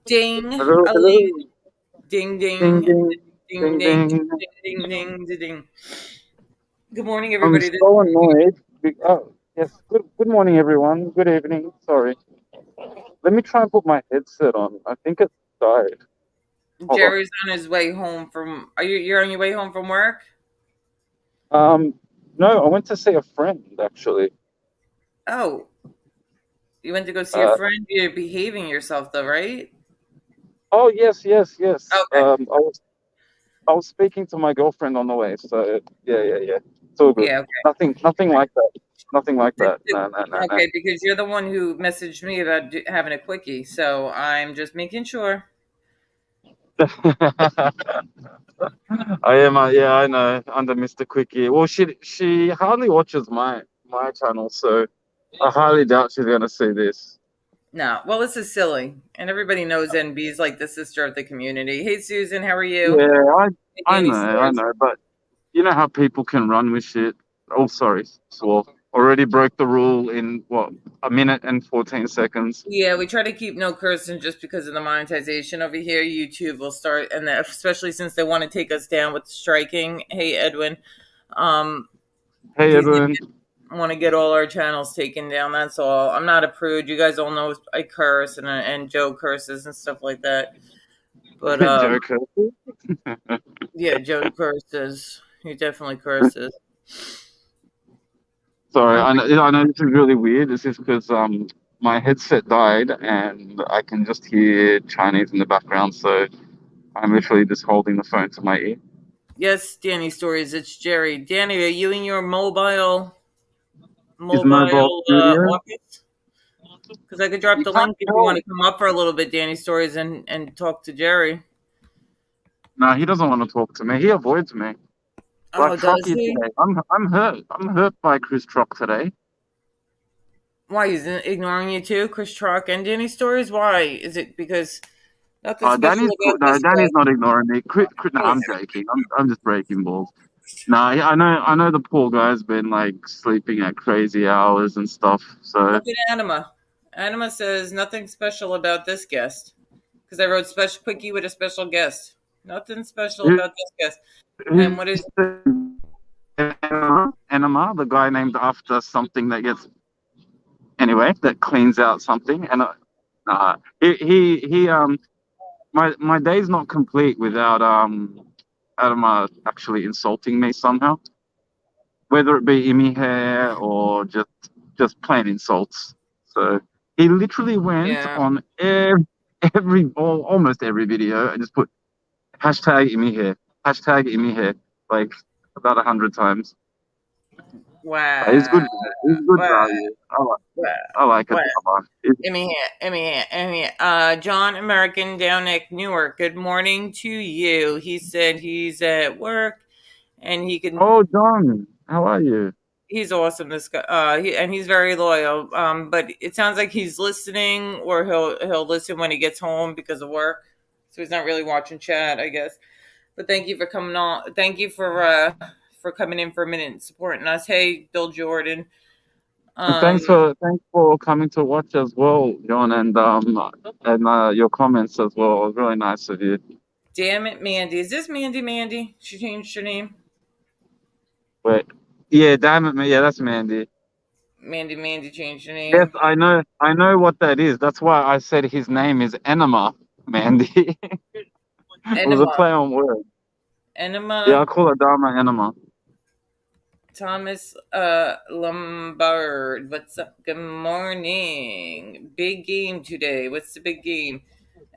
Ding, Hello, hello. Ali. Ding, Ding, ding, ding, ding, ding, ding, ding. ding, ding, ding, ding, ding. Good morning, I'm everybody. so annoyed. Oh, yes. Good morning, everyone. Good evening. Sorry. Let me try and put my headset on. I think it died. Hold on. Jerry's on his way home from. You're on your way home from work? Um, no, I went to see a friend actually. Oh, you went to go see a Uh, friend. You're behaving yourself, though, right? oh yes, yes, yes. Okay. I was speaking to my girlfriend on the way. So yeah. It's all good. Yeah. Okay. Nothing like that. Nothing like that. No, no, no, no. Okay, because you're the one who messaged me about having a quickie, so I'm just making sure. I am, yeah, I know, under Mr. Quickie. Well, she hardly watches my channel, so I highly doubt she's gonna see this. No, well, this is silly, and everybody knows NB is like the sister of the community. Hey, Susan, how are you? Yeah, Hey, I Danny know, I Stores. know, but you know how people can run with shit. Oh, sorry, swore. Already broke the rule in what, a minute and 14 seconds. Yeah, we try to keep no cursing just because of the monetization over here. YouTube will start, and especially since they want to take us down with striking. Hey, Edwin, um, Hey, they Edwin. want to get all our channels taken down. That's all. I'm not a prude. You guys all know I curse and Joe curses and stuff like that. But Joker. yeah, Joe curses. He definitely curses. Sorry, I'm I know this is really weird. This is because my headset died and I can just hear Chinese in the background, so I'm literally just holding the phone to my ear. Yes, Danny Stories. It's Jerry. Danny, are you in your Is Mobile mobile Studio? office? Because I could drop You the can't link if you want tell. to come up for a little bit, Danny Stories, and talk to Jerry. No, he doesn't want to talk to me. He avoids me. Like Oh, does Trocky he? today. I'm hurt. I'm hurt by Chris Trock today. Why he's ignoring you too, Chris Truck and Danny Stories? Why is it because nothing special Danny's about no, this Danny's guy? not ignoring me. No, Oh, I'm joking. I'm just breaking balls. No, I know the poor guy's been like sleeping at crazy hours and stuff. So look at Anima. Anima says nothing special about this guest because I wrote special quickie with a special guest. Nothing special who, about this guest. And who's what is Enema, the guy named after something that gets anyway that cleans out something. And he my day's not complete without Adama actually insulting me somehow, whether it be Imi hair or just plain insults. So he literally went yeah? on almost every video and just put hashtag Imi hair, hashtag Imi hair, like about 100 times. It's Wow, good. It's good wow, value. wow, I like wow. Adama. Emmy. John American down at Newark. Good morning to you. He said he's at work and he can. Oh, John, how are you? He's awesome. This guy, and he's very loyal. But it sounds like he's listening, or he'll listen when he gets home because of work. So he's not really watching chat, I guess. But thank you for coming on. Thank you for coming in for a minute and supporting us. Hey, Bill Jordan. And Um, thanks for coming to watch as well, John, and your comments as well. It was really nice of you. damn it, Mandy. Is this Mandy? Mandy? She changed her name. Wait, yeah, damn it, man. Yeah, that's Mandy. Mandy changed her Yes, name. I know what that is. That's why I said his name is Enema, Mandy. It was a Enema. play on words. Yeah, Enema I call it Dharma Enema. Thomas Lombard. What's up? Good morning. Big game today. What's the big game?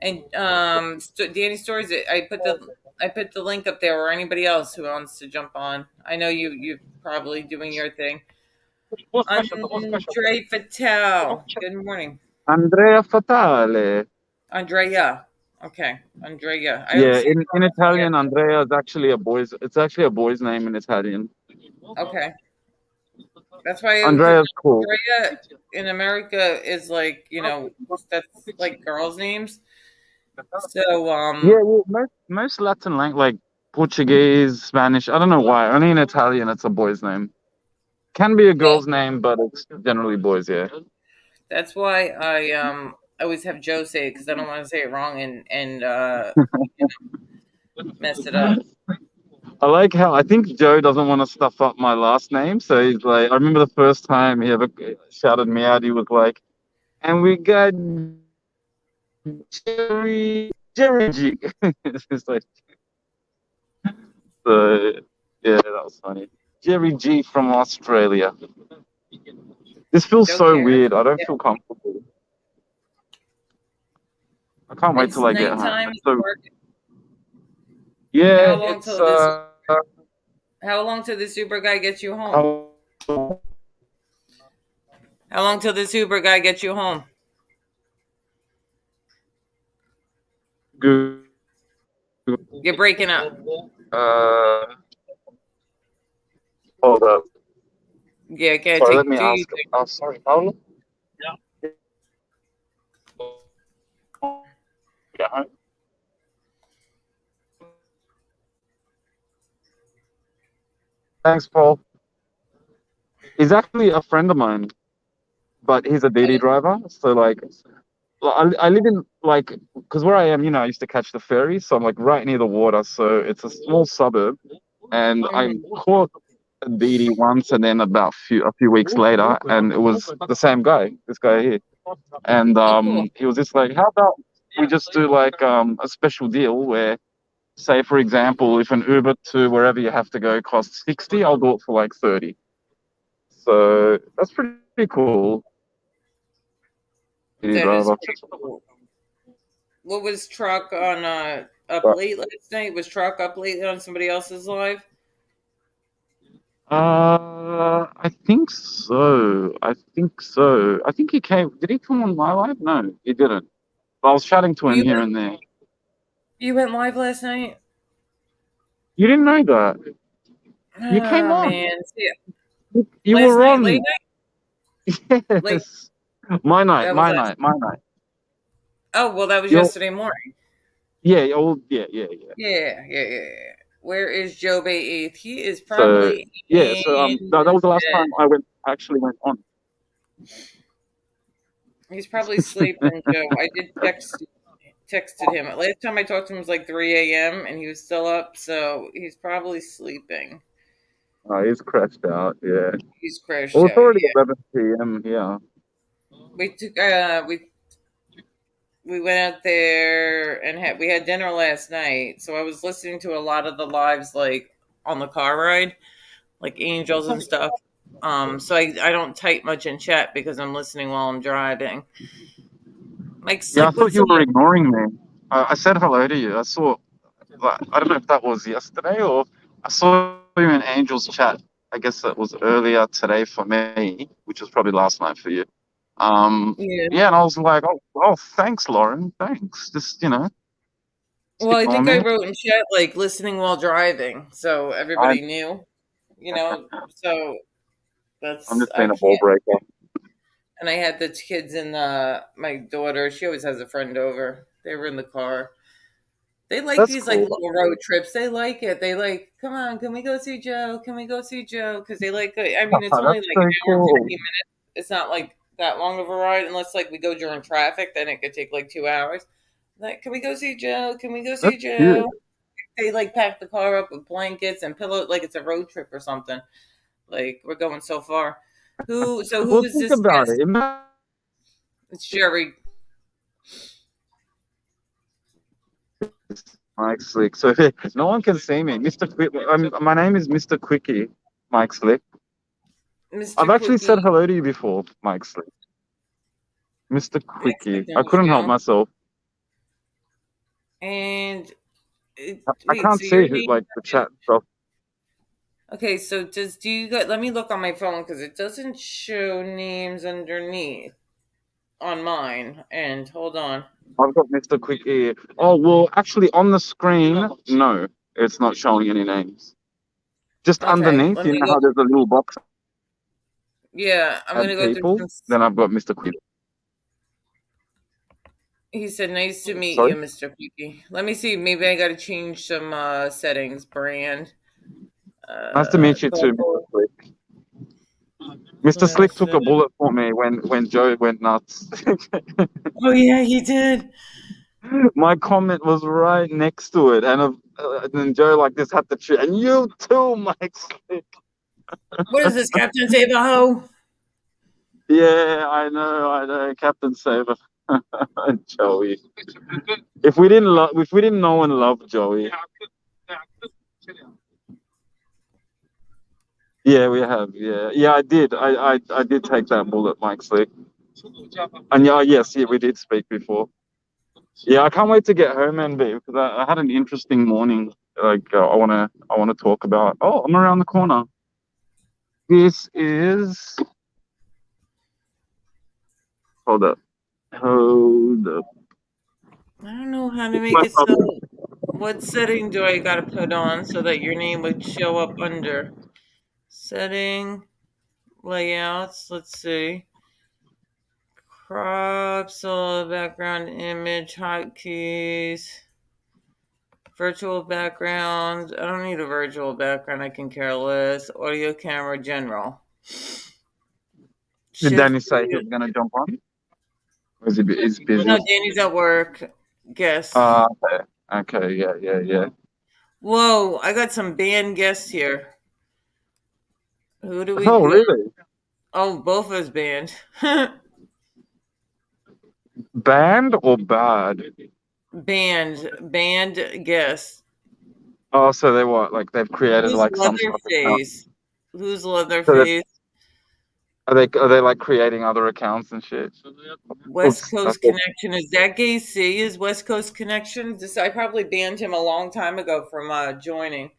And Danny Stories. I put the link up there, or anybody else who wants to jump on. I know you're probably doing your thing. Andre Fatale. Good morning, Andrea Fatale. Andrea. Okay, Andrea. I don't Yeah, see it in yet. Italian, Andrea is actually a boy's. It's actually a boy's name in Italian. Okay, that's why because Andrea's cool. Andrea in America is like that's like girls' names. So Yeah, well, most Latin like Portuguese, Spanish. I don't know why. Only in Italian, it's a boy's name. Can be a yeah, girl's name, but it's generally boys. Yeah. that's why I always have Joe say it because I don't want to say it wrong and mess it up. I like how I think Joe doesn't want to stuff up my last name, so he's like, I remember the first time he ever shouted me out. He was like, "And we got Jerry G." It's just like, so yeah, that was funny. Jerry G from Australia. This feels Don't so care. weird. I don't feel comfortable. I can't wait It's till I get home. nighttime. It's It's so work. yeah, How long it's till this? How long till this Uber guy gets you home? how How long till this Uber guy gets you home? good. You're breaking up. Uh, hold up. Yeah, it can't Sorry, let take me two. ask. Oh, sorry. How long? Get home? Thanks, Paul. He's actually a friend of mine, but he's a DD driver. So like, I live in like, because where I am, I used to catch the ferry, so I'm like right near the water. So it's a small suburb, and I Mhm. caught a DD once, and then about a few weeks later, and it was the same guy, this guy here, and Oh, cool. he was just like, how about we just do like a special deal where, say for example, if an Uber to wherever you have to go costs 60, I'll do it for like 30. So that's pretty cool. DD That is driver. pretty cool. What was truck on up But late last night? Was truck up late on somebody else's live? I think so. I think so. I think he came. Did he come on my live? No, he didn't. But I was chatting to Oh, him here and there. you went live last night? You didn't know that. You came Oh on. man. See, You last were night, late on. night? Late. Yes. My night. That was My last. night. My night. Oh, well, that was You're. yesterday morning. Yeah. Oh. Yeah. Yeah. Yeah. Yeah. Where is Joe Bay 8th? He is So probably yeah. So in that was the last bed. time I went. Actually went on. He's probably sleeping, Joe. I did texted him. Last time I talked to him was like 3 a.m. and he was still up, so he's probably sleeping. He's crashed out. Yeah. He's crashed Well, it's out. already Yeah. 11 p.m. here. We took we went out there and we had dinner last night. So I was listening to a lot of the lives like on the car ride, like angels and stuff. So I don't type much in chat because I'm listening while I'm driving. Like Yeah, I slick with thought you some. were ignoring me. I said hello to you. I saw, like, I don't know if that was yesterday or I saw you in Angel's chat. I guess that was earlier today for me, which was probably last night for you. Yeah. Yeah, and I was like, oh, thanks, Lauren. Thanks. Just, just Well, I ignore think I me. wrote in chat like listening while driving, so I, everybody knew. You know, so I'm that's just I being a ball can't. breaker. And I had the kids and my daughter. She always has a friend over. They were in the car. They like That's these like cool. little road trips. They like it. They like, come on, can we go see Joe? Can we go see Joe? Because they like. I mean, it's only That's like so an hour and cool. 50 minutes. It's not like that long of a ride unless like we go during traffic. Then it could take like 2 hours. Like, can we go see Joe? Can we go That's see cute. Joe? They like pack the car up with blankets and pillow like it's a road trip or something. Like we're going so far. Who Well, is think this about guest? it. Imagine It's Jerry. Mike Slick. So no one can see me. Mr. Quick. My name is Mr. Quickie, Mike Slick. I've Mr. actually said Quickie. hello to you before, Mike Slick. Mr. Next Quickie. I couldn't help acknowledge myself. And I wait, can't so your see who, name? like the chat stuff. Okay, so do you got? Let me look on my phone because it doesn't show names underneath on mine. And hold on. I've got Mr. Quickie. Oh well, actually on the screen, no, it's not showing any names. Just Okay, underneath, let you me know go. how there's a little box Yeah, I'm add gonna go through people. some. Then I've got Mr. Quickie. He said, "Nice to meet Sorry. you, Mr. Quickie." Let me see. Maybe I got to change some settings. Brand. Nice to meet you too, Mr. Global. Quick. Mr. Well Slick took said. a bullet for me when Joe went nuts. Oh yeah, he did. My comment was right next to it, and then Joe like this had to shoot, and you too, Mike Slick. What is this, Captain Save a Ho? Yeah, I know, Captain Saver, Joey. If we didn't know and love Joey, yeah, we have, yeah, yeah, I did, I did take that bullet, Mike Slick, and yeah, yes, yeah, we did speak before. Yeah, I can't wait to get home, man, babe, because I had an interesting morning. Like, I wanna talk about. Oh, I'm around the corner. This is. Hold up. Hold up. I don't know how to It's make my it so. phone. What setting do I gotta put on so that your name would show up under? Setting, layouts, let's see. Crop, solo background image, hotkeys, virtual background. I don't need a virtual background, I can care less. Audio camera general. Did Shift. Danny say he was gonna jump on? Or is he busy? No, Danny's at work. Guest. Okay. Okay. Yeah. Yeah. Yeah. Whoa, I got some band guests here. Who do we Oh, pick? really? Oh, both of us band. Band or bad? Band guests. Oh, so they what? Like they've created Who's like some sort of account. Leatherface? Who's So Leatherface? are they like creating other accounts and shit? West Oops. Coast Connection. Is that Gay C? Is West Coast Connection? This, I probably banned him a long time ago from joining.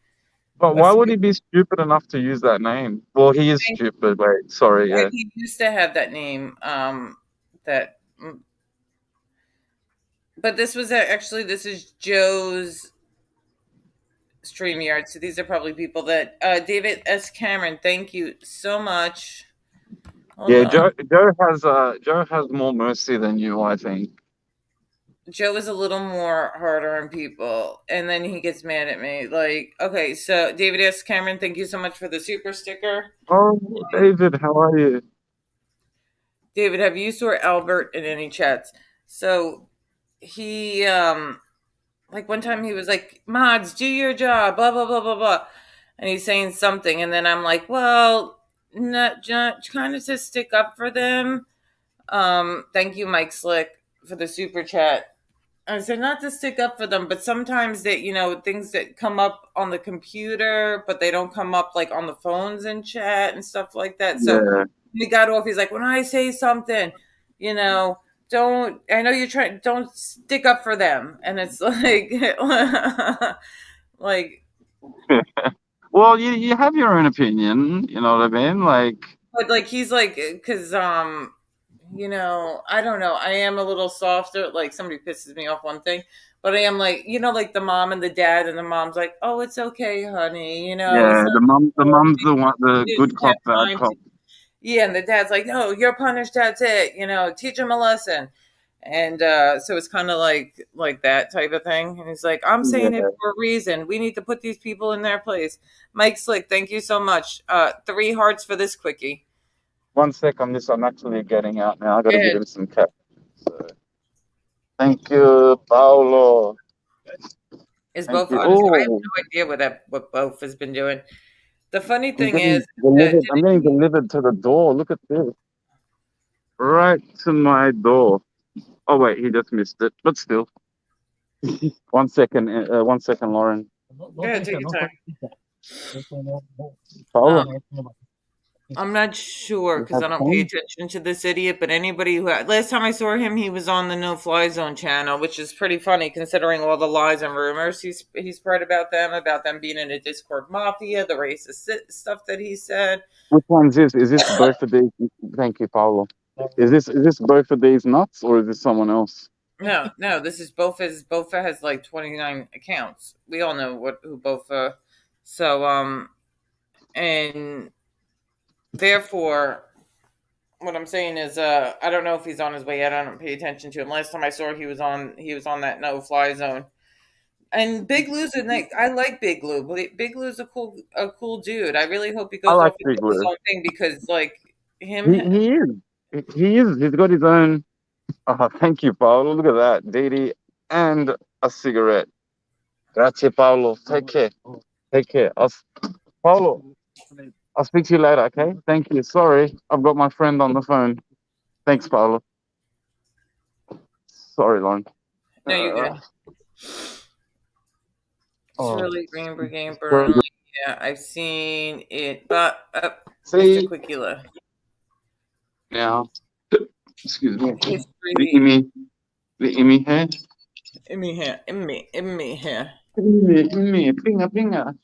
But why West would he Coast. be stupid enough to use that name? Well, he is stupid. Wait, sorry. Yeah. He used to have that name. That, but this was actually this is Joe's StreamYard. So these are probably people that David S. Cameron. Thank you so much. Hold Yeah. on. Joe has more mercy than you, I think. Joe is a little more harder on people, and then he gets mad at me. Like, okay, so David S. Cameron, thank you so much for the super sticker. Oh, David, how are you? David, have you saw Albert in any chats? So he like one time he was like, mods, do your job, blah blah blah blah blah. And he's saying something, and then I'm like, well, not kind of to stick up for them. Thank you, Mike Slick, for the super chat. I said not to stick up for them, but sometimes that things that come up on the computer, but they don't come up like on the phones and chat and stuff like that. So Yeah. we got off. He's like, when I say something, you know, don't. I know you're trying. Don't stick up for them. And it's like, like, Well, you have your own opinion, you know what I mean? Like, but like he's like, because I don't know. I am a little softer. Like somebody pisses me off one thing, but I am like, like the mom and the dad, and the mom's like, "Oh, it's okay, honey. It's yeah, not the mom's the one, the you good didn't have cop, bad time to." cop. Yeah, and the dad's like, "No, you're punished. That's it. Teach him a lesson." And so it's kind of like that type of thing. And he's like, "I'm saying it Yeah. for a reason. We need to put these people in their place." Mike Slick, thank you so much. 3 hearts for this quickie. One sec, I'm actually getting out now. I got to give Good. him some cap. So, thank you, Paolo. Is Thank both you. honest? I have Oh, no idea what both has been doing. The funny I'm thing is getting that delivered. I'm getting delivered to the door. Look at this, right to my door. Oh wait, he just missed it, but still. 1 second. 1 second, Lauren. yeah, take your time. Paolo, Um, I'm not sure you because have I don't pay fun? attention to this idiot. But anybody who last time I saw him, he was on the No Fly Zone channel, which is pretty funny considering all the lies and rumors he spread about them being in a Discord mafia, the racist stuff that he said. Which one's this? Is this both of these? Thank you, Paolo. Is this both of these nuts or is this someone else? No, no, this is Bofa has like 29 accounts. We all know who Bofa. So and therefore what I'm saying is, I don't know if he's on his way yet. I don't pay attention to him. Last time I saw, he was on that no fly zone. And Big Lou's I like Big Lou. Big Lou's a cool dude. I really hope he I goes like off and Big does his Lou. own thing because like him. He is. He is. He's got his own. Oh, thank you, Paolo. Look at that, Didi, and a cigarette. Grazie, Paolo. Take care. Take care. Paolo, I'll speak to you later. Okay. Thank you. Sorry, I've got my friend on the phone. Thanks, Paolo. Sorry, Lauren. No, you're Uh, good. oh, Shirley Greenberg game very Burnley. good. Yeah, I've seen it, but Mr. See Quickie left. now. Excuse me. The History. Imi, the Imi hair. In me here. In me here. Imi, pinga, pinga.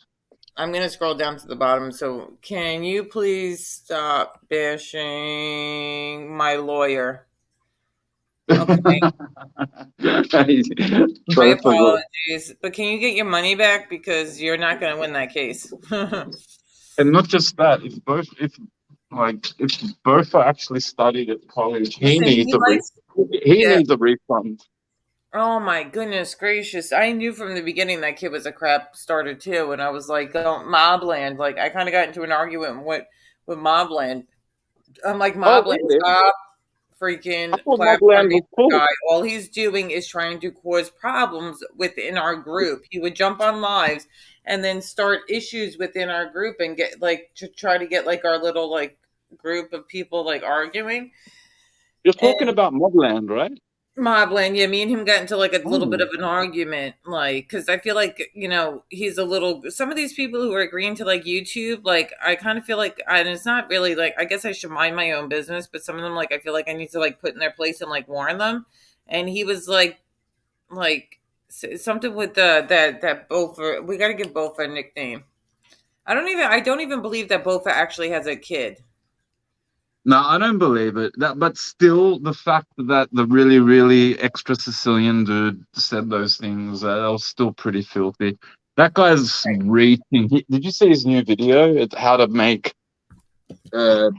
I'm gonna scroll down to the bottom. So, can you please stop bashing my lawyer? Okay, my Both of them. apologies, but can you get your money back because you're not gonna win that case? And not just that, if both are actually studied at college, Listen, he likes. he Yeah. needs a refund. Oh my goodness gracious! I knew from the beginning that kid was a crap starter too, and I was like, oh, Mobland. Like, I kind of got into an argument with Mobland. I'm like, Oh, Mobland, really? stop I freaking thought Mobland platforming was this cool. guy. All he's doing is trying to cause problems within our group. He would jump on lives and then start issues within our group and get like to try to get like our little like group of people like arguing. You're talking And about Mobland, right? Mobland, yeah, me and him got into like a little bit Oh, of an argument, like because I feel like he's a little. Some of these people who are agreeing to like YouTube, like I kind of feel like, and it's not really like I guess I should mind my own business, but some of them like I feel like I need to like put in their place and like warn them. And he was like something with that Bofa. We got to give Bofa a nickname. I don't even believe that Bofa actually has a kid. no, I don't believe it. But still, the fact that the really, really extra Sicilian dude said those things, that was still pretty filthy. That guy's reaching. Did you see his new video? It's how to make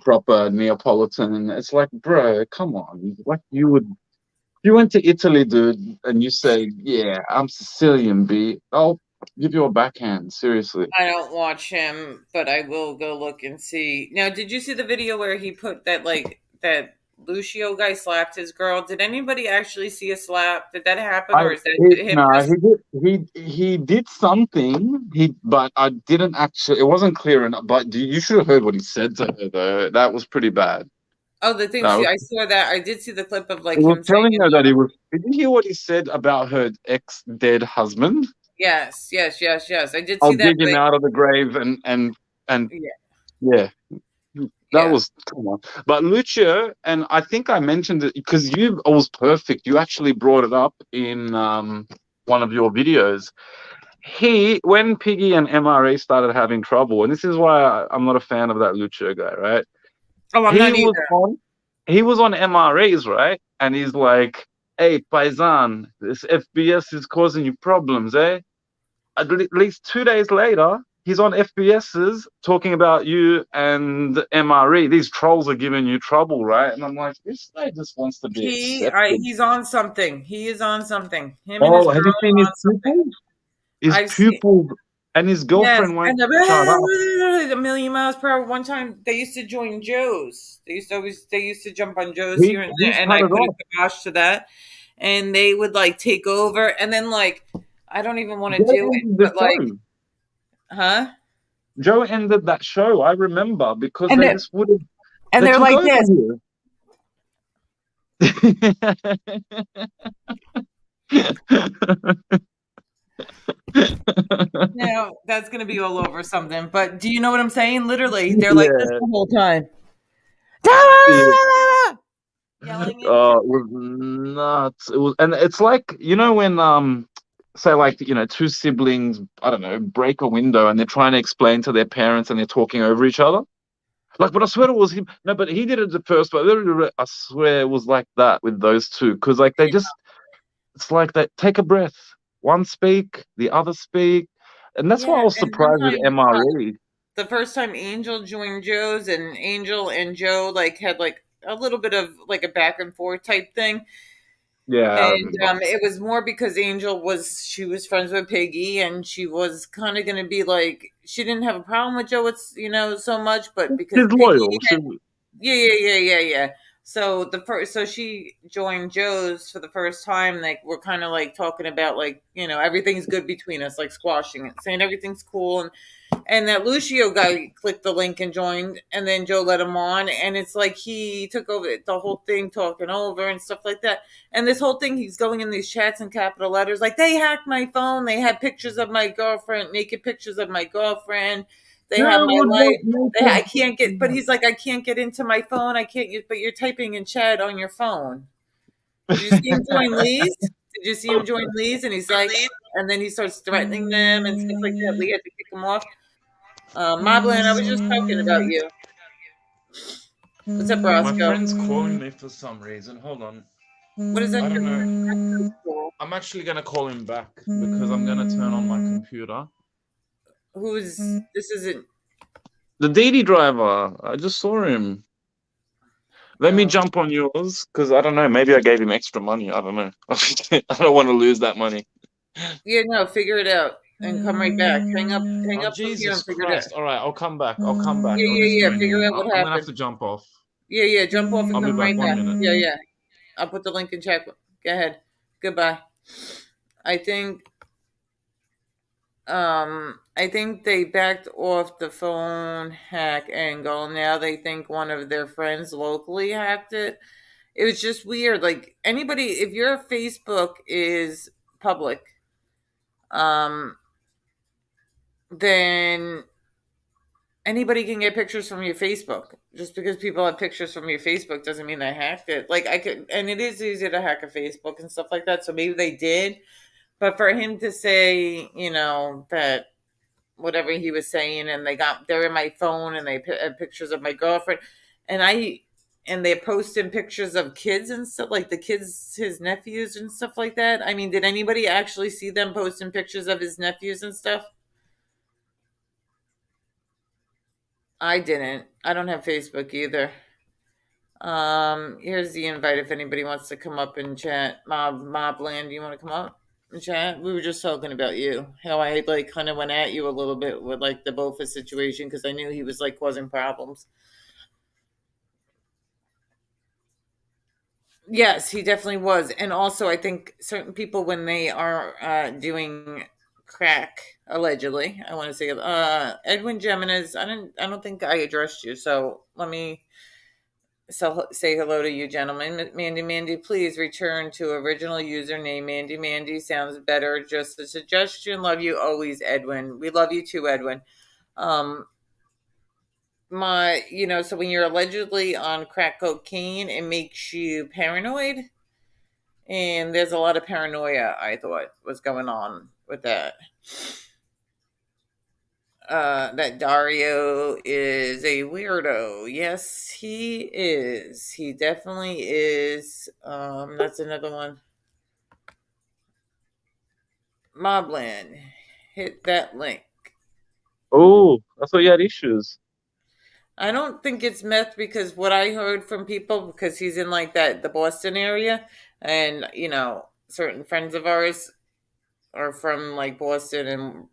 proper Neapolitan. It's like, bro, come on. Like you went to Italy, dude, and you say, yeah, I'm Sicilian, B. I'll give you a backhand. Seriously. I don't watch him, but I will go look and see. Now, did you see the video where he put that like that Lucio guy slapped his girl? Did anybody actually see a slap? Did that happen, or is that him No, just? he did something. But I didn't actually. It wasn't clear enough. But you should have heard what he said to her, though. That was pretty bad. Oh, the thing. That See, was. I saw that. I did see the clip of He like was him saying, telling her that he was. Did you hear what he said about her ex dead husband? "Yes, yes, yes, yes." I did I'll see that, dig but him out of the grave and yeah, yeah. That yeah. was come on. But Lucio, and I think I mentioned it because you it was perfect. You actually brought it up in one of your videos. When Piggy and MRE started having trouble, and this is why I'm not a fan of that Lucio guy, right? Oh, I'm He not was either. on he was on MREs, right? And he's like, "Hey, Paisan, this FBS is causing you problems, eh?" At least 2 days later, he's on FBS's talking about you and MRE. These trolls are giving you trouble, right? And I'm like, this guy just wants to be accepted. He's on something. He is on something. Him and his Oh, girl have you seen are his on something. pupil? His I've seen. pupil and his Yes, girlfriend won't and shut up. a million miles per hour. One time, they used to join Joe's. They used to jump on Joe's He here and he there, and cut I it put a off. kibosh to that. And they would like take over, and then like I don't even want to Joe do it, ended the but like, show. huh? Joe ended that show. I remember because And they then just wouldn't. and They they're took like over this. here. Now that's gonna be all over something. But do you know what I'm saying? Literally, they're like this Yeah. the whole time, Yeah. yelling into. Oh, it was nuts. It was, and it's like when say like two siblings, I don't know, break a window and they're trying to explain to their parents and they're talking over each other. Like, but I swear it was him. No, but he did it at first. But I swear it was like that with those two because like it's like they take a breath. One speak, the other speak, and that's why Yeah, I was and one surprised with time MRE. the first time Angel joined Joe's and Angel and Joe like had like a little bit of like a back and forth type thing. Yeah, I And remember. it was more because she was friends with Piggy and she was kind of going to be like she didn't have a problem with Joe, it's so much, but because She's Piggy loyal. She had Yeah. So so she joined Joe's for the first time. Like we're kind of like talking about like everything's good between us, like squashing it, saying everything's cool, and that Lucio guy clicked the link and joined, and then Joe let him on, and it's like he took over the whole thing, talking over and stuff like that. And this whole thing, he's going in these chats in capital letters, like they hacked my phone, they had pictures of my girlfriend, naked pictures of my girlfriend, they have Who my would life. want me I to? can't get, but he's like, I can't get into my phone. I can't use, but you're typing in chat on your phone. Did you see him join Lee's? Did you see him join Lee's? And he's like, and then he starts threatening them and stuff like that. Lee had to kick him off. Mobland, I was just talking about you. What's up, My Roscoe? friend's calling me for some reason. Hold on. What is that? I don't know. Cool. I'm actually gonna call him back because I'm gonna turn on my computer. Who's this? Isn't The DD driver. I just saw him. Let me oh jump on yours because I don't know. Maybe I gave him extra money. I don't know. I don't want to lose that money. yeah, no, figure it out and come right back. Hang Oh up from here Jesus and figure it out. Christ! All right, I'll come back. I'll come back on this Yeah. phone Figure here. out what I'm gonna have happened. to jump off. Yeah. Jump off and I'll be come back. right One back. minute. Yeah. I'll put the link in chat. Go ahead. Goodbye. I think I think they backed off the phone hack angle. Now they think one of their friends locally hacked it. It was just weird. Like anybody, if your Facebook is public, um, then anybody can get pictures from your Facebook. Just because people have pictures from your Facebook doesn't mean they hacked it. Like I could, and it is easy to hack a Facebook and stuff like that. So maybe they did. But for him to say, that whatever he was saying, and they're in my phone, and they had pictures of my girlfriend, and they're posting pictures of kids and stuff, like the kids, his nephews and stuff like that. I mean, did anybody actually see them posting pictures of his nephews and stuff? I didn't. I don't have Facebook either. Here's the invite if anybody wants to come up and chat. Mobland, you want to come up and chat? We were just talking about you. How I like kind of went at you a little bit with like the Bofa situation because I knew he was like causing problems. Yes, he definitely was. And also, I think certain people, when they are doing crack, allegedly, I want to say, Edwin Geminis. I don't think I addressed you, so let me say hello to you, gentlemen. Mandy, please return to original username. Mandy sounds better. Just a suggestion. Love you always, Edwin. We love you too, Edwin. Um, so when you're allegedly on crack cocaine, it makes you paranoid, and there's a lot of paranoia. I thought was going on with that. That Dario is a weirdo. Yes, he is. He definitely is. That's another one. Mobland, hit that link. Oh, I thought you had issues. I don't think it's meth because what I heard from people, because he's in like the Boston area, and certain friends of ours are from like Boston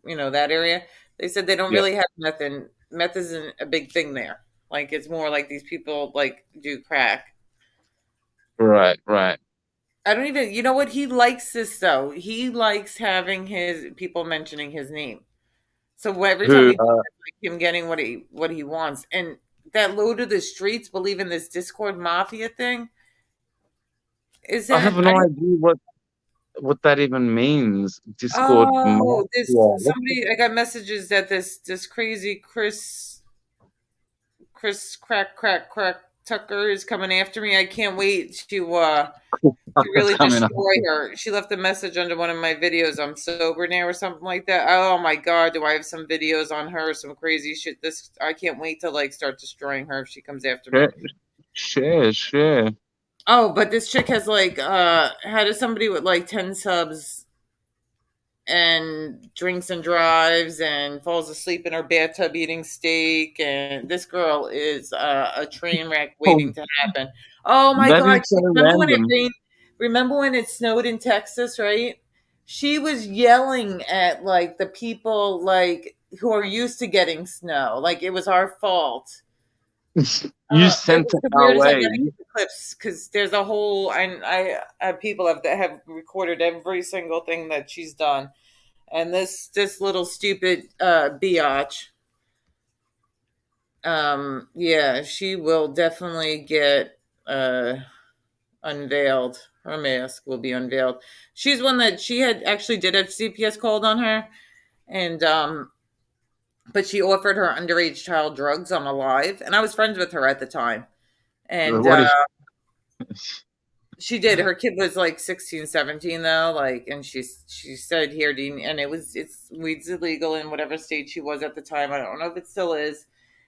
and that area. They said they don't Yeah. really have meth, and meth isn't a big thing there. Like it's more like these people like do crack. Right. I don't even. You know what? He likes this though. He likes having his people mentioning his name. So every time Who? he does it, like him getting what he wants, and that low to the streets believe in this Discord mafia thing. Is I have that no idea what that even means. Discord mafia. Oh, this What the- somebody. I got messages that this crazy Chris crack Tucker is coming after me. I can't wait to It's really coming up. destroy her. She left a message under one of my videos. I'm sober now or something like that. Oh my god, do I have some videos on her? Some crazy shit. This I can't wait to like start destroying her if she comes after me. Share. Oh, but this chick has like had somebody with like 10 subs and drinks and drives and falls asleep in her bathtub eating steak, and this girl is a train wreck Oh, waiting to happen. Oh my that is god, so remember when it random. rained, remember when it snowed in Texas, right? She was yelling at like the people like who are used to getting snow, like it was our fault. You It sent was it the our weirdest. I way. gotta get the clips because there's a whole. I have people that have recorded every single thing that she's done, and this little stupid biatch. Yeah, she will definitely get unveiled. Her mask will be unveiled. She's one that she had actually did have CPS called on her, and but she offered her underage child drugs on a live, and I was friends with her at the time, and What if? she did. Her kid was like 16, 17 though, like, and she said here, Dean, and it's weed's illegal in whatever state she was at the time. I don't know if it still is.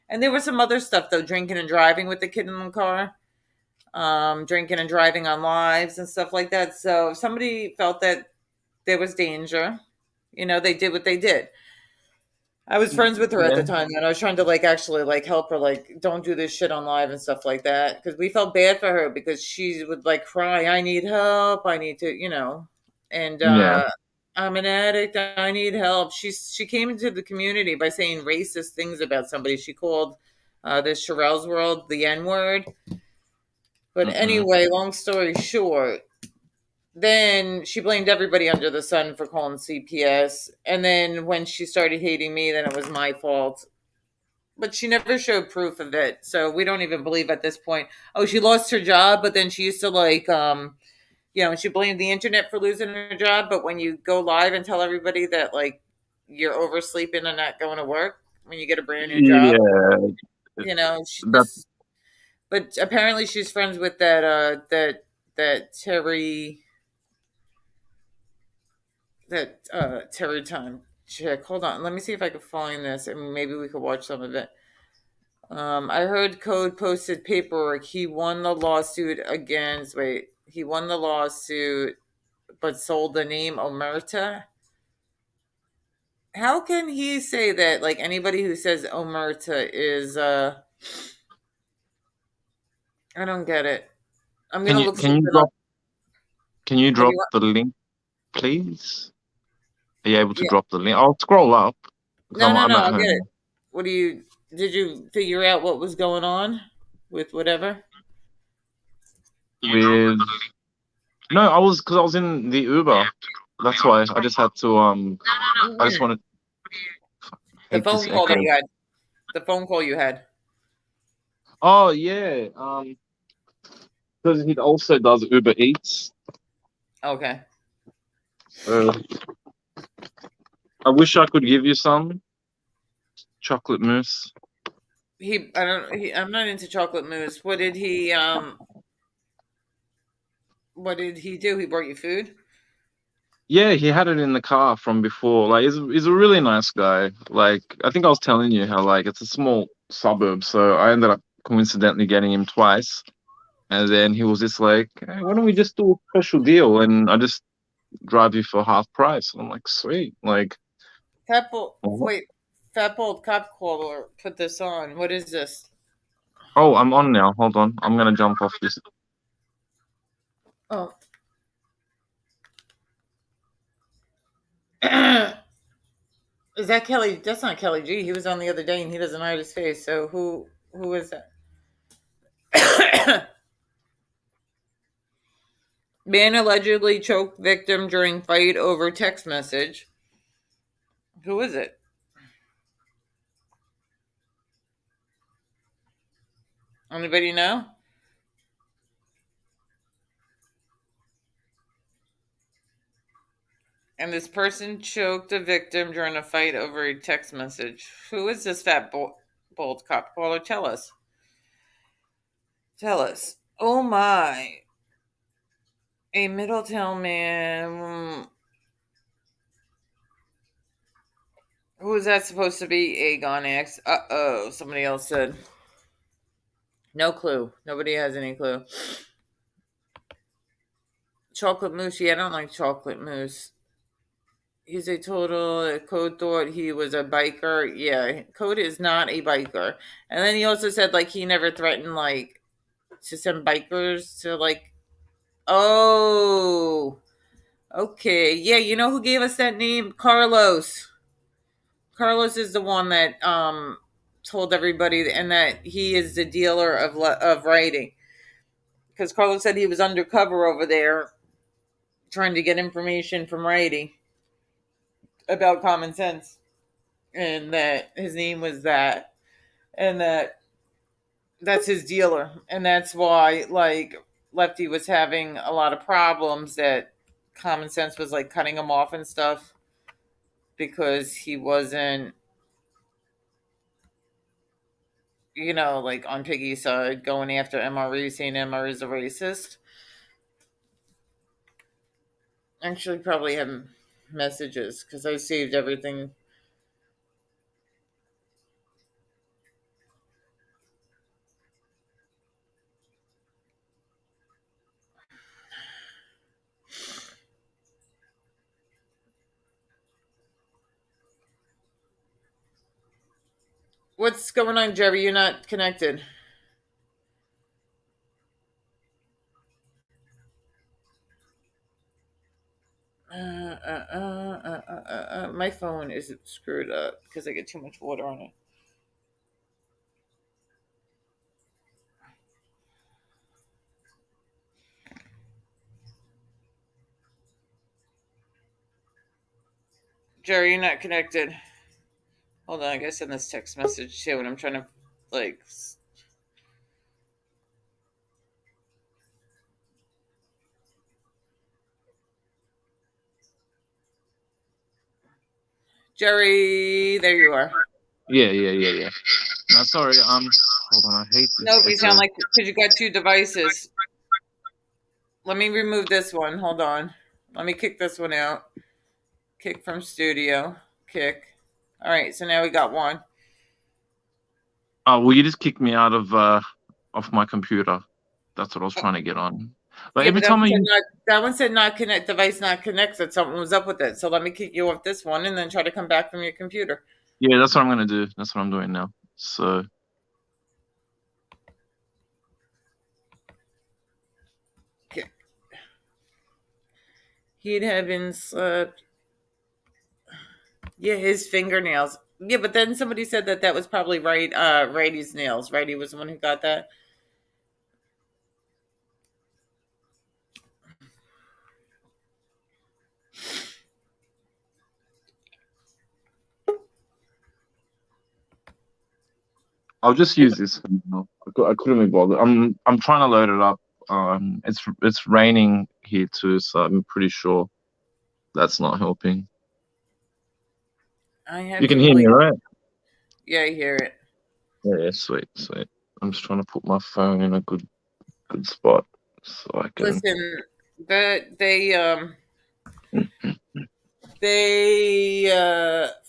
And there was some other stuff though, drinking and driving with the kid in the car, drinking and driving on lives and stuff like that. So if somebody felt that there was danger, they did what they did. I was friends with her at the Yeah, time, and I was trying to like actually like help her, like don't do this shit on live and stuff like that, because we felt bad for her because she would like cry, "I need help, I need to," and yeah, I'm an addict, I need help. She came into the community by saying racist things about somebody. She called this Sherelle's World the N word. But mm-mm. anyway, long story short, then she blamed everybody under the sun for calling CPS. And then when she started hating me, then it was my fault. But she never showed proof of it. So we don't even believe at this point. Oh, she lost her job, but then she used to like, and she blamed the internet for losing her job. But when you go live and tell everybody that like you're oversleeping and not going to work when you get a brand new job, Yeah. she That just. But apparently she's friends with that Terry time chick. Hold on, let me see if I can find this, and maybe we could watch some of it. I heard Code posted paperwork. He won the lawsuit against. Wait, he won the lawsuit, but sold the name Omerta. How can he say that? Like anybody who says Omerta is, I don't get it. I'm can gonna you look something up. can you What do drop you want? the link, please? Are you able to Yeah. drop the link? I'll scroll up because No, no, I'm no. at I'll get it. home. What do you? Did you figure out what was going on with whatever? With no, I was in the Uber. That's why I just had to I just Mm-mm. wanted The hate this phone call that echo. you had. The phone call you had. Oh yeah, because he also does Uber Eats. Okay. So I wish I could give you some chocolate mousse. I don't. I'm not into chocolate mousse. What did he do? He brought you food. Yeah, he had it in the car from before. Like, he's a really nice guy. Like, I think I was telling you how like it's a small suburb, so I ended up coincidentally getting him twice. And then he was just like, "Hey, why don't we just do a special deal and I just drive you for half price?" And I'm like, "Sweet." Like, what? Wait. Fat bold cop caller. Put this on. What is this? Oh, I'm on now. Hold on. I'm gonna jump off this. Oh. Is that Kelly? That's not Kelly G. He was on the other day and he doesn't hide his face. So who is that? Man allegedly choked victim during fight over text message. Who is it? Anybody know? And this person choked a victim during a fight over a text message. Who is this bold cop caller? Tell us. Tell us. Oh my. A Middletown man. Who is that supposed to be? Aegon X. Uh oh. Somebody else said. No clue. Nobody has any clue. Chocolate mousse. Yeah, I don't like chocolate mousse. He's a total. Code thought he was a biker. Yeah, Code is not a biker. And then he also said like he never threatened like to send bikers to like. Oh, okay. Yeah, you know who gave us that name? Carlos. Carlos is the one that told everybody, and that he is the dealer of writing. Because Carlos said he was undercover over there trying to get information from writing about common sense, and that his name was that, and that's his dealer, and that's why like Lefty was having a lot of problems, that common sense was like cutting him off and stuff because he wasn't, like on Piggy's side, going after MRE, saying MRE is a racist. Actually, probably have messages because I saved everything. What's going on, Jerry? You're not connected. My phone is screwed up because I get too much water on it. Jerry, you're not connected. Hold on, I gotta send this text message too, and I'm trying to like. Jerry, there you are. Yeah. No, sorry. Hold on. I hate this Nope, you sound echo. like because you got two devices. Let me remove this one. Hold on. Let me kick this one out. Kick from studio. Kick. All right, so now we got one. Oh, well, you just kicked me out of my computer. That's what I was trying to get on. But Yeah, every but time I use, that one said not connect, device not connected. Something was up with it. So let me kick you off this one and then try to come back from your computer. yeah, that's what I'm gonna do. That's what I'm doing now. So Okay. He'd have been slept. Yeah, his fingernails. Yeah, but then somebody said that was probably Righty's nails. Righty was the one who got that. I'll just use this for now. I couldn't be bothered. I'm trying to load it up. It's raining here too, so I'm pretty sure that's not helping. I have You to can hear me, really. right? Yeah, I hear it. Yeah, sweet. I'm just trying to put my phone in a good spot so I can. Listen, that they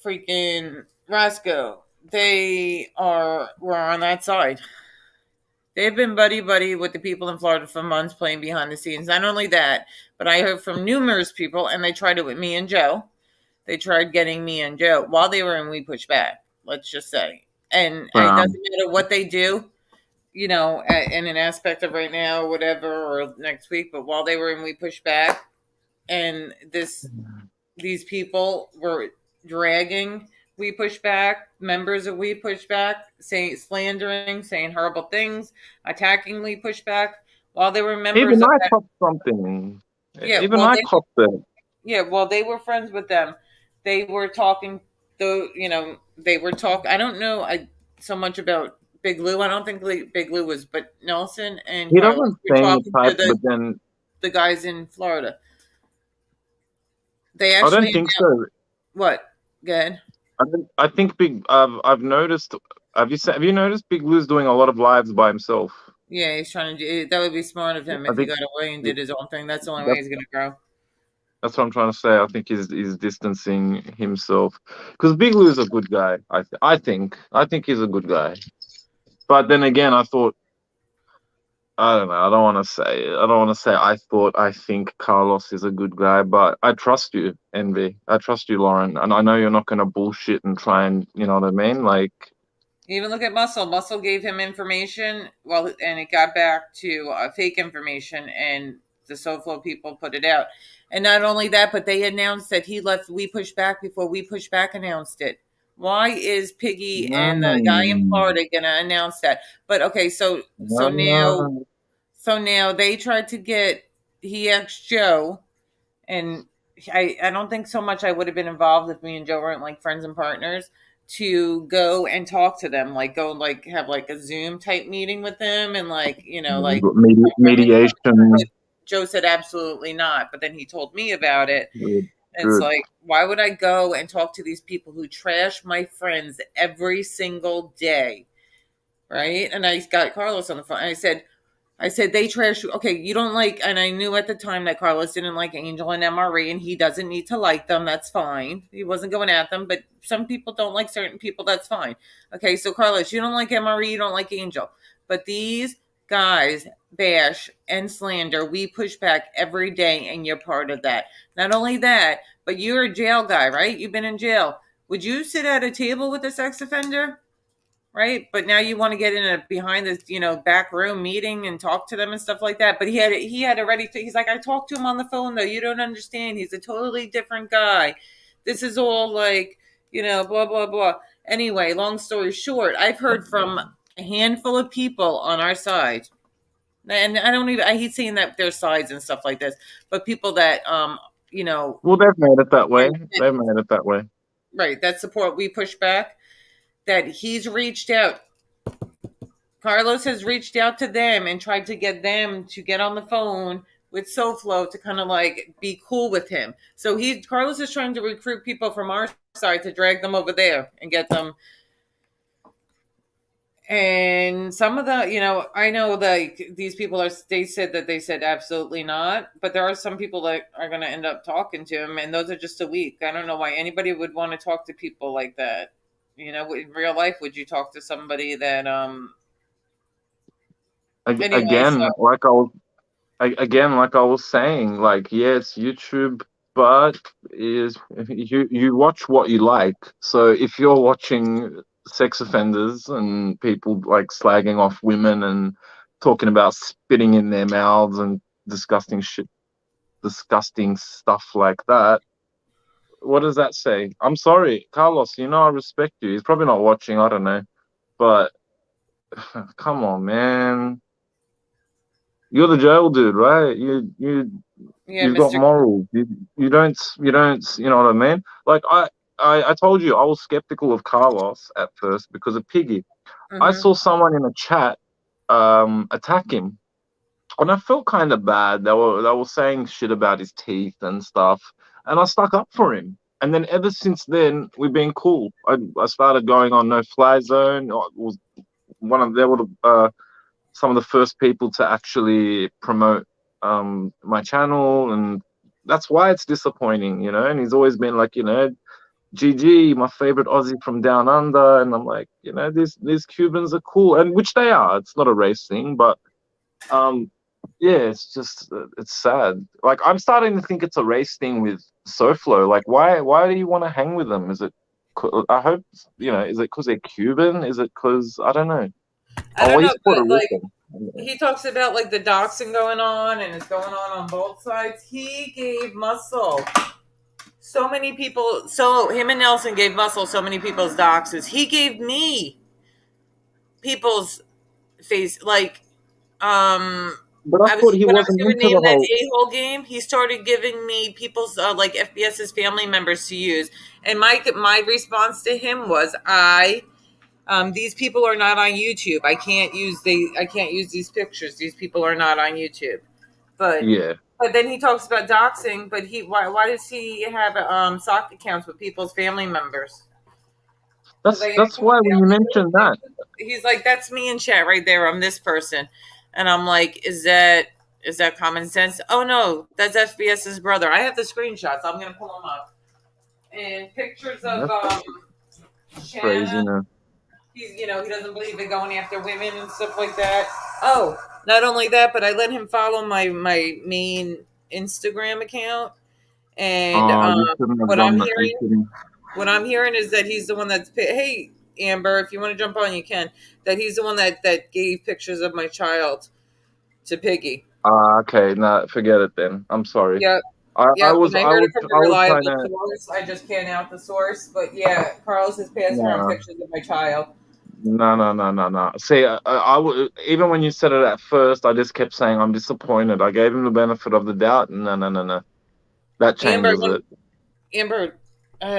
freaking Roscoe. Were on that side. They've been buddy buddy with the people in Florida for months, playing behind the scenes. Not only that, but I heard from numerous people, and they tried it with me and Joe. They tried getting me and Joe while they were in We Push Back. Let's just say, and But it doesn't matter what they do, in an aspect of right now, or whatever, or next week. But while they were in We Push Back, and these people were dragging We Push Back, members of We Push Back, saying slandering, saying horrible things, attacking We Push Back, while they were members even of I that. copped something. Yeah, Even I copped it. while they were friends with them, they were talking. Though they were talk. I don't know so much about Big Lou. I don't think Big Lou was, but Nelson and He Carlos doesn't were say any talking to type, but then the guys in Florida. They I don't actually think so. what? Good. I think Big. I've noticed. Have you noticed Big Lou's doing a lot of lives by himself? Yeah, he's trying to do that. Would be smart of him I if he think got away and did his own thing. That's the only way that's he's going to grow. that's what I'm trying to say. I think he's distancing himself because Big Lou's a good guy. I think he's a good guy. But then again, I thought I don't know. I don't want to say it. I don't want to say I think Carlos is a good guy, but I trust you, Envy. I trust you, Lauren, and I know you're not going to bullshit and try and you know what I mean. Like, Even look at Muscle. Muscle gave him information, and it got back to fake information, and the SoFlo people put it out. And not only that, but they announced that he left We Push Back before We Push Back announced it. Why is Piggy and the guy in Mm. Florida gonna announce that? But okay, Ah, so now they tried to get he asked Joe, and I don't think so much I would have been involved if me and Joe weren't like friends and partners, to go and talk to them, like go and like have like a Zoom type meeting with them, and like like and mediation. Joe said absolutely not, but then he told me about it. Good. And it's Good. like, why would I go and talk to these people who trash my friends every single day? Right. And I got Carlos on the phone. And I said they trash you. Okay, you don't like, and I knew at the time that Carlos didn't like Angel and MRE, and he doesn't need to like them. That's fine. He wasn't going at them, but some people don't like certain people. That's fine. Okay, so Carlos, you don't like MRE, you don't like Angel, but these guys bash and slander. We push back every day, and you're part of that. Not only that, but you're a jail guy, right? You've been in jail. Would you sit at a table with a sex offender? Right, but now you want to get in a behind the back room meeting and talk to them and stuff like that. But he had already, he's like, I talked to him on the phone, though. You don't understand, he's a totally different guy. This is all like, blah blah blah. Anyway, long story short, I've heard from a handful of people on our side, and I don't even, I hate saying that their sides and stuff like this, but people that you know Well, they've made it that way. They've made it that way. right, that support we push back, that he's reached out. Carlos has reached out to them and tried to get them to get on the phone with SoFlo to kind of like be cool with him. So Carlos is trying to recruit people from our side to drag them over there and get them. And some of the, I know that these people they said absolutely not, but there are some people that are going to end up talking to him, and those are just a week. I don't know why anybody would want to talk to people like that. In real life, would you talk to somebody that, anyway, so Again, like I was saying, like yeah, it's YouTube, but is you watch what you like. So if you're watching sex offenders and people like slagging off women and talking about spitting in their mouths and disgusting shit, disgusting stuff like that, what does that say? I'm sorry, Carlos. You know I respect you. He's probably not watching. I don't know, but come on, man. You're the jail dude, right? yeah, You've got Mr. morals. You don't you know what I mean? Like I told you I was skeptical of Carlos at first because of Piggy. I Mm-hmm. saw someone in a chat attack him, and I felt kind of bad. They were saying shit about his teeth and stuff, and I stuck up for him. And then ever since then, we've been cool. I started going on No Fly Zone. I was one of they were some of the first people to actually promote my channel, and that's why it's disappointing, you know. And he's always been like, GG, my favorite Aussie from down under, and I'm like, these Cubans are cool, and which they are. It's not a race thing, but um, yeah, it's just it's sad. Like I'm starting to think it's a race thing with SoFlo. Like why do you want to hang with them? Is it? I hope Is it because they're Cuban? Is it because I don't know? I Oh, don't know, he's Puerto but like Rican. he talks about like the doxing going on, and it's going on both sides. He gave Muscle so many people, so him and Nelson gave Muscle so many people's doxes. He gave me people's face, like But I thought he when I was wasn't doing into name the that whole. a-hole game, he started giving me people's like FBS's family members to use, and my response to him was, these people are not on YouTube. I can't use these pictures. These people are not on YouTube. But Yeah, then he talks about doxing. But why does he have sock accounts with people's family members? Because I that's asked him what why when you family mentioned that, he's like, that's me in chat right there. I'm this person, and I'm like, is that common sense? Oh no, that's FBS's brother. I have the screenshots. I'm gonna pull them up and pictures of that's Shanna. craziness. He doesn't believe in going after women and stuff like that. Oh, not only that, but I let him follow my main Instagram account, and Oh, you shouldn't have what I'm done that. You hearing shouldn't. what I'm hearing is that he's the one that's hey Amber, if you want to jump on, you can. That he's the one that gave pictures of my child to Piggy. Okay, nah, forget it then. I'm sorry. Yep. Yeah, when I heard it from a I was kind reliable of source, I just can't out the source. But yeah, Carlos is passing around no, pictures of my child. no. See, even when you said it at first, I just kept saying I'm disappointed. I gave him the benefit of the doubt. No. That Amber, changes it. Amber,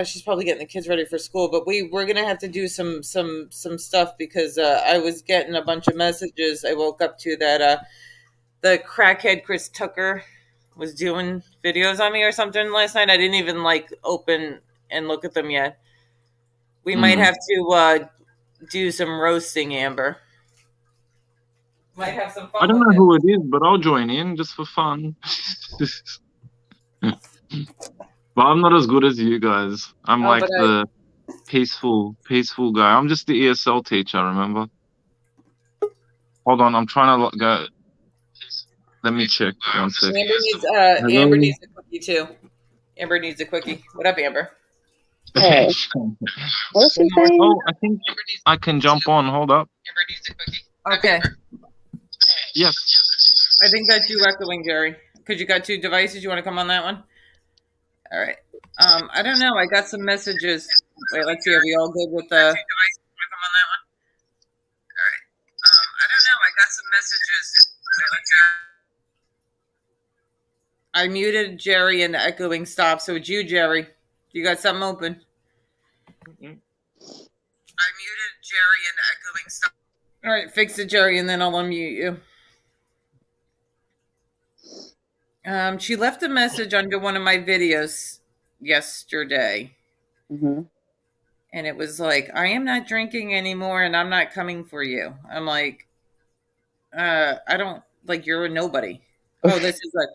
she's probably getting the kids ready for school, but we're gonna have to do some stuff because I was getting a bunch of messages. I woke up to that the crackhead Chris Tucker was doing videos on me or something last night. I didn't even like open and look at them yet. We might Mm. have to do some roasting, Amber. Might have some I fun don't with know it. who it is, but I'll join in just for fun. But I'm not as good as you guys. I'm Oh, like but I the peaceful guy. I'm just the ESL teacher, remember? Hold on, I'm trying to go. Let me check. One sec. Amber Hello. needs a quickie too. Amber needs a quickie. What up, Amber? Hey, what's Good she morning. saying? Oh, I think I can jump on. Hold up. Okay, Yes. I think that's you echoing, Jerry. Because you got two devices. You want to come on that one? All right. I don't know. I got some messages. Wait, let's see. Are we all good with the? I don't know. I got some messages. Wait, let's see. I muted Jerry and the echoing stopped. So it's you, Jerry. You got something open? Mm-mm. I muted Jerry and the echoing stopped. All right, fix it, Jerry, and then I'll unmute you. She left a message under one of my videos yesterday, Hmm. and it was like, "I am not drinking anymore, and I'm not coming for you." I'm like, I don't like you're a nobody. Oh, this is like,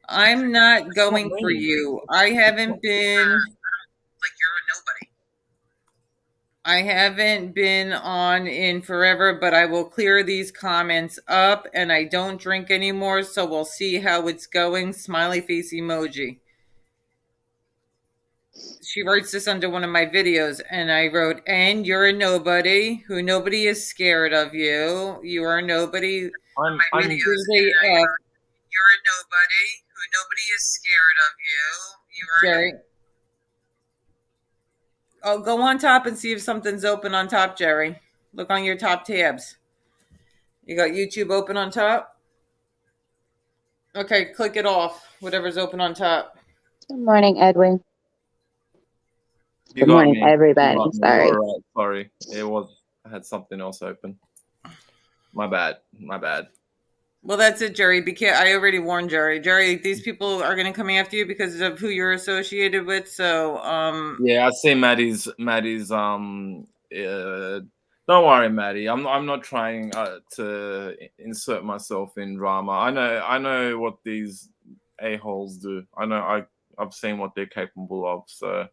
I'm not It's not going for me. you. I It's not. haven't been like you're a nobody. I haven't been on in forever, but I will clear these comments up and I don't drink anymore, so we'll see how it's going. Smiley face emoji. She writes this under one of my videos, and I wrote, and you're a nobody who nobody is scared of you. You are nobody. My I'm. videos, and I wrote, you're a nobody who nobody is scared of you. You are Jerry. Oh, go on top and see if something's open on top, Jerry. Look on your top tabs. You got YouTube open on top? Okay, click it off. Whatever's open on top. Good morning, Edwin. You Good got morning, me. You everybody. got me. Sorry. You're right. Sorry. It was. I had something else open. My bad. My bad. Well, that's it, Jerry. I already warned Jerry. Jerry, these people are going to come after you because of who you're associated with. So, Yeah, I see Maddie's don't worry, Maddie. I'm not trying to insert myself in drama. I know what these a-holes do. I've seen what they're capable of. So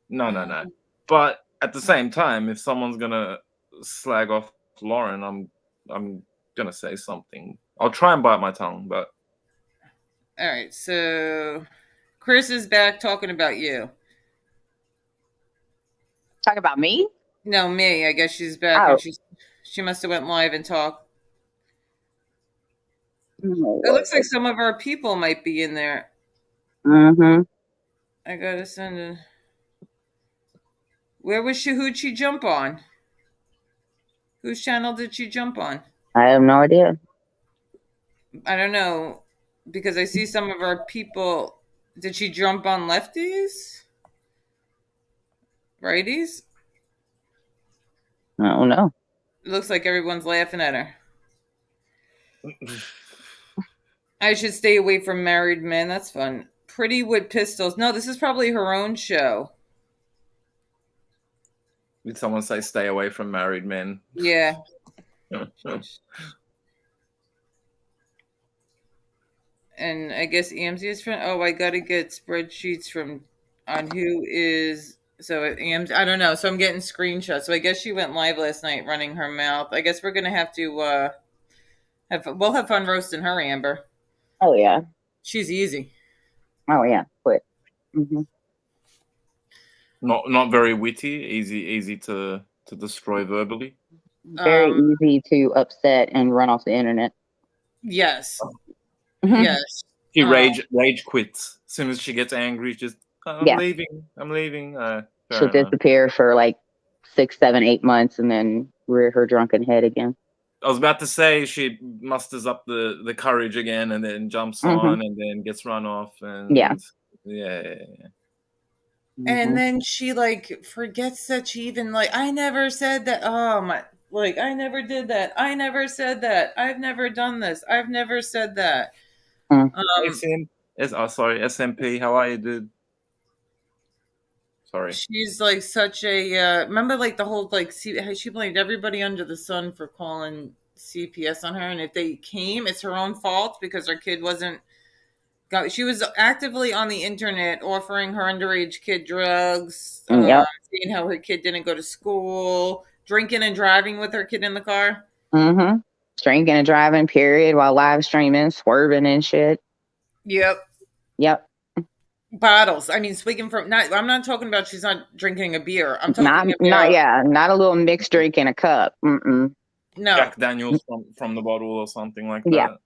no. But at the same time, if someone's gonna slag off Lauren, I'm gonna say something. I'll try and bite my tongue, but all right. So, Chris is back talking about you. Talk about me? No, me. I guess she's back, and Oh, she must have went live and talked. oh It looks like Lord. some of our people might be in there. Mm-hmm. I gotta send it. Where was she? Who'd she jump on? Whose channel did she jump on? I have no idea. I don't know because I see some of our people. Did she jump on lefties? Righties? I don't know. It looks like everyone's laughing at her. I should stay away from married men. That's fun. Pretty with pistols. No, this is probably her own show. did someone say stay away from married men? Yeah. And I guess EMZ is from. Oh, I gotta get spreadsheets from on who is. So EMZ, I don't know. So I'm getting screenshots. So I guess she went live last night running her mouth. I guess we're gonna have to we'll have fun roasting her, Amber. Oh yeah. She's easy. Oh yeah. Quit. Mm-hmm. Not very witty, easy to destroy verbally. Very easy to upset and run off the internet. Yes. Mhm. Yes. She rage quits. As soon as she gets angry, just I'm Yeah. leaving. I'm leaving. She'll Fair enough. disappear for like 6, 7, 8 months and then rear her drunken head again. I was about to say she musters up the courage again and then jumps Mm-hmm. on and then gets run off Yeah. and yeah. And Mm-hmm. then she like forgets that she even like I never said that. Oh my, like I never did that. I never said that. I've never done this. I've never said that. Mm. Hey Um, Sim, sorry, SMP, how are you, dude? Sorry. she's like such a remember like the whole like she blamed everybody under the sun for calling CPS on her, and if they came, it's her own fault because her kid wasn't. She was actively on the internet offering her underage kid drugs, Yep. seeing how her kid didn't go to school, drinking and driving with her kid in the car. Mm-hmm. Drinking and driving, period, while live streaming, swerving and shit. Yep. Yep. Bottles. I mean, speaking from not, I'm not talking about she's not drinking a beer. I'm Not, talking not, about yeah, not a little mixed drink in a cup. Mm-mm. no. Jack Daniels from the bottle or something like Yeah. that.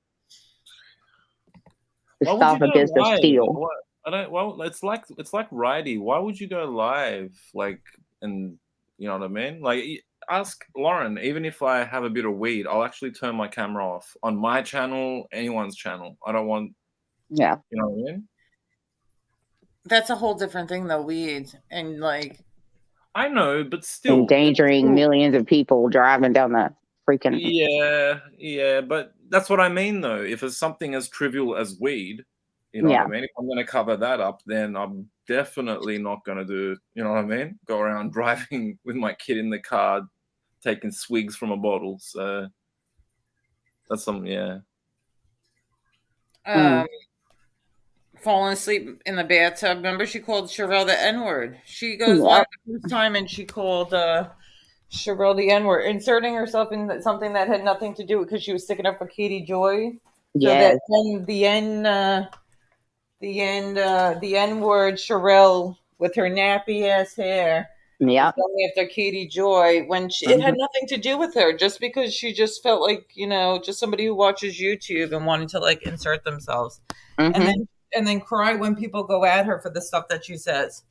The Why would you go esophagus of live? steel. What? I don't. Well, it's like Righty. Why would you go live? Like, and you know what I mean? Like, ask Lauren. Even if I have a bit of weed, I'll actually turn my camera off on my channel, anyone's channel. I don't want. Yeah. You know what I mean? That's a whole different thing though, weed. And like I know, but still, it's Endangering still. millions of people driving down the freaking. Yeah, but that's what I mean, though. If it's something as trivial as weed, you know what Yeah. I mean? If I'm going to cover that up, then I'm definitely not going to do, you know what I mean? Go around driving with my kid in the car, taking swigs from a bottle. So that's yeah. Mm. um falling asleep in the bathtub. Remember she called Sherelle the N-word. She goes live Yep. the first time and she called Sherelle the N word, inserting herself in something that had nothing to do with because she was sticking up for Katie Joy. So that Yes. then the N word Sherelle with her nappy ass hair is Yep. going after Katie Joy when it Mm-hmm. had nothing to do with her, just because she just felt like just somebody who watches YouTube and wanted to like insert themselves, and Mm-hmm. then cry when people go at her for the stuff that she says.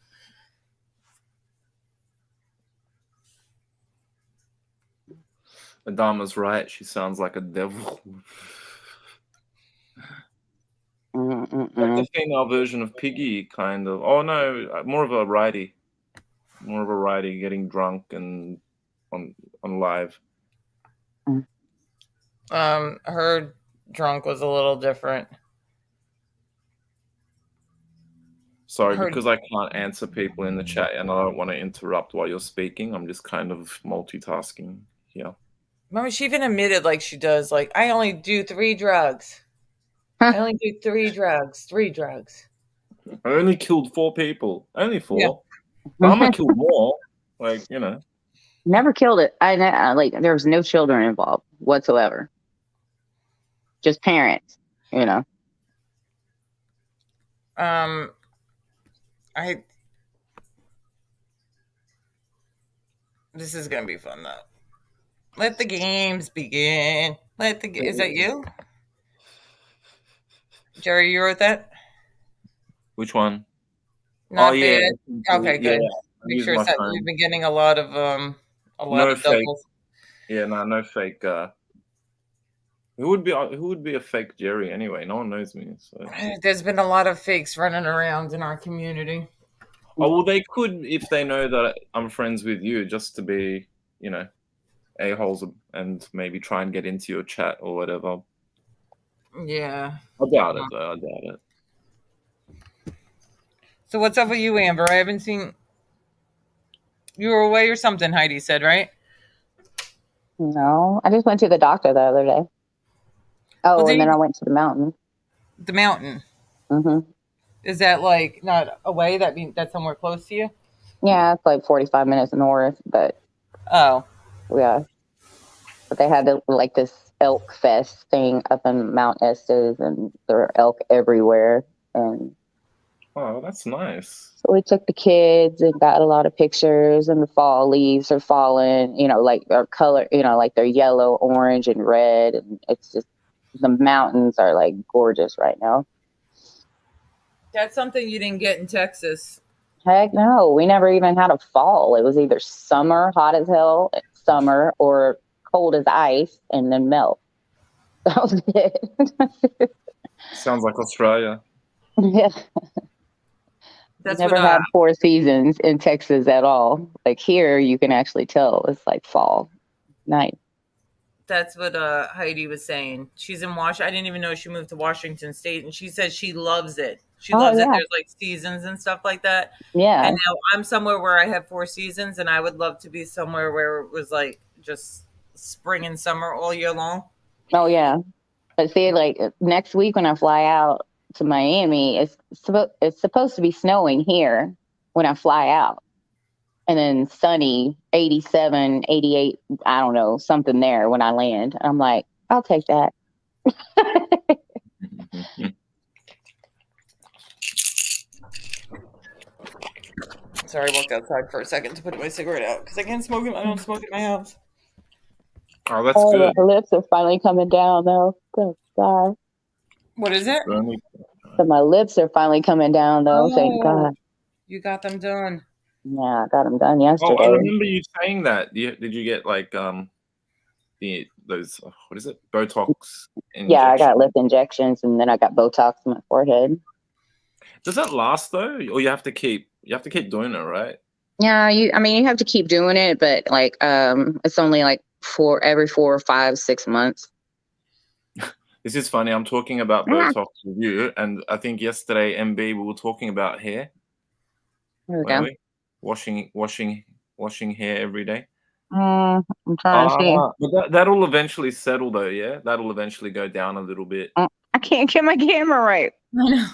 Adama's right. She sounds like a devil. Like the Mm-mm. female version of Piggy, kind of. Oh, no, more of a righty. More of a righty getting drunk and on live. Her drunk was a little different. Sorry, Her because I can't answer people in the chat and I don't want to interrupt while you're speaking. I'm just kind of multitasking here. Remember, she even admitted like she does. Like, I only do 3 drugs. I only do 3 drugs. 3 drugs. I only killed 4 people. Only Yeah. 4. But I'm gonna kill more. Like, Never killed it. Like there was no children involved whatsoever. Just parents. Um, I. This is gonna be fun though. Let the games begin. Is that you, Jerry? You wrote that? which one? Oh Not yeah, bad. Okay, yeah. good. I Make use sure it's my that we've phone. been getting a lot of No fake. doubles. Yeah, no fake. Who would be a fake Jerry anyway? No one knows me. So. There's been a lot of fakes running around in our community. Oh well, they could if they know that I'm friends with you, just to be, a-holes and maybe try and get into your chat or whatever. Yeah. I doubt it, though. I doubt it. So what's up with you, Amber? I haven't seen you were away or something. Heidi said, right? No, I just went to the doctor the other day. Well, Oh, and then I went to the mountain. the mountain. Hmm. Is that like not away? That means that's somewhere close to you. Yeah, it's like 45 minutes north, but Oh, yeah. But they had like this elk fest thing up in Mount Estes, and there were elk everywhere. And Oh, that's nice. so we took the kids and got a lot of pictures, and the fall leaves are falling, like their color, like they're yellow, orange, and red. And it's just, the mountains are like gorgeous right now. That's something you didn't get in Texas. Heck no, we never even had a fall. It was either summer, hot as hell, summer, or cold as ice, and then melt. That was it. Sounds like Australia. Yeah, we That's what never had 4 seasons in Texas at all. Like here, you can actually tell it's like fall. Nice. Heidi was saying. She's in Washington. I didn't even know she moved to Washington State, and she said she loves it. She Oh loves it. yeah, There's like seasons and stuff like that. And yeah. now I'm somewhere where I have 4 seasons, and I would love to be somewhere where it was like just spring and summer all year long. Oh yeah. But see, like next week when I fly out to Miami, it's supposed to be snowing here when I fly out, and then sunny, 87, 88. I don't know, something there when I land. I'm like, I'll take that. Sorry, I walked outside for a second to put my cigarette out because I can't smoke it. I don't smoke in my house. Oh, that's Oh, good. my lips are finally coming down though. Good God. What is it? Bernie. So my lips are finally coming down though. Thank Oh, God. you got them done. Yeah, I got them done Oh, I yesterday. remember you saying that. Did you get like those what is it? Botox Yeah, I injection? got lip injections and then I got Botox in my forehead. Does that last though, or you have to keep doing it, right? Yeah, I mean, you have to keep doing it, but like, it's only like every 4 or 5, 6 months. This is funny. I'm talking about Ah, Botox with you, and I think yesterday, MB, we were talking about hair, there we weren't go. we? Washing hair every day. I'm trying to see. But that'll eventually settle, though. Yeah, that'll eventually go down a little bit. I can't get my camera right. I know.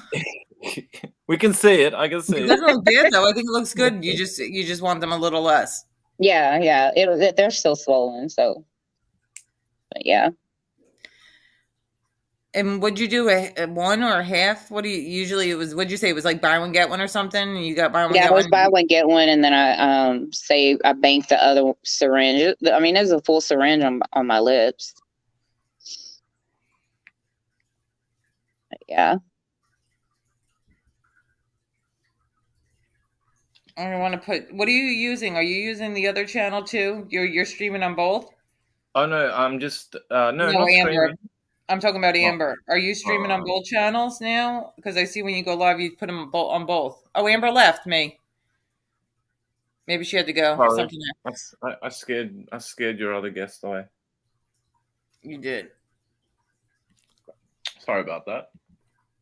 We can see it. I can see It it. doesn't look bad though. I think it looks good. You just want them a little less. Yeah, yeah. They're still swollen, so but yeah. And would you do a one or a half? What do you usually it was? What'd you say? It was like buy one get one or something. And you got buy one Yeah, get I was one. buy one get one, and then I banked the other syringe. I mean, there's a full syringe on my lips. But yeah, I don't want to put. What are you using? Are you using the other channel too? You're streaming on both. Oh no, I'm just no, No, not Amber. streaming. I'm talking about Oh, Amber. Are you streaming on uh, both channels now? Because I see when you go live, you put them on both. Oh, Amber left me. Maybe she had to go or sorry, something. I scared your other guest away. You did. Sorry about that.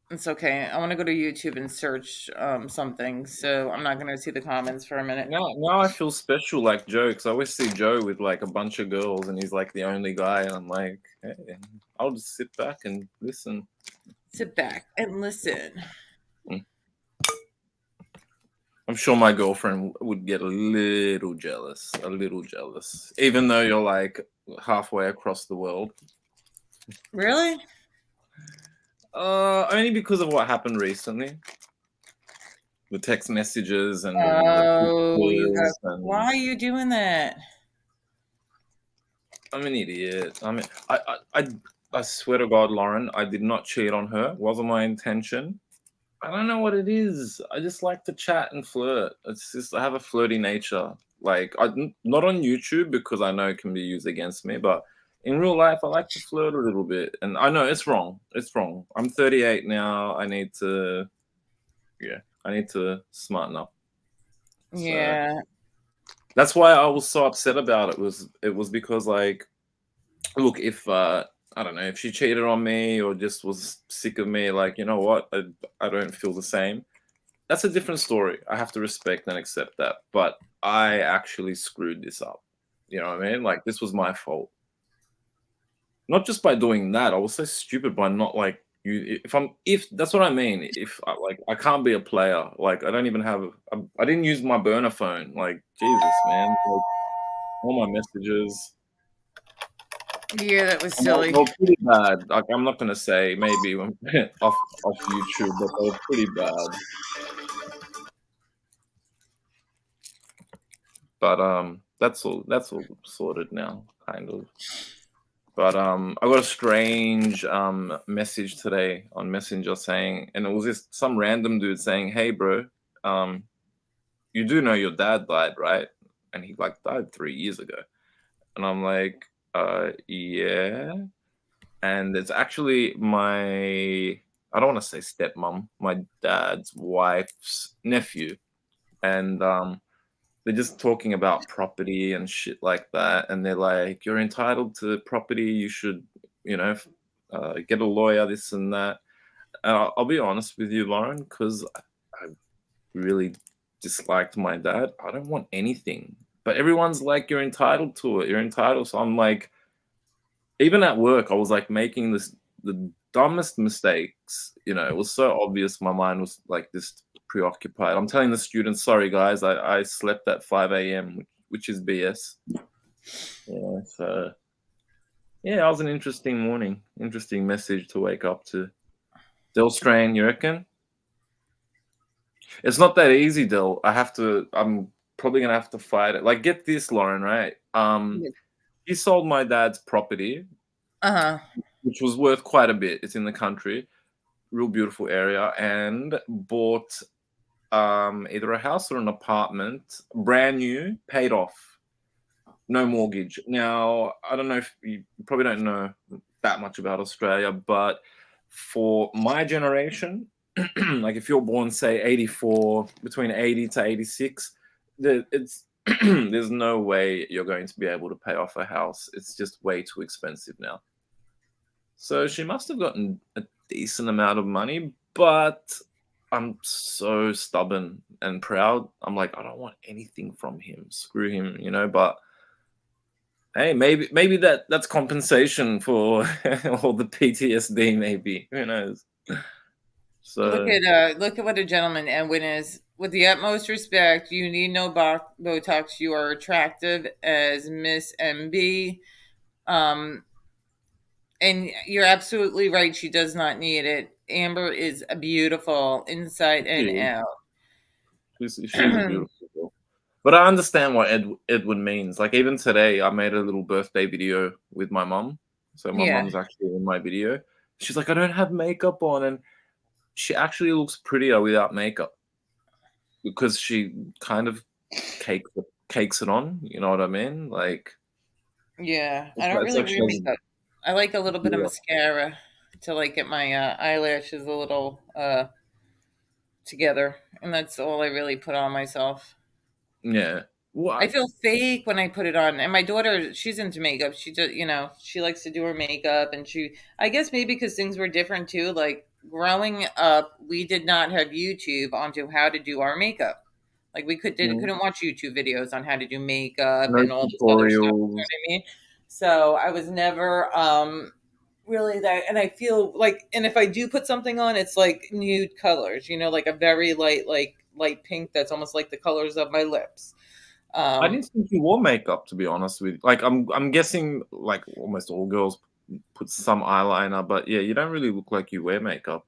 It's okay. I want to go to YouTube and search something, so I'm not going to see the comments for a minute. Now I feel special like Joe, because I always see Joe with like a bunch of girls, and he's like the only guy, and I'm like, hey, I'll just sit back and listen. Sit back and listen. I'm sure my girlfriend would get a little jealous, even though you're like halfway across the world. Really? Only because of what happened recently, the text messages and the Oh, you got. pictures, Why and are you doing that? I'm an idiot. I swear to God, Lauren, I did not cheat on her. Wasn't my intention. I don't know what it is. I just like to chat and flirt. It's just I have a flirty nature. Like not on YouTube because I know it can be used against me, but in real life I like to flirt a little bit. And I know it's wrong. It's wrong. I'm 38 now. I need to smarten up. So Yeah. that's why I was so upset about it. It was because like, look, if I don't know if she cheated on me or just was sick of me, like you know what, I don't feel the same. That's a different story. I have to respect and accept that. But I actually screwed this up. You know what I mean? Like this was my fault. Not just by doing that. I was so stupid by not like you. If that's what I mean. If I can't be a player. Like I don't even have. I didn't use my burner phone. Like Jesus, man. Like all my messages. Yeah, that was And they silly. were pretty bad. Like I'm not gonna say maybe off YouTube, but they were pretty bad. But that's all sorted now, kind of. But I got a strange message today on Messenger saying, and it was just some random dude saying, "Hey, bro, um, you do know your dad died, right?" And he like died 3 years ago. And I'm like, yeah. And it's actually my, I don't want to say stepmom, my dad's wife's nephew. And they're just talking about property and shit like that. And they're like, you're entitled to property. You should, you know, get a lawyer, this and that. And I'll be honest with you, Lauren, because I really disliked my dad. I don't want anything. But everyone's like, you're entitled to it. You're entitled. So I'm like, even at work, I was like making the dumbest mistakes. You know, it was so obvious. My mind was like this preoccupied. I'm telling the students, sorry guys, I slept at 5 a.m., which is BS. Yeah, so yeah, it was an interesting morning, interesting message to wake up to. Del Strain, you reckon? It's not that easy, Del. I'm probably gonna have to fight it. Like, get this, Lauren, right? He sold my dad's property, Uh-huh. which was worth quite a bit. It's in the country, real beautiful area, and bought either a house or an apartment, brand new, paid off, no mortgage. Now, I don't know if you probably don't know that much about Australia, but for my generation, like if you're born, say, 84, between 80 to 86, it's there's no way you're going to be able to pay off a house. It's just way too expensive now. So she must have gotten a decent amount of money, but I'm so stubborn and proud. I'm like, I don't want anything from him. Screw him, you know. But hey, maybe that's compensation for all the PTSD. Maybe, who knows? So Look at what a gentleman Edwin is. With the utmost respect, you need no Botox. You are attractive as Miss MB. Um, and you're absolutely right. She does not need it. Amber is beautiful inside and she out. she's a beautiful girl. But I understand what Edward means. Like even today, I made a little birthday video with my mum. So my Yeah, mum's actually in my video. She's like, I don't have makeup on, and she actually looks prettier without makeup because she kind of cakes it on. You know what I mean? Like yeah. I don't it's really like she wear has makeup. I like a little bit of yeah. mascara to like get my eyelashes a little together, and that's all I really put on myself. Yeah. I What? feel fake when I put it on. And my daughter, she's into makeup. She just, she likes to do her makeup. And I guess maybe because things were different too. Like growing up, we did not have YouTube onto how to do our makeup. Like we couldn't watch YouTube videos on how to do makeup No and all this other stuff. You know tutorials. what I mean? So I was never really that. And I feel like, and if I do put something on, it's like nude colors. Like a very light pink that's almost like the colors of my lips. I Um, didn't think you wore makeup, to be honest with you. Like I'm guessing like almost all girls put some eyeliner, but yeah, you don't really look like you wear makeup.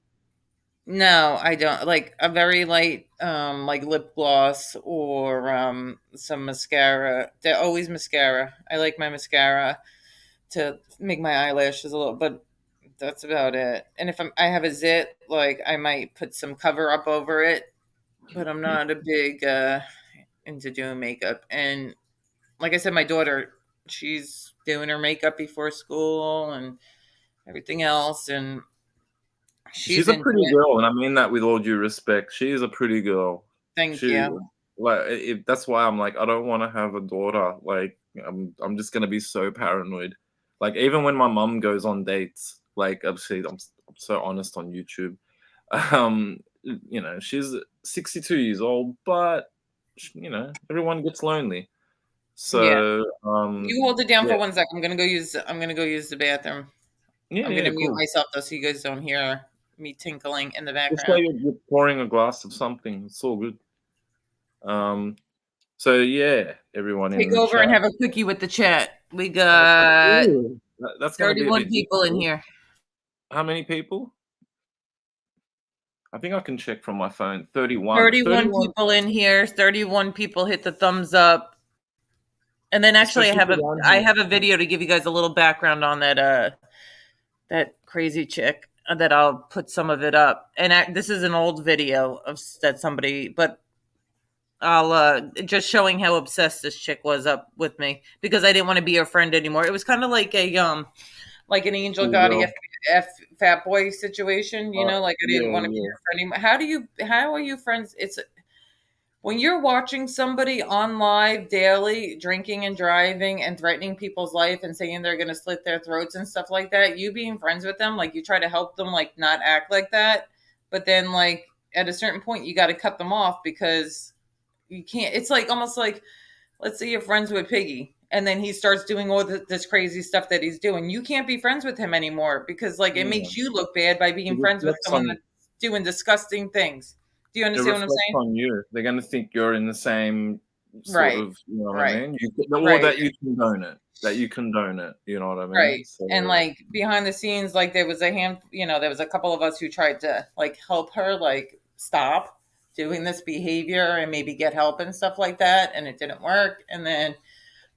No, I don't. Like a very light like lip gloss or some mascara. They're always mascara. I like my mascara to make my eyelashes a little, but that's about it. And if I have a zit, like I might put some cover up over it, but I'm not a big into doing makeup. And like I said, my daughter, she's doing her makeup before school and everything else, and she's She's a into pretty it. girl, and I mean that with all due respect. She is a pretty girl. Thank She you. like that's why I'm like I don't want to have a daughter. Like I'm just gonna be so paranoid. Like even when my mum goes on dates, like obviously I'm so honest on YouTube. She's 62 years old, but everyone gets lonely. Yeah. So You hold it down yeah, for 1 second. I'm gonna go use the bathroom. yeah, I'm yeah, gonna mute cool. myself though, so you guys don't hear me tinkling in the Just like background. you're pouring a glass of something. It's all good. Um, so yeah, everyone in Take the over chat. and have a quickie with the chat. We Okay. got Ooh, that's going to be a 31 bit people in difficult. here. How many people? I think I can check from my phone. 31. 31 31. people in here. 31 people hit the thumbs up. And then actually, especially around I here. have a video to give you guys a little background on that crazy chick that I'll put some of it up. And this is an old video of that somebody, but I'll just showing how obsessed this chick was up with me because I didn't want to be her friend anymore. It was kind of like an angel Cool got girl. F fat boy situation, like I didn't Yeah, want to be yeah. your friend anymore. How are you friends? It's when you're watching somebody on live daily drinking and driving and threatening people's life and saying they're going to slit their throats and stuff like that, you being friends with them, like you try to help them, like not act like that, but then like at a certain point you got to cut them off because you can't. It's like almost like, let's say you're friends with Piggy and then he starts doing all this crazy stuff that he's doing. You can't be friends with him anymore because like it Yeah. makes you look bad by It being friends with reflects someone on that's doing disgusting things. Do you it understand what I'm reflects saying? on you. They're going to think you're in the same sort Right. of, you know what I Right. mean? Or Right. that you condone it. That you condone it. You know what I mean? Right. And So like behind the scenes, like there was there was a couple of us who tried to like help her, like stop doing this behavior and maybe get help and stuff like that. And it didn't work. And then,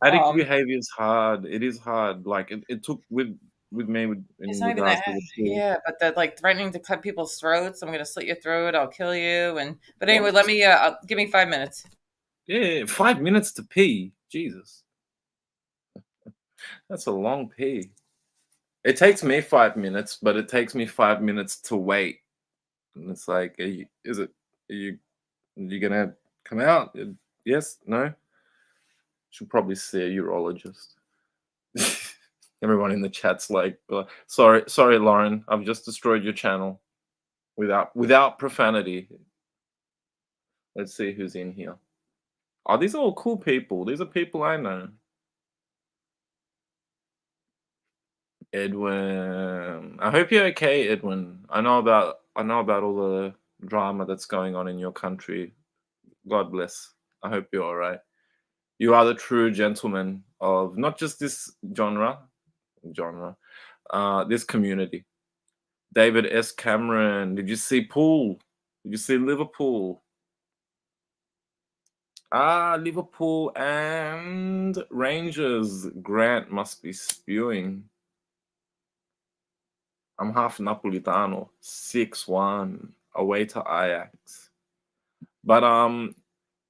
addict um, behavior is hard. It is hard. Like it took with me it's in not even that. regards to the pool. Yeah. But that like threatening to cut people's throats. I'm going to slit your throat. I'll kill you. But anyway, What? give me 5 minutes. Yeah, 5 minutes to pee. Jesus, that's a long pee. It takes me 5 minutes, but it takes me 5 minutes to wait. And it's like, are you gonna come out? Yes, no. Should probably see a urologist. Everyone in the chat's like, sorry, Lauren, I've just destroyed your channel without profanity. Let's see who's in here. Oh, these are all cool people. These are people I know. Edwin, I hope you're okay, Edwin. I know about all the drama that's going on in your country. God bless. I hope you're all right. You are the true gentleman of not just this genre, this community. David S. Cameron, did you see Pool? Did you see Liverpool? Ah, Liverpool and Rangers. Grant must be spewing. I'm half Napolitano. 6-1 away to Ajax. But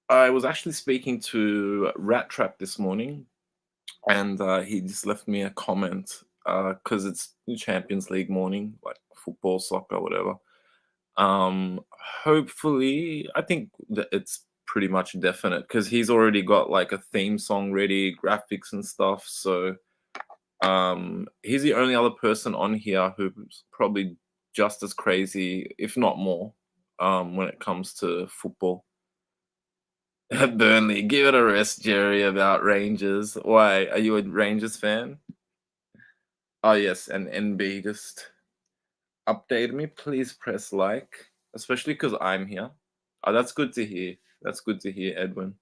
I was actually speaking to Rat Trap this morning, and he just left me a comment because it's Champions League morning, like football, soccer, whatever. Hopefully, I think that it's pretty much definite because he's already got like a theme song ready, graphics and stuff. So he's the only other person on here who's probably just as crazy, if not more, when it comes to football. Burnley, give it a rest, Jerry, about Rangers. Why? Are you a Rangers fan? Oh, yes, and NB just updated me. Please press like, especially because I'm here. Oh, that's good to hear. That's good to hear, Edwin.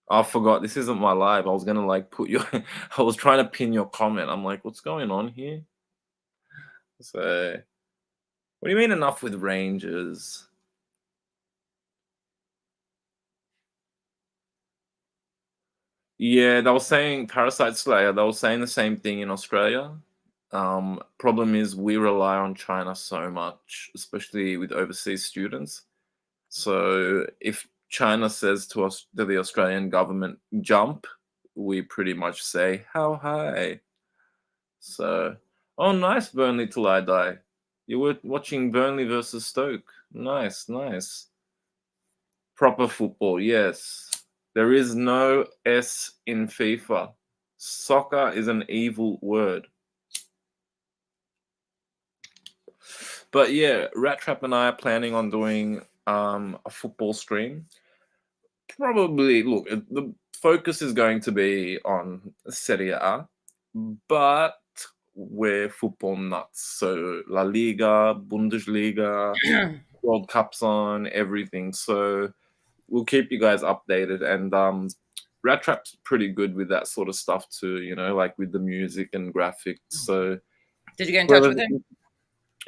Oh, I forgot. This isn't my live. I was gonna like put your. I was trying to pin your comment. I'm like, what's going on here? So, what do you mean enough with Rangers? Yeah, they were saying Parasite Slayer. They were saying the same thing in Australia. Problem is we rely on China so much, especially with overseas students. So if China says to us, to the Australian government, jump, we pretty much say, how high? So, oh, nice, Burnley till I die. You were watching Burnley versus Stoke. Nice, nice. Proper football, yes. There is no S in FIFA. Soccer is an evil word. But yeah, Rat Trap and I are planning on doing a football stream. Probably, look, the focus is going to be on Serie A, but we're football nuts. So La Liga, Bundesliga, World Cups on, everything. So we'll keep you guys updated. And Rat Trap's pretty good with that sort of stuff too, like with the music and graphics. So Did you get in touch whoever, with him?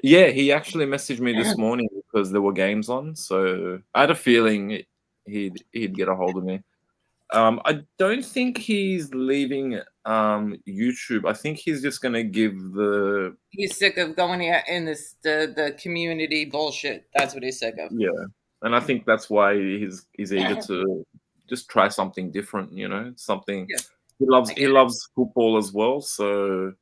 yeah, he actually messaged me this morning because there were games on. So I had a feeling he'd get a hold of me. I don't think he's leaving YouTube. I think he's just gonna give the He's sick of going in this the community bullshit. That's what he's sick of. yeah, and I think that's why he's eager to just try something different. You know, something Yeah, I he get loves football as well. So,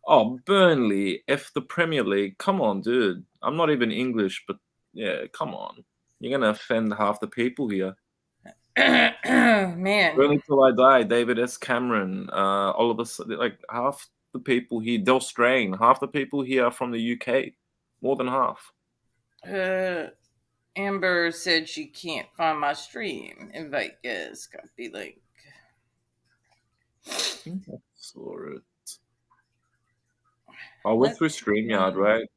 oh, Burnley, F the Premier League. Come on, dude. I'm not even English, but yeah, come on. You're gonna offend half the people here. it. Man, Burnley till I die. David S. Cameron. All of us, like half the people here. Del Strain. Half the people here are from the UK. More than half. uh, Amber said she can't find my stream. Invite guest. Copy link. I think I saw it. I went Let's through StreamYard, see. right?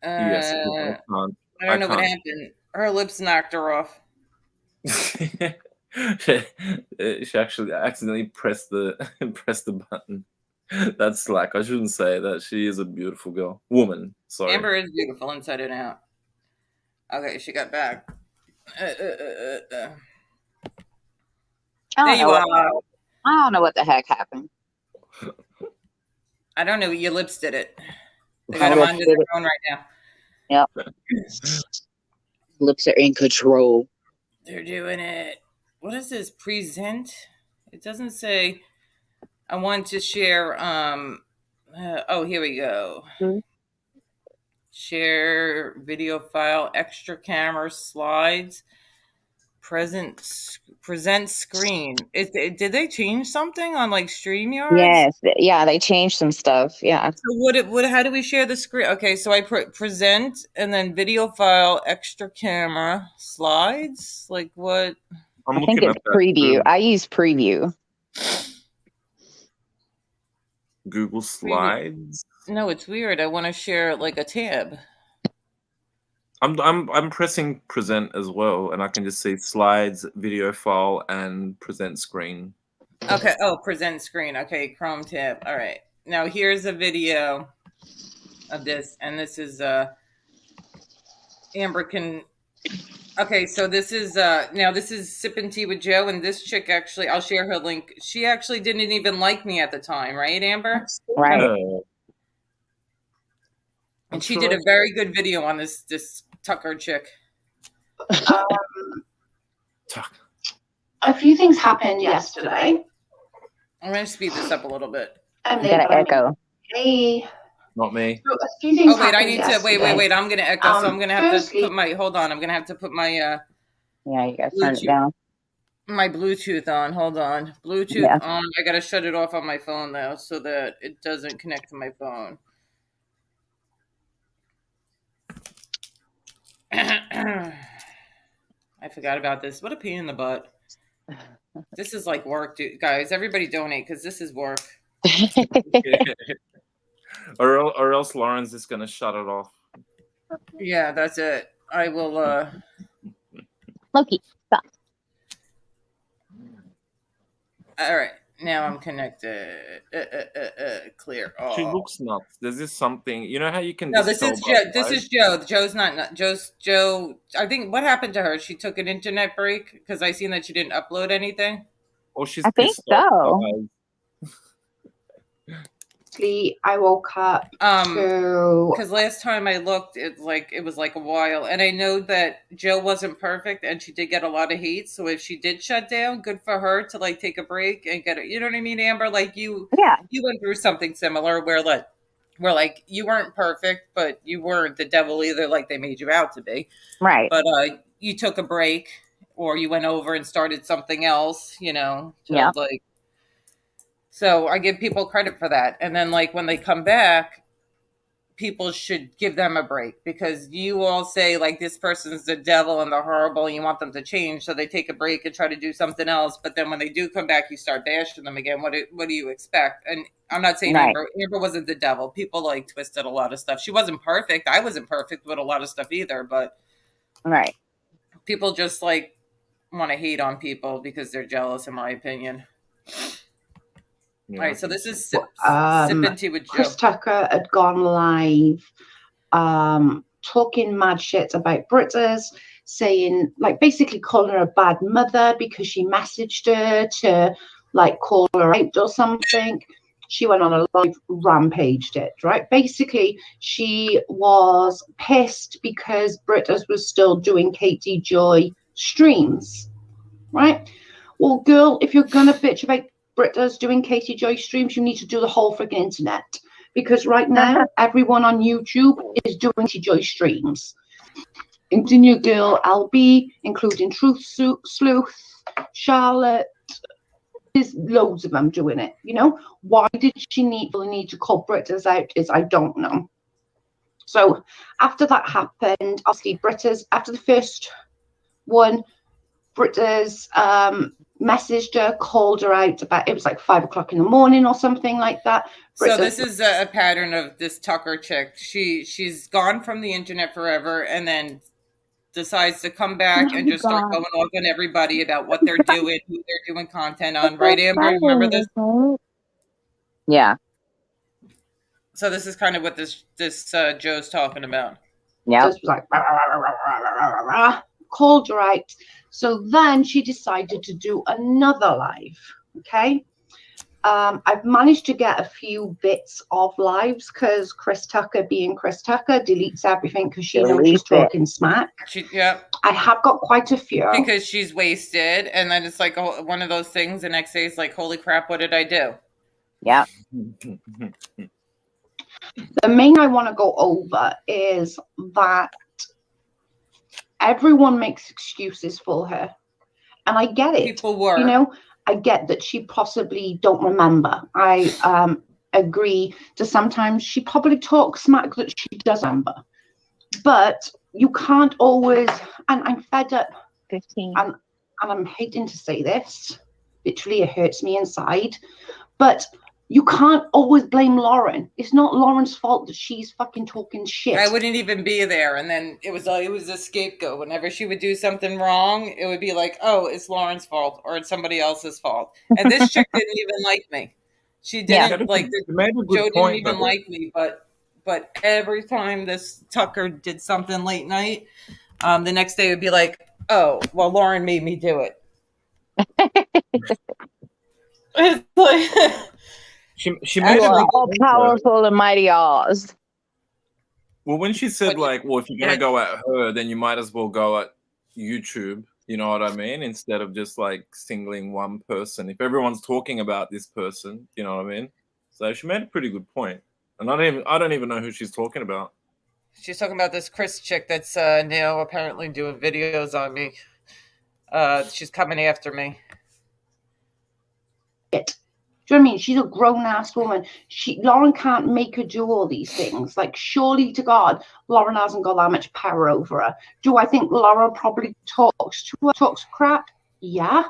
Yes, I Uh, can't. I I don't know what can't. happened. Her lips knocked her off. She actually accidentally pressed the pressed the button. That's slack. I shouldn't say that. She is a beautiful girl, woman. Sorry. Amber is beautiful inside and out. Okay, she got back. There I don't know you what are. I don't know what the heck happened. I don't know. Your lips did it. They My got him lips under did their it. phone right now. Yep. Lips are in control. They're doing it. What is this? Present? It doesn't say. I want to share. Oh, here we go. Share video file, extra camera slides, present screen. Did they change something on like StreamYards? Yes. Yeah, they changed some stuff. Yeah. So what? How do we share the screen? Okay, so I present and then video file, extra camera, slides. Like what? I'm I think looking it's at that preview. too. I use preview. Google Slides. No, it's weird. I want to share like a tab. I'm pressing present as well, and I can just see slides, video file, and present screen. Okay. Oh, present screen. Okay, Chrome tab. All right. Now here's a video of this, and this is Amber can. Okay, so this is now this is sipping tea with Joe, and this chick actually, I'll share her link. She actually didn't even like me at the time, right, Amber? Right. Yeah. And she did a very good video on this Tucker chick. Tuck. A few things happened yesterday. I'm going to speed this up a little bit. And You got an echo. Hey. Not me. So a few things Oh wait, I happened need to yesterday. wait. I'm going to echo, so I'm going to have Firstly, to put my hold on. I'm going to have to put my Yeah, you gotta turn it Bluetooth. down. my Bluetooth on. Hold on, Bluetooth Yeah. on. I got to shut it off on my phone though, so that it doesn't connect to my phone. I forgot about this. What a pain in the butt. This is like work, dude. Guys. Everybody donate because this is work. Or else Lauren's just gonna shut it off. Yeah, that's it. I will. Loki, stop. All right, now I'm connected. Clear. Oh. She looks nuts. There's just something. You know how you can. No, just this is tell Joe. by This the is Joe. Joe's not Joe's Joe. I think what happened to her? She took an internet break because I seen that she didn't upload anything. Or she's I think pissed off. so. I woke up to Because last time I looked, it was like a while, and I know that Joe wasn't perfect, and she did get a lot of hate. So if she did shut down, good for her to like take a break and get it. You know what I mean, Amber? Like you Yeah. went through something similar where like you weren't perfect, but you weren't the devil either, like they made you out to be. Right. But you took a break, or you went over and started something else. You know, to, Yeah. like. So I give people credit for that, and then like when they come back, people should give them a break because you all say like this person's the devil and they're horrible and you want them to change, so they take a break and try to do something else, but then when they do come back you start bashing them again. What do you expect? And I'm not saying Right. Amber wasn't the devil. People like twisted a lot of stuff. She wasn't perfect. I wasn't perfect with a lot of stuff either, but Right. people just like want to hate on people because they're jealous, in my opinion. Yeah, All right, so this is sipping tea with Joe. Chris Tucker had gone live talking mad shit about Britters, saying, like, basically calling her a bad mother because she messaged her to, like, call her out or something. She went on a live, rampaged it, right? Basically, she was pissed because Britters was still doing Katie Joy streams, right? Well, girl, if you're gonna bitch about Britta's doing Katie Joy streams, you need to do the whole freaking internet. Because right now, everyone on YouTube is doing Katie Joy streams. Including your girl LB, including Truth Sleuth, Charlotte. There's loads of them doing it, you know? Why did she need to call Britta's out is I don't know. So after that happened, obviously Britta's, after the first one, Britta's messaged her, called her out about, it was like 5 o'clock in the morning or something like that. So this is a pattern of this Tucker chick. She's gone from the internet forever and then decides to come back and just start going off on everybody about what they're doing, who they're doing content on. Right, Amber? Remember this? Yeah. So this is kind of what this Joe's talking about. Yeah. Just was like, rah, rah, rah, rah, rah, rah, called her out. So then she decided to do another live. Okay. I've managed to get a few bits of lives because Chris Tucker, being Chris Tucker, deletes everything because she knows she's talking smack. I have got quite a few. Because she's wasted. And then it's like one of those things. The next day it's like, holy crap, what did I do? Yeah. The main I want to go over is that everyone makes excuses for her. And I get it. People were. You know, I get that she possibly don't remember. I agree to sometimes she probably talks smack that she does remember. But you can't always, and I'm fed up. 15. And I'm hating to say this. Literally, it hurts me inside. But you can't always blame Lauren. It's not Lauren's fault that she's fucking talking shit. I wouldn't even be there. And then it was a scapegoat. Whenever she would do something wrong, it would be like, oh, it's Lauren's fault or it's somebody else's fault. And this chick didn't even like me. She didn't like Joe didn't even like me, but every time this Tucker did something late night, the next day it would be like, oh, well, Lauren made me do it. It's like She made it all powerful and mighty Oz. Well, when she said like, well, if you're gonna go at her, then you might as well go at YouTube. You know what I mean? Instead of just like singling one person. If everyone's talking about this person, you know what I mean? So she made a pretty good point. And I don't even know who she's talking about. She's talking about this Chris chick that's now apparently doing videos on me. She's coming after me. Do you know what I mean? She's a grown-ass woman. Lauren can't make her do all these things. Like, surely to God, Lauren hasn't got that much power over her. Do I think Lauren probably talks crap? Yeah.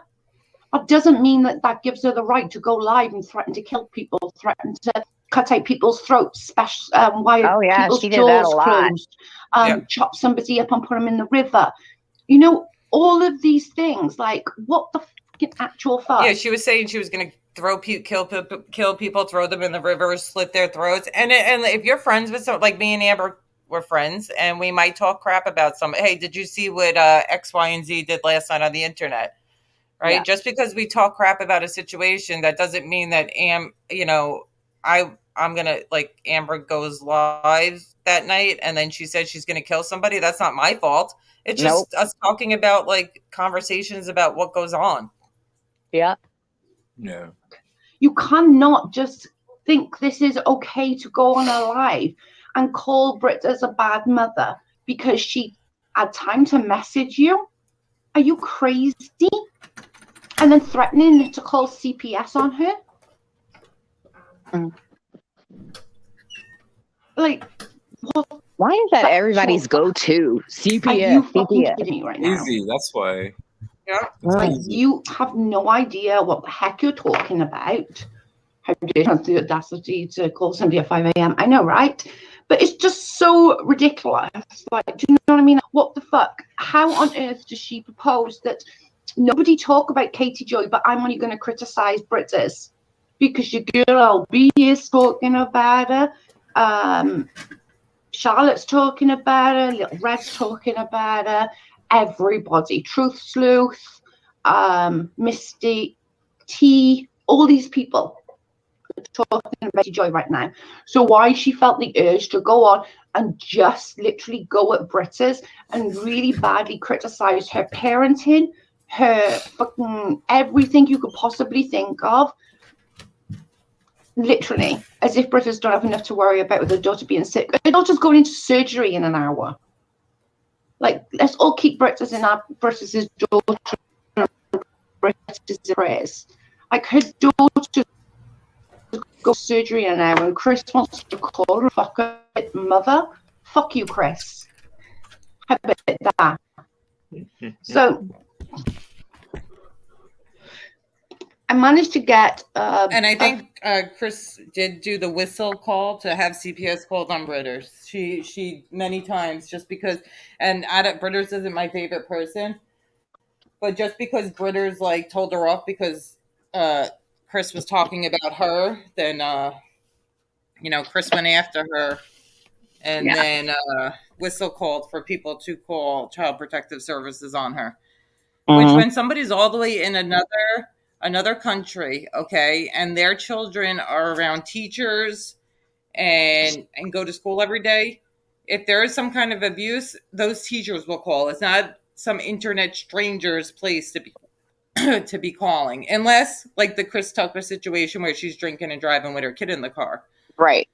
That doesn't mean that gives her the right to go live and threaten to kill people, threaten to cut out people's throats, while people's jaws closed, chop somebody up and put them in the river. You know, all of these things. Like, what the fucking actual fuck? Yeah, she was saying she was going to kill people, throw them in the river, slit their throats. And if you're friends with someone, like me and Amber were friends, and we might talk crap about somebody. Hey, did you see what X, Y, and Z did last night on the internet? Right? Yeah. Just because we talk crap about a situation, that doesn't mean that I'm gonna, like, Amber goes live that night and then she said she's gonna kill somebody. That's not my fault. It's just us talking about like conversations about what goes on. Yeah. Yeah. You cannot just think this is okay to go on a live and call Brit as a bad mother because she had time to message you. Are you crazy? And then threatening to call CPS on her? Like, what? Why is that everybody's go-to? CPS. Are you fucking kidding me right now? Easy, that's why. Yeah. Like, you have no idea what the heck you're talking about. How do you have the audacity to call somebody at 5 a.m.? I know, right? But it's just so ridiculous. Like, do you know what I mean? What the fuck? How on earth does she propose that nobody talk about Katie Joy, but I'm only going to criticize Britters because your girl LB is talking about her? Charlotte's talking about her, Little Red's talking about her, everybody, Truth Sleuth, Misty, T, all these people are talking about Joy right now. So why she felt the urge to go on and just literally go at Britta's and really badly criticize her parenting, her fucking everything you could possibly think of. Literally, as if Britta's don't have enough to worry about with her daughter being sick. Her daughter's going into surgery in an hour. Like, let's all keep Britta's daughter Britta's prayers. Like, her daughter go to surgery in an hour, and Chris wants to call her fucking mother. Fuck you, Chris. How about that? So I managed to get and I think Chris did do the whistle call to have CPS called on Britters. She many times, just because, and Britters isn't my favorite person, but just because Britters like told her off because Chris was talking about her, then Chris went after her, and then whistle called for people to call Child Protective Services on her. Which, when somebody's all the way in another country, okay, and their children are around teachers and go to school every day, if there is some kind of abuse, those teachers will call. It's not some internet stranger's place to be to be calling, unless like the Chris Tucker situation where she's drinking and driving with her kid in the car. Right.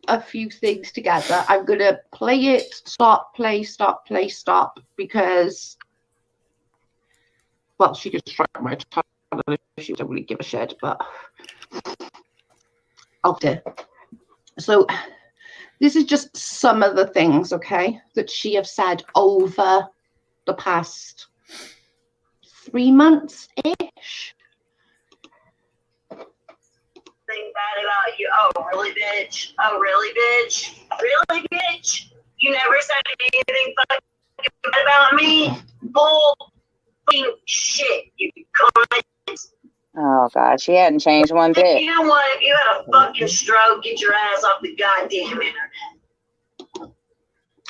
A few things together. I'm gonna play it, stop, play, stop, play, stop, because well, she could strike my tongue if she don't really give a shit, but I'll do. So this is just some of the things, okay, that she have said over the past 3 months ish. Think bad about you. Oh, really, bitch? Oh, really, bitch? Really, bitch? You never said anything fucking bad about me? Bull shit, you cunt. Oh God, she hadn't changed one bit. You know what? If you had a fucking stroke, get your ass off the goddamn internet.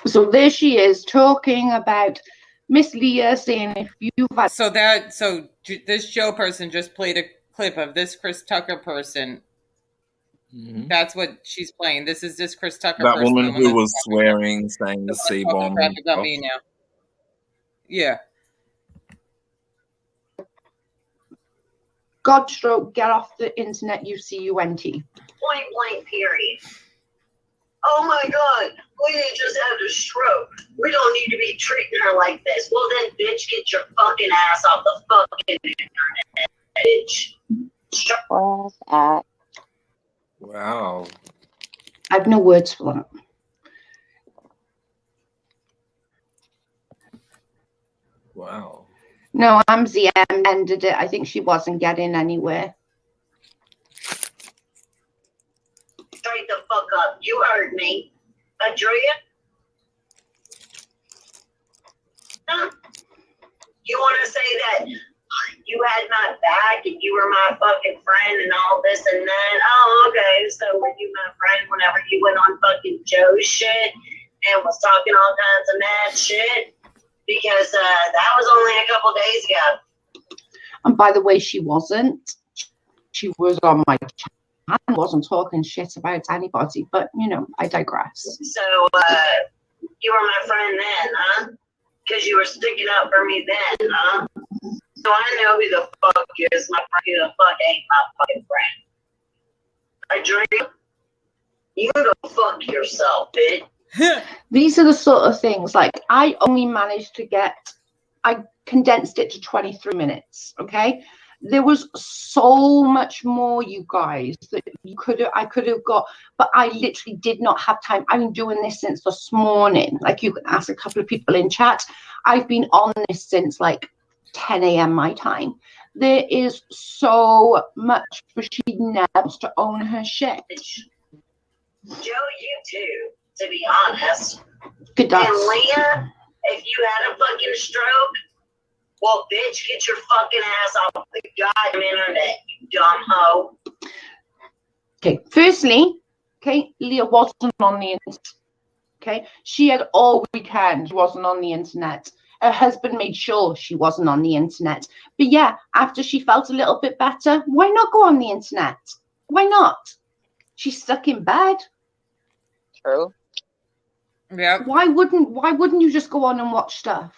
So there she is talking about Miss Leah saying if you've had So this Joe person just played a clip of this Chris Tucker person. Mhm. That's what she's playing. This is this Chris Tucker That person. woman who was swearing, saying the C bomb. Crap about me now. Yeah. God stroke, get off the internet, UCUNT. Point blank, period. Oh my God, Leah just had a stroke. We don't need to be treating her like this. Well then, bitch, get your fucking ass off the fucking internet, bitch. What's that? Wow. I have no words for that. Wow. No, Amzie ended it. I think she wasn't getting anywhere. Straight the fuck up. You heard me. Adria? Huh? You want to say that you had my back and you were my fucking friend and all this and that? Oh, okay. So were you my friend whenever you went on fucking Joe's shit and was talking all kinds of mad shit? Because that was only a couple days ago. And by the way, she wasn't. She was on my channel, wasn't talking shit about anybody, but you know, I digress. So you were my friend then, huh? Because you were sticking up for me then, huh? So I know who the fuck is my friend, who the fuck ain't my fucking friend. I dream. You go fuck yourself, bitch. These are the sort of things, like, I only managed to I condensed it to 23 minutes, okay? There was so much more, you guys, that I could have got, but I literally did not have time. I've been doing this since this morning. Like, you can ask a couple of people in chat. I've been on this since like 10 a.m. my time. There is so much, but she never wants to own her shit. Joe, you too, to be honest. Good And Leah, if you had a fucking stroke, well, bitch, get your fucking ass off the goddamn internet, you dumb hoe. Okay, firstly, Okay, Leah wasn't on the internet. Okay, she had all weekend. She wasn't on the internet. Her husband made sure she wasn't on the internet. But yeah, after she felt a little bit better, why not go on the internet? Why not? She's stuck in bed. True. Yep. Why wouldn't you just go on and watch stuff?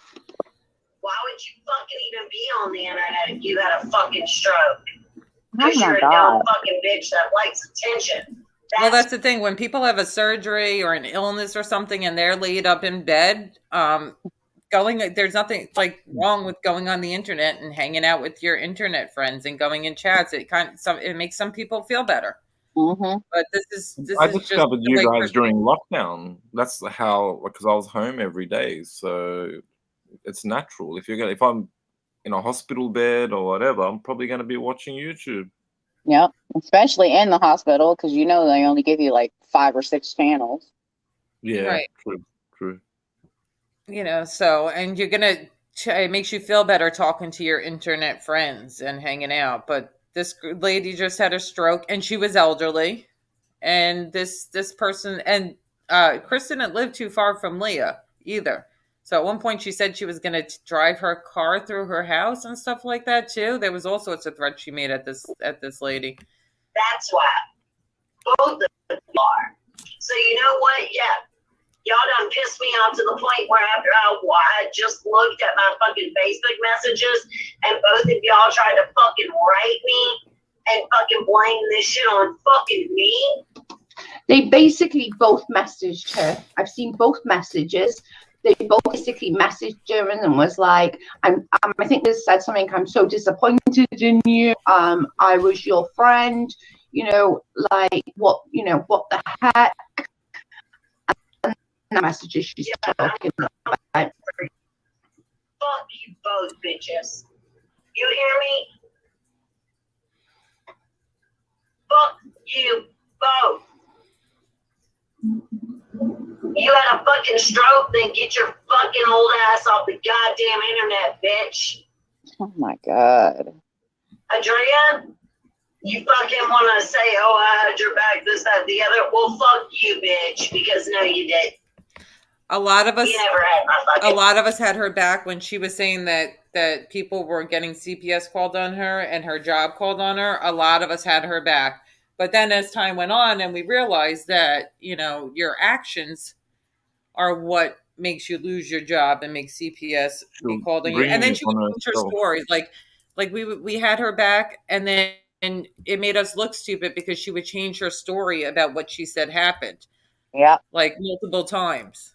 Why would you fucking even be on the internet if you had a fucking stroke? Oh Because my you're a God. dumb fucking bitch that likes attention. Well, that's the thing. When people have a surgery or an illness or something and they're laid up in bed, there's nothing like wrong with going on the internet and hanging out with your internet friends and going in chats. It makes some people feel better. Mm-hmm. But this I is just discovered the you way guys Kristen- during lockdown. That's how, because I was home every day, so it's natural. If I'm in a hospital bed or whatever, I'm probably going to be watching YouTube. Yep. Especially in the hospital, because you know they only give you like 5 or 6 channels. Yeah, Right. true. So, and you're gonna it makes you feel better talking to your internet friends and hanging out. But this lady just had a stroke, and she was elderly, and this person and Kristen didn't live too far from Leah either. So at one point she said she was going to drive her car through her house and stuff like that too. There was all sorts of threats she made at this lady. That's why both of them are. So you know what? Yeah, y'all done pissed me off to the point where after I just looked at my fucking Facebook messages and both of y'all tried to fucking write me and fucking blame this shit on fucking me. They basically both messaged her. I've seen both messages. They both basically messaged her and was like, I think this said something, I'm so disappointed in you. I was your friend, like what the heck? And the messages she's talking about. Fuck you both, bitches. You hear me? Fuck you both. You had a fucking stroke, then get your fucking old ass off the goddamn internet, bitch. Oh my God. Andrea, you fucking want to say, oh, I had your back, this, that, the other. Well, fuck you, bitch, because no, you did. A lot of us, You never had my fucking. had her back when she was saying that people were getting CPS called on her and her job called on her. A lot of us had her back. But then as time went on and we realized that, your actions are what makes you lose your job and make CPS be called on you. And then she would change her stories. Like we had her back, and then it made us look stupid because she would change her story about what she said happened. Yeah. Like multiple times.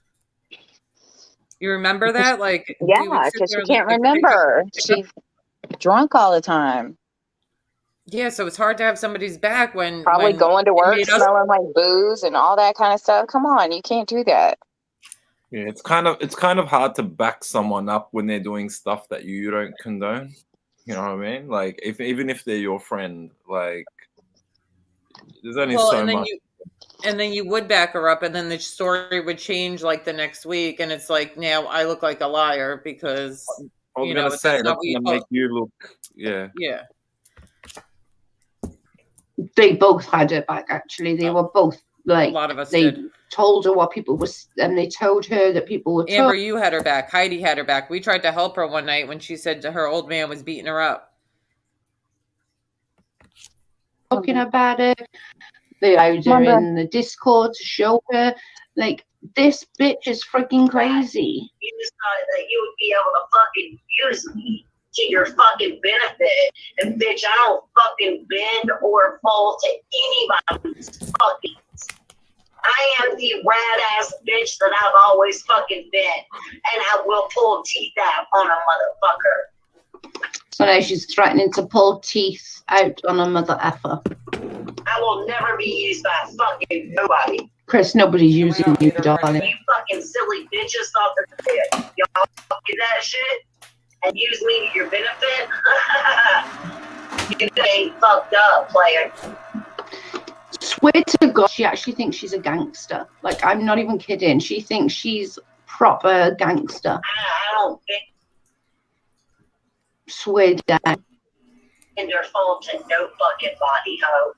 You remember that? Like, yeah, because she can't remember. She's drunk all the time. Yeah, so it's hard to have somebody's back when probably going to work smelling like booze and all that kind of stuff. Come on, you can't do that. Yeah, it's kind of hard to back someone up when they're doing stuff that you don't condone. You know what I mean? Like, even if they're your friend, like, there's only so much. And then you would back her up, and then the story would change like the next week, and it's like now I look like a liar because I was gonna say that's gonna make you look, yeah. They both had her back. Actually, they were both like a lot of us they did. Told her what people was, and they told her that people were. Amber, you had her back. Heidi had her back. We tried to help her one night when she said her old man was beating her up. Talking about it. They allowed her in the Discord to show her, like, this bitch is freaking crazy. You decided that you would be able to fucking use me to your fucking benefit. And bitch, I don't fucking bend or fall to anybody's fucking. I am the rad ass bitch that I've always fucking been. And I will pull teeth out on a motherfucker. So now she's threatening to pull teeth out on a mother effer. I will never be used by fucking nobody. Chris, nobody's using you, darling. You fucking silly bitches thought that y'all do that shit and use me to your benefit. You ain't fucked up, player. Swear to God, she actually thinks she's a gangster. Like, I'm not even kidding. She thinks she's proper gangster. I don't think. Swear down. And their fault to no fucking body, hoe.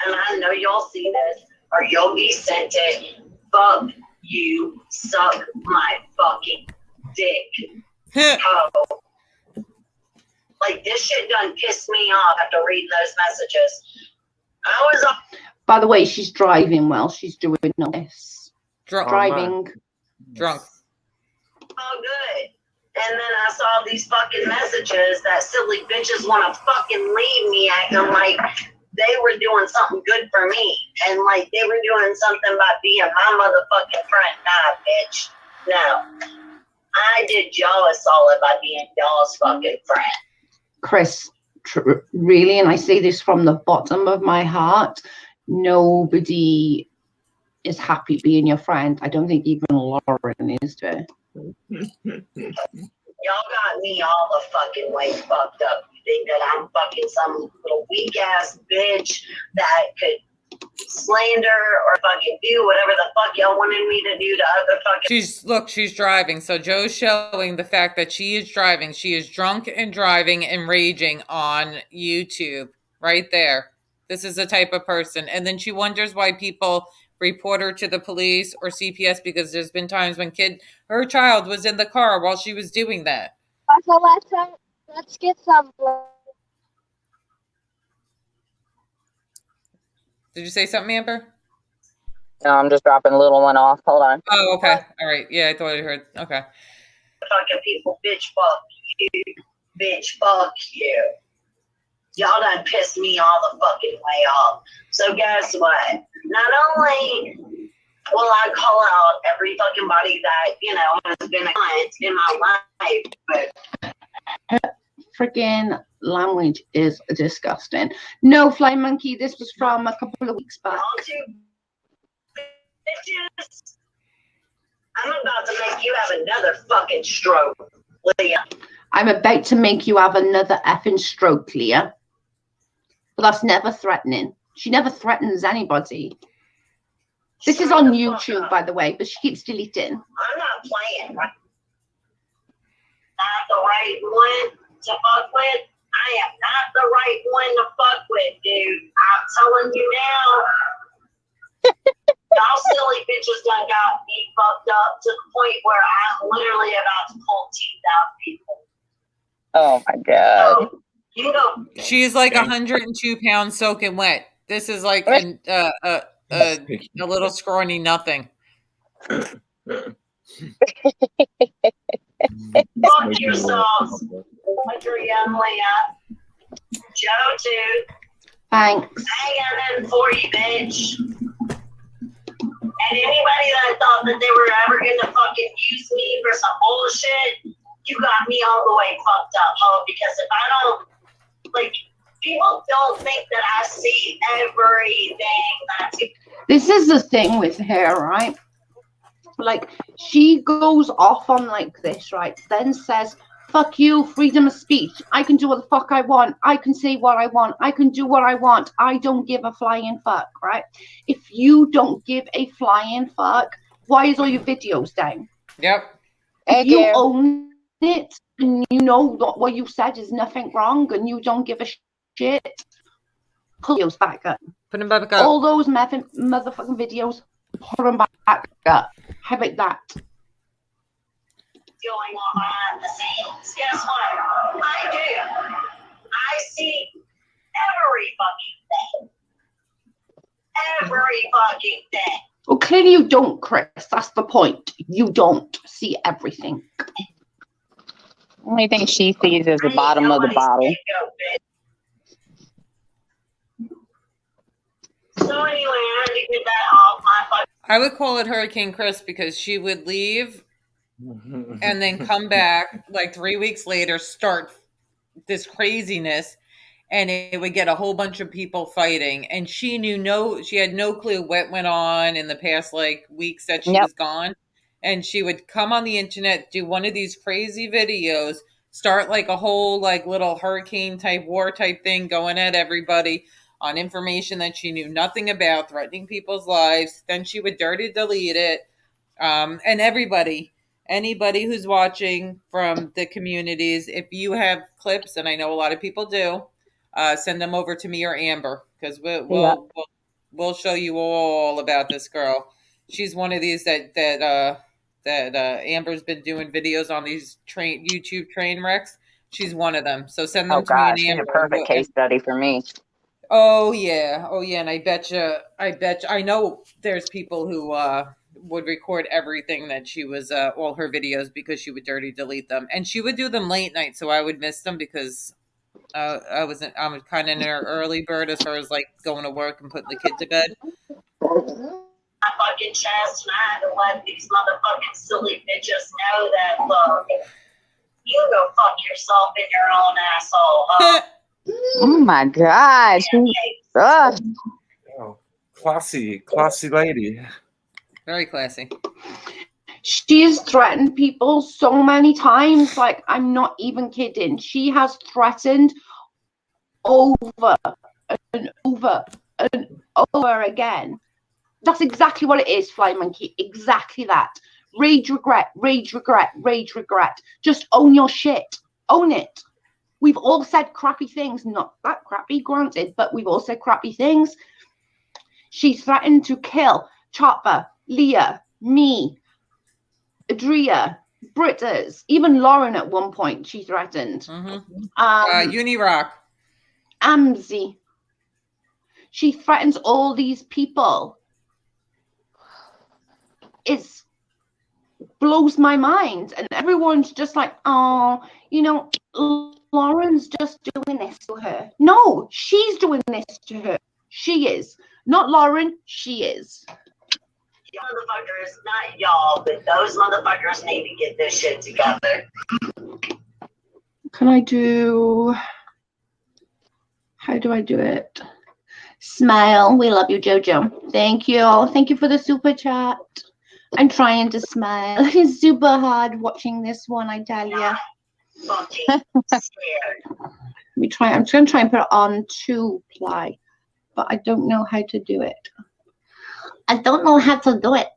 and I know y'all see this, or you'll be sent it. Fuck you, suck my fucking dick. Oh. Like, this shit done pissed me off after reading those messages. I was By the way, she's driving while she's doing all this. Driving. Drunk. all good. And then I saw these fucking messages that silly bitches want to fucking leave me acting like they were doing something good for me. And like they were doing something by being my motherfucking friend. Nah, bitch. No. I did y'all a solid by being y'all's fucking friend. Chris, really, and I say this from the bottom of my heart, nobody is happy being your friend. I don't think even Lauren is there. Y'all got me all the fucking way fucked up. You think that I'm fucking some little weak ass bitch that could slander or fucking do whatever the fuck y'all wanted me to do to other fucking. She's driving. So Joe's showing the fact that she is driving. She is drunk and driving and raging on YouTube right there. This is the type of person. And then she wonders why people report her to the police or CPS, because there's been times when her child was in the car while she was doing that. So let's get some. Did you say something, Amber? No, I'm just dropping a little one off. Hold on. Oh, okay. All right. Yeah, I thought I heard. Okay. Fucking people, bitch, fuck you. Bitch, fuck you. Y'all done pissed me all the fucking way off. So guess what? Not only will I call out every fucking body that, you know, has been a client in my life, but Freaking language is disgusting. No, Fly Monkey, this was from a couple of weeks back. y'all two bitches, I'm about to make you have another fucking stroke, Leah. I'm about to make you have another effing stroke, Leah. But that's never threatening. She never threatens anybody. This is on YouTube, by the way, but she keeps deleting. I'm not playing. Not the right one to fuck with. I am not the right one to fuck with, dude. I'm telling you now. Y'all silly bitches done got me fucked up to the point where I'm literally about to pull teeth out people. Oh my god. So, you know, She's like 102 pounds soaking wet. This is like a little scrawny nothing. fuck yourselves. Adrian, Leah. Joe, too. Thanks. Hanging in for you, bitch. And anybody that thought that they were ever going to fucking use me for some bullshit, you got me all the way fucked up, ho. Because if I don't, like, people don't think that I see everything that's. This is the thing with her, right? Like, she goes off on like this, right? Then says, fuck you, freedom of speech. I can do what the fuck I want. I can say what I want. I can do what I want. I don't give a flying fuck, right? If you don't give a flying fuck, why is all your videos down? Yep. If you own it and you know that what you said is nothing wrong and you don't give a shit, pull those back up. Put them back up. All those motherfucking videos, put them back up. How about that? Going on behind the scenes. Guess what? I do. I see every fucking thing. Every fucking thing. Well, clearly you don't, Chris. That's the point. You don't see everything. Only thing she sees is the bottom of the bottle. So anyway, I had to get that off my fucking. I would call it Hurricane Chris because she would leave and then come back like 3 weeks later, start this craziness, and it would get a whole bunch of people fighting. And she had no clue what went on in the past like weeks that she was gone. And she would come on the internet, do one of these crazy videos, start like a whole like little hurricane type war type thing, going at everybody on information that she knew nothing about, threatening people's lives. Then she would dirty delete it. And anybody who's watching from the communities, if you have clips, and I know a lot of people do, send them over to me or Amber. because Yeah. we'll show you all about this girl. She's one of these that Amber's been doing videos on these YouTube train wrecks. She's one of them. So send Oh them to me and gosh, she's a Amber. perfect case study for me. Oh yeah, and I bet you, I know there's people who would record everything that she was all her videos because she would dirty delete them, and she would do them late night, so I would miss them because I'm kind of an early bird as far as like going to work and putting the kid to bed. My fucking chest, and I had to let these motherfucking silly bitches know that, look, you go fuck yourself in your own asshole, huh? Oh my God. Ugh. Oh, classy lady. Very classy. She's threatened people so many times. Like, I'm not even kidding. She has threatened over and over and over again. That's exactly what it is, Fly Monkey. Exactly that. Rage, regret, rage, regret, rage, regret. Just own your shit. Own it. We've all said crappy things. Not that crappy, granted, but we've all said crappy things. She threatened to kill Chopper, Leah, me, Adria, Britta's, even Lauren at one point she threatened. Unirock. Amzi. She threatens all these people. It blows my mind. And everyone's just like, oh, you know, Lauren's just doing this to her. No, she's doing this to her. She is. Not Lauren, she is. You motherfuckers, not y'all, but those motherfuckers need to get this shit together. Can I do... How do I do it? Smile. We love you, Jojo. Thank you. Thank you for the super chat. I'm trying to smile. It's super hard watching this one, I tell you. Fucking scared. Let me try. I'm just going to try and put it on to play, but I don't know how to do it. I don't know how to do it.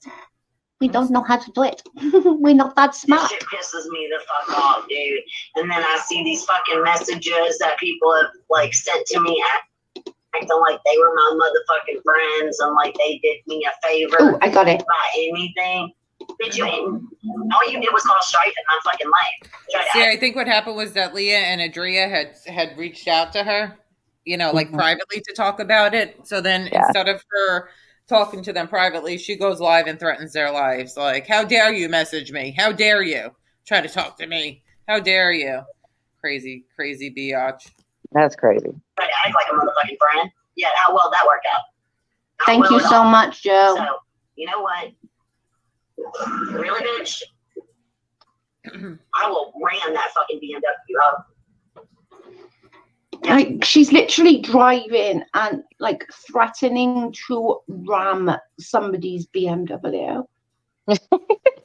We don't know how to do it. We're not that smart. This shit pisses me the fuck off, dude. And then I see these fucking messages that people have like sent to me acting like they were my motherfucking friends and like they did me a favor. Oh, I got it. By anything. Bitch, you ain't. All you did was call strife in my fucking life. See, I think what happened was that Leah and Adria had reached out to her, you know, like privately to talk about it. So then instead of her talking to them privately, she goes live and threatens their lives. Like, how dare you message me? How dare you try to talk to me? How dare you? Crazy biatch. That's crazy. I act like a motherfucking friend. Yeah, how well that worked out. Thank you so much, Joe. So, you know what? Really, bitch? I will ram that fucking BMW up. Like, she's literally driving and like threatening to ram somebody's BMW.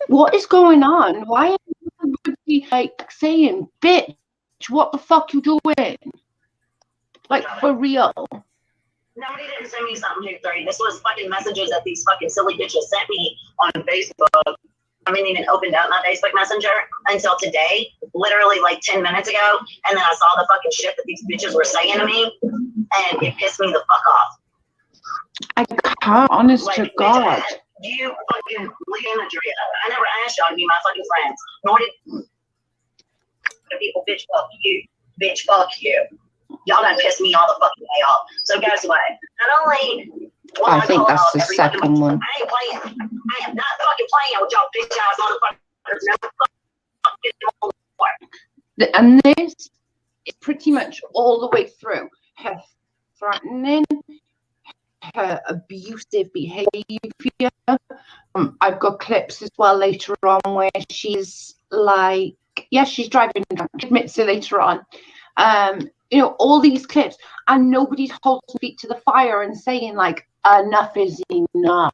What is going on? Why is everybody like saying, bitch, what the fuck you doing? Like, for real. Nobody didn't send me something new, sorry. This was fucking messages that these fucking silly bitches sent me on Facebook. I haven't even opened up my Facebook Messenger until today, literally like 10 minutes ago. And then I saw the fucking shit that these bitches were saying to me, and it pissed me the fuck off. I can't, honest to God. You fucking Leah and Adria. I never asked y'all to be my fucking friends. Nor did the people, bitch, fuck you. Bitch, fuck you. Y'all done pissed me all the fucking way off. So guess what? Not only I think that's the second one. I ain't playing. I am not fucking playing with y'all bitch ass motherfuckers. No fucking more. And this is pretty much all the way through. Her threatening, her abusive behavior. I've got clips as well later on where she's like, yes, she's driving drunk. She admits it later on. You know, all these clips, and nobody's holding feet to the fire and saying like, enough is enough.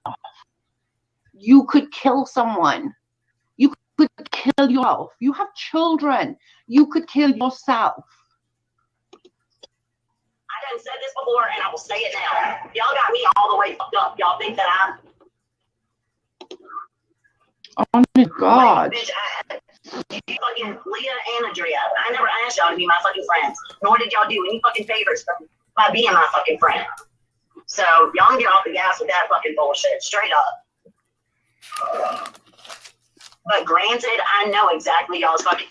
You could kill someone. You could kill yourself. You have children. You could kill yourself. I done said this before, and I will say it now. Y'all got me all the way fucked up. Y'all think that I'm... Oh my God. Bitch, you fucking Leah and Adria. I never asked y'all to be my fucking friends. Nor did y'all do any fucking favors by being my fucking friend. So y'all can get off the gas with that fucking bullshit, straight up. But granted, I know exactly y'all's fucking.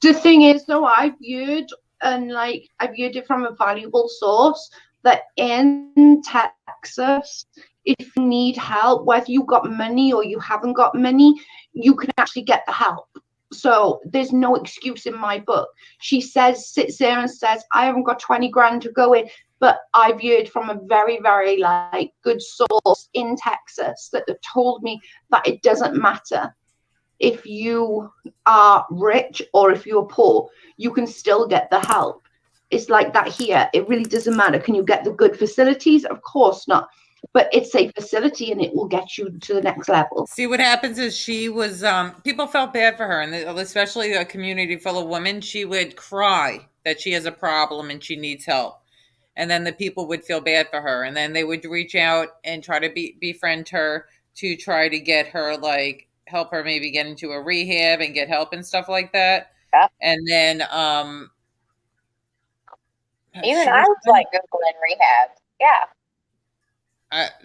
The thing is, though, I've viewed it from a valuable source that in Texas, if you need help, whether you got money or you haven't got money, you can actually get the help. So there's no excuse in my book. She sits there and says, I haven't got 20 grand to go in, but I viewed from a very, very good source in Texas that have told me that it doesn't matter if you are rich or if you're poor, you can still get the help. It's like that here. It really doesn't matter. Can you get the good facilities? Of course not. But it's a facility and it will get you to the next level. See, what happens is she was, people felt bad for her, and especially a community full of women, she would cry that she has a problem and she needs help. And then the people would feel bad for her. And then they would reach out and try to befriend her to try to get her, help her maybe get into a rehab and get help and stuff like that. Yeah. And then, even I was Googling rehab. Yeah.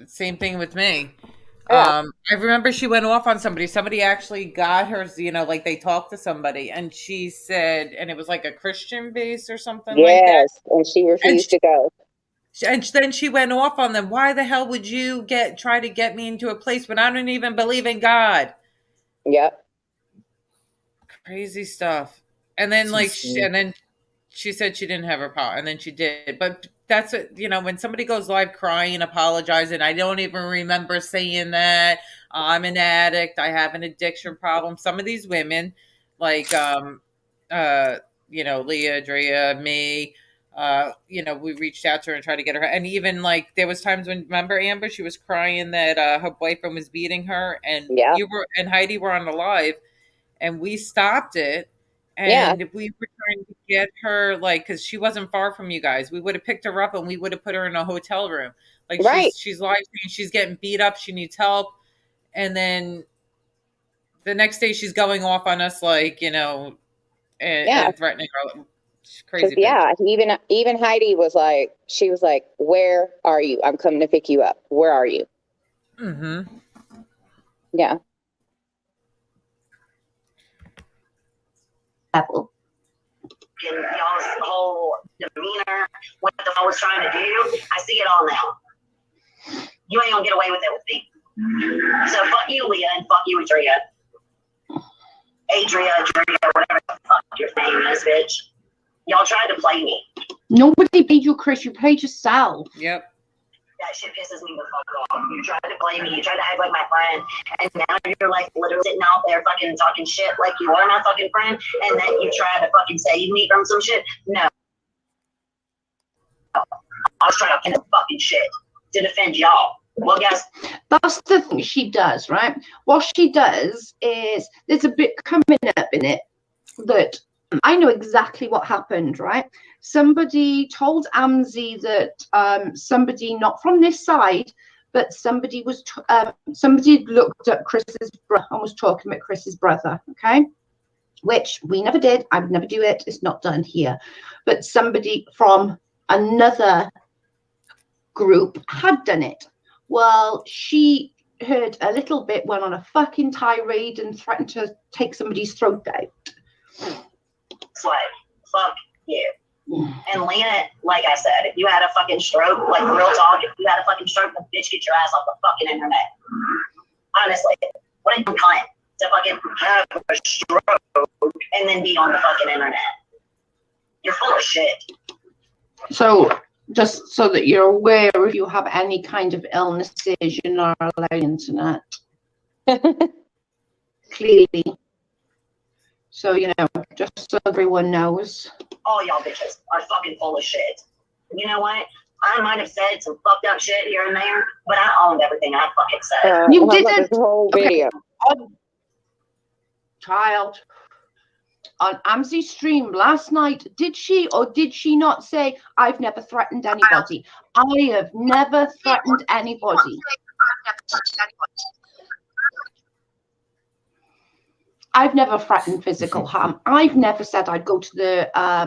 Same thing with me. Yeah. I remember she went off on somebody. Somebody actually got her, they talked to somebody, and she said, and it was like a Christian base or something like that. Yes, and she refused to go. And then she went off on them. Why the hell would you try to get me into a place when I don't even believe in God? Yep. Crazy stuff. And then she said she didn't have her power, and then she did. But that's it. When somebody goes live crying, apologizing, I don't even remember saying that. I'm an addict. I have an addiction problem. Some of these women, Leah, Drea, me, we reached out to her and tried to get her. And even there was times when, remember Amber, she was crying that her boyfriend was beating her, and you were and Heidi were on the live, and we stopped it. And if we were trying to get her, because she wasn't far from you guys, we would have picked her up and we would have put her in a hotel room. She's live saying she's getting beat up, she needs help, and then the next day she's going off on us, and threatening her. Crazy. Yeah, even Heidi was she was like, "Where are you? I'm coming to pick you up. Where are you?" Mm-hmm. Yeah. Level. And y'all's whole demeanor, what the hell I was trying to do, I see it all now. You ain't gonna get away with it with me. So fuck you, Leah, and fuck you, Adria, whatever the fuck your name is, bitch. Y'all tried to play me. Nobody played you, Chris. You played yourself. Yep. That shit pisses me the fuck off. You tried to play me. You tried to act like my friend. And now you're literally sitting out there fucking talking shit like you are my fucking friend. And then you try to fucking save me from some shit. No. I was trying to fucking shit to defend y'all. Well, guys. That's the thing she does, right? What she does is, there's a bit coming up in it that I know exactly what happened, right? Somebody told Amzi that somebody, not from this side, but somebody looked at Chris's brother and was talking about Chris's brother, okay? Which we never did. I would never do it. It's not done here. But somebody from another group had done it. Well, she heard a little bit, went on a fucking tirade and threatened to take somebody's throat out. Slut. Fuck you. And Lena, like I said, if you had a fucking stroke, real talk, if you had a fucking stroke, then bitch, get your ass off the fucking internet. Honestly, what a cunt to fucking have a stroke and then be on the fucking internet. You're full of shit. So, just so that you're aware, if you have any kind of illnesses, you're not allowed internet. Clearly. So, just so everyone knows. All y'all bitches are fucking full of shit. You know what? I might have said some fucked up shit here and there, but I owned everything I fucking said. You didn't. The whole video. Child. On Amzi's stream last night, did she or did she not say, I've never threatened anybody? I have never threatened anybody. I've never threatened physical harm. I've never said I'd go to the I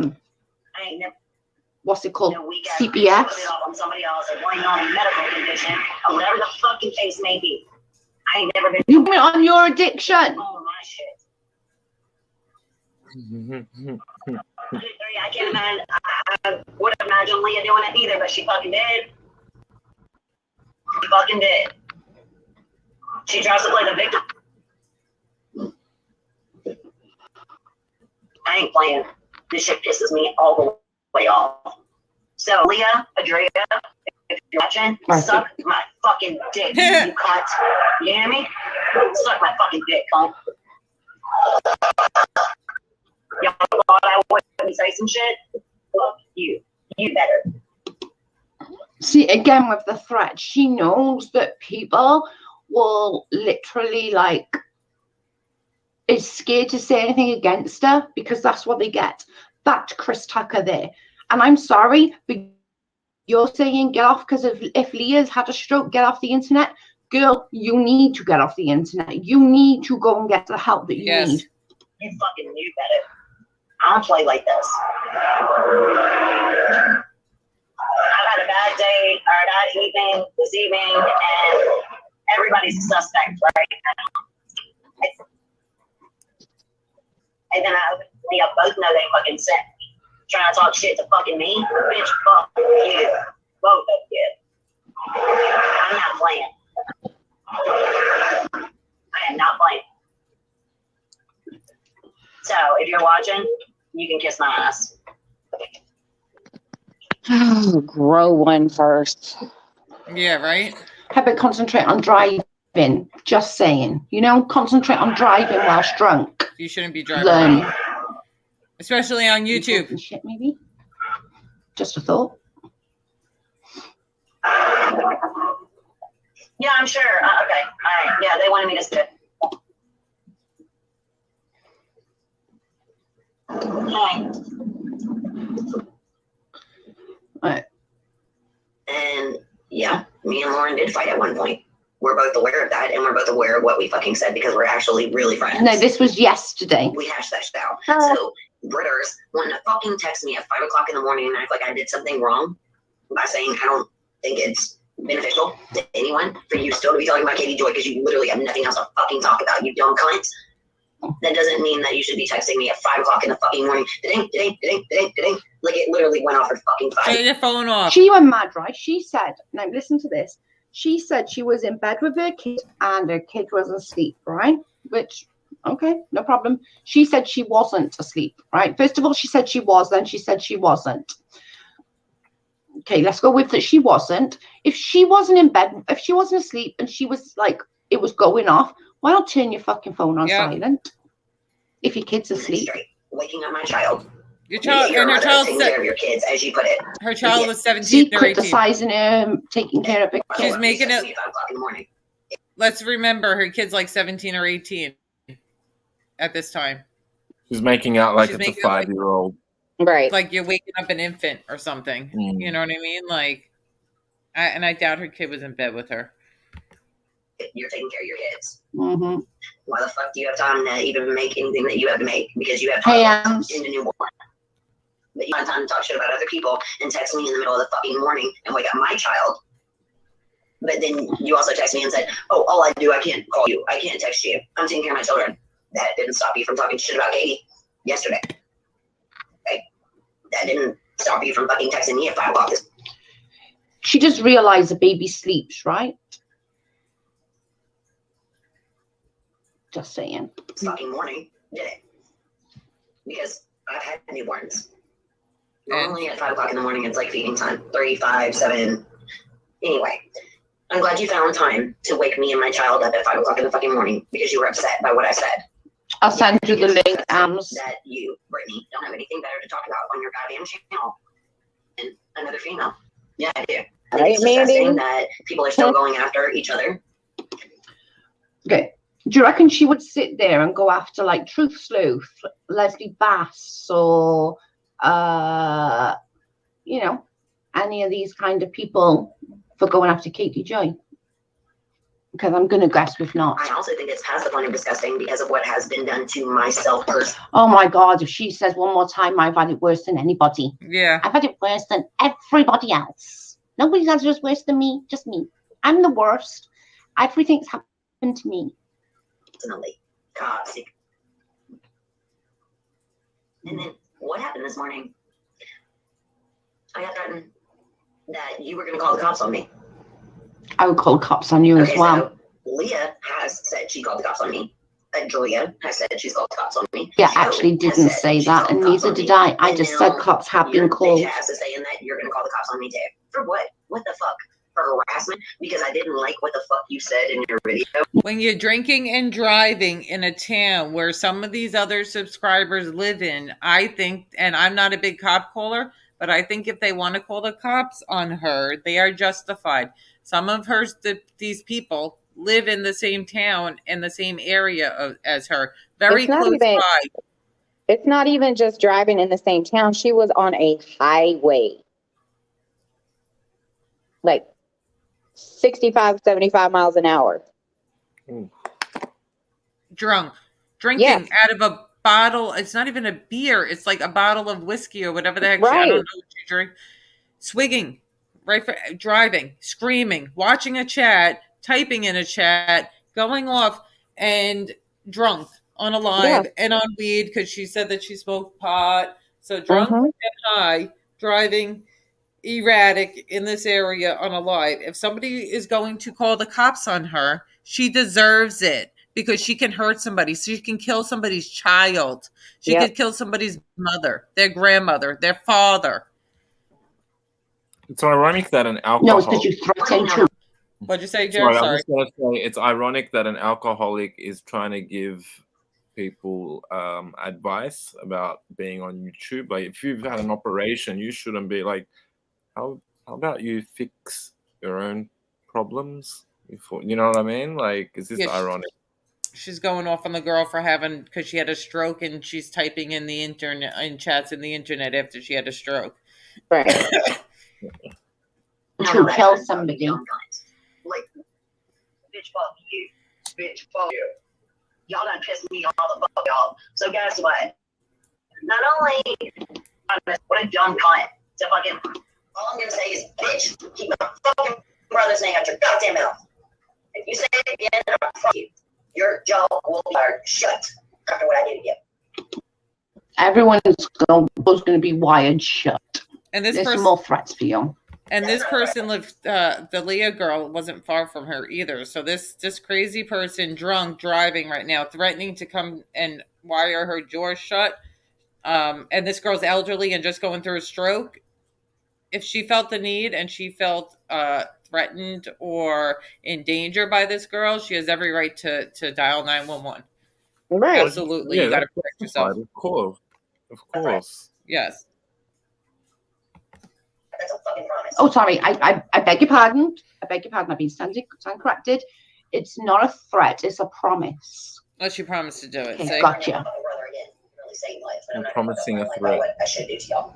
ain't never. what's it called? We get CPS. put it off on somebody else or blame it on a medical condition or whatever the fucking case may be. I ain't never been. You blame it on your addiction. Oh my shit. I can't imagine. I would imagine Leah doing it either, but she fucking did. She fucking did. She tries to play the victim. I ain't playing. This shit pisses me all the way off. So, Leah, Adria, if you're watching, suck my fucking dick, you cunt. You hear me? Suck my fucking dick, cunt. Y'all thought I wouldn't say some shit? Fuck you. You better. See, again, with the threat, she knows that people will literally, like, is scared to say anything against her because that's what they get. That Chris Tucker there. And I'm sorry, but you're saying get off because if Leah's had a stroke, get off the internet. Girl, you need to get off the internet. You need to go and get the help that you need. You fucking knew better. I don't play like this. I've had a bad day or a bad evening this evening, and everybody's a suspect right now. And then we both know they fucking sent me. Trying to talk shit to fucking me? Bitch, fuck you. Both of you. I'm not playing. I am not playing. So, if you're watching, you can kiss my ass. Grow one first. Yeah, right? How about concentrate on driving? Just saying. You know, concentrate on driving whilst drunk. You shouldn't be driving. Learn. Especially on YouTube. Shit, maybe. Just a thought. Yeah, I'm sure. Okay. All right. Yeah, they wanted me to sit. Right. And yeah, me and Lauren did fight at one point. We're both aware of that, and we're both aware of what we fucking said because we're actually really friends. No, this was yesterday. We hashed that shit out. So, Britters want to fucking text me at 5 o'clock in the morning and act like I did something wrong by saying I don't think it's beneficial to anyone for you still to be talking about Katie Joy because you literally have nothing else to fucking talk about, you dumb cunt. That doesn't mean that you should be texting me at 5 o'clock in the fucking morning. Like it literally went off her fucking phone. Turn your phone off. She went mad, right? She said, now listen to this. She said she was in bed with her kid and her kid was asleep, right? Which, okay, no problem. She said she wasn't asleep, right? First of all, she said she was, then she said she wasn't. Okay, let's go with that she wasn't. If she wasn't in bed, if she wasn't asleep and she was like, it was going off, why not turn your fucking phone on silent? If your kid's asleep. Waking up my child. Your child and her child taking care of your kids, as you put it. Her child was 17 See, or 18. criticizing her, taking care of her. She's making it. 5 o'clock in the morning. Let's remember her kid's like 17 or 18 at this time. She's making out like She's it's a making out like- 5-year-old. Right. Like you're waking up an infant or something. You know what I mean? Like, I doubt her kid was in bed with her. You're taking care of your kids. Mm-hmm. Why the fuck do you have time to even make anything that you have to make? Because you have time in the newborn. But you have time to talk shit about other people and text me in the middle of the fucking morning and wake up my child. But then you also text me and said, oh, all I do, I can't call you. I can't text you. I'm taking care of my children. That didn't stop you from talking shit about Katie yesterday. Okay? That didn't stop you from fucking texting me at 5 o'clock. She just realized the baby sleeps, right? Just saying. Fucking morning, did it? Because I've had newborns. Normally at 5 o'clock in the morning, it's like feeding time. 3, 5, 7. Anyway, I'm glad you found time to wake me and my child up at 5 o'clock in the fucking morning because you were upset by what I said. I'll send you the link, Ams. That you, Brittany, don't have anything better to talk about on your goddamn channel than another female. Yeah, I do. I think it's disgusting that people are still going after each other. Okay. Do you reckon she would sit there and go after like Truth Sleuth, Leslie Bass, or you know, any of these kind of people for going after Katie Joy? Because I'm going to guess with not. I also think it's past the point of disgusting because of what has been done to myself personally. Oh my God, if she says one more time, I've had it worse than anybody. Yeah. I've had it worse than everybody else. Nobody else is worse than me, just me. I'm the worst. Everything's happened to me. God, sick. And then what happened this morning? I got threatened that you were going to call the cops on me. I would call cops on you as well. So Leah has said she called the cops on me. Julia has said she's called the cops on me. Yeah, actually didn't say that, and neither did I. I just said cops have been called. Your bitch ass is saying that you're going to call the cops on me too. For what? What the fuck? For harassment? Because I didn't like what the fuck you said in your video. When you're drinking and driving in a town where some of these other subscribers live in, I think, and I'm not a big cop caller, but I think if they want to call the cops on her, they are justified. Some of these people live in the same town in the same area as her, very close by. It's not even just driving in the same town. She was on a highway, like 65, 75 miles an hour. Drinking out of a bottle. It's not even a beer. It's like a bottle of whiskey or whatever the heck. Right. I don't know what you drink. Swigging, driving, screaming, watching a chat, typing in a chat, going off, and drunk on a live and on weed because she said that she smoked pot. So drunk and high, driving erratic in this area on a live. If somebody is going to call the cops on her, she deserves it because she can hurt somebody. She can kill somebody's child. She could kill somebody's mother, their grandmother, their father. It's ironic that an alcoholic... No, it's because you threatened to. What'd you say, Jared? Sorry, I was just going to say it's ironic that an alcoholic is trying to give people advice about being on YouTube. Like, if you've had an operation, you shouldn't be like, how about you fix your own problems before, you know what I mean? Like, is this ironic? She's going off on the girl for because she had a stroke and she's typing in the internet, in chats in the internet after she had a stroke. Right. To kill somebody. Like, bitch, fuck you. Bitch, fuck you. Y'all done pissed me all the fuck, y'all. So guess what? Not only what a dumb cunt. So fucking, all I'm gonna say is, bitch, keep my fucking brother's name out your goddamn mouth. If you say it again, I'll fuck you. Your jaw will be shut after what I did to you. Everyone's going to be wired shut. And there's more threats for you. And this person lived, the Leah girl wasn't far from her either. So this crazy person, drunk, driving right now, threatening to come and wire her jaw shut. And this girl's elderly and just going through a stroke. If she felt the need and she felt threatened or in danger by this girl, she has every right to dial 911. Right. Absolutely. You got to protect yourself. Of course. Yes. That's a fucking promise. Oh, sorry. I beg your pardon. I've been stand corrected. It's not a threat. It's a promise. Oh, she promised to do it. Okay, gotcha. I'm promising a threat. What I should do to y'all.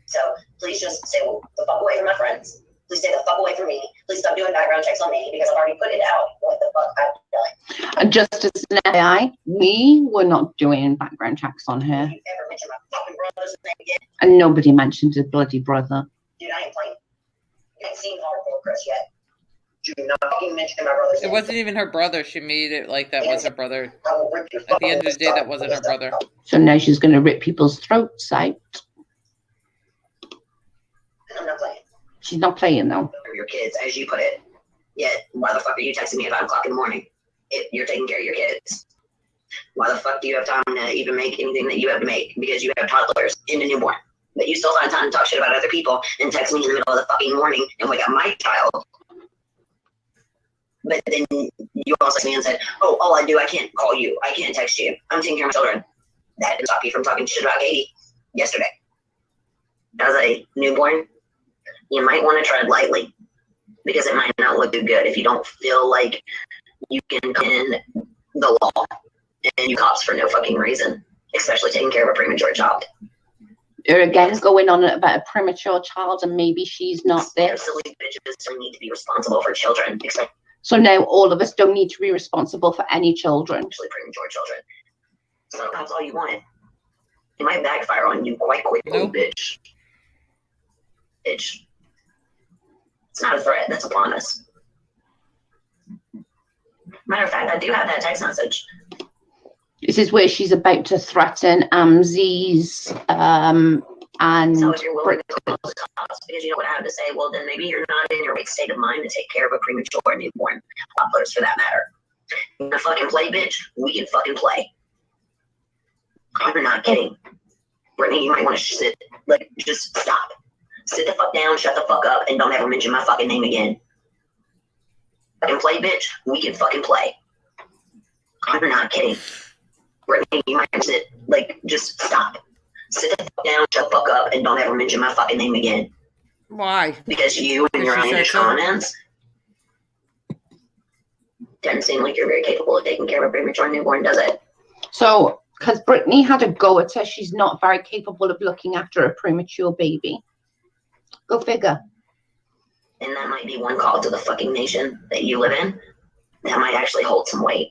So please just stay the fuck away from my friends. Please stay the fuck away from me. Please stop doing background checks on me because I've already put it out what the fuck I've done. And just as an FYI, we were not doing background checks on her. If you ever mention my fucking brother's name again, and nobody mentioned his bloody brother. dude, I ain't playing. You ain't seen Hardcore Chris yet. Do not fucking mention my brother's name. It wasn't even her brother. She made it like that was her brother. At the end of the day, that wasn't her brother. So now she's going to rip people's throats out. I'm not playing. She's not playing, though. Your kids, as you put it. Yet, why the fuck are you texting me at 5 o'clock in the morning if you're taking care of your kids? Why the fuck do you have time to even make anything that you have to make? Because you have toddlers and a newborn. But you still find time to talk shit about other people and text me in the middle of the fucking morning and wake up my child. But then you also text me and said, oh, all I do, I can't call you. I can't text you. I'm taking care of my children. That didn't stop you from talking shit about Katie yesterday. As a newborn, you might want to tread lightly because it might not look too good if you don't feel like you can come in the law and you cops for no fucking reason, especially taking care of a premature child. You're again going on about a premature child and maybe she's not there. Silly bitches don't need to be responsible for children. So now all of us don't need to be responsible for any children. Actually, premature children. So that's all you want. It might backfire on you quite quickly, Nope. bitch. Bitch. It's not a threat that's upon us. Matter of fact, I do have that text message. This is where she's about to threaten Amzi's and So if you're willing to close the talks because you know what I have to say, well, then maybe you're not in your right state of mind to take care of a premature newborn, toddlers for that matter. You wanna fucking play, bitch? We can fucking play. I'm not kidding. Brittany, you might want to sit, like, just stop. Sit the fuck down, shut the fuck up, and don't ever mention my fucking name again. Fucking play, bitch? We can fucking play. I'm not kidding. Brittany, you might sit, like, just stop. Sit the fuck down, shut the fuck up, and don't ever mention my fucking name again. Why? Because you and your Because she said outlandish so. comments doesn't seem like you're very capable of taking care of a premature newborn, does it? so because Brittany had a go at her, she's not very capable of looking after a premature baby. Go figure. And that might be one call to the fucking nation that you live in. That might actually hold some weight.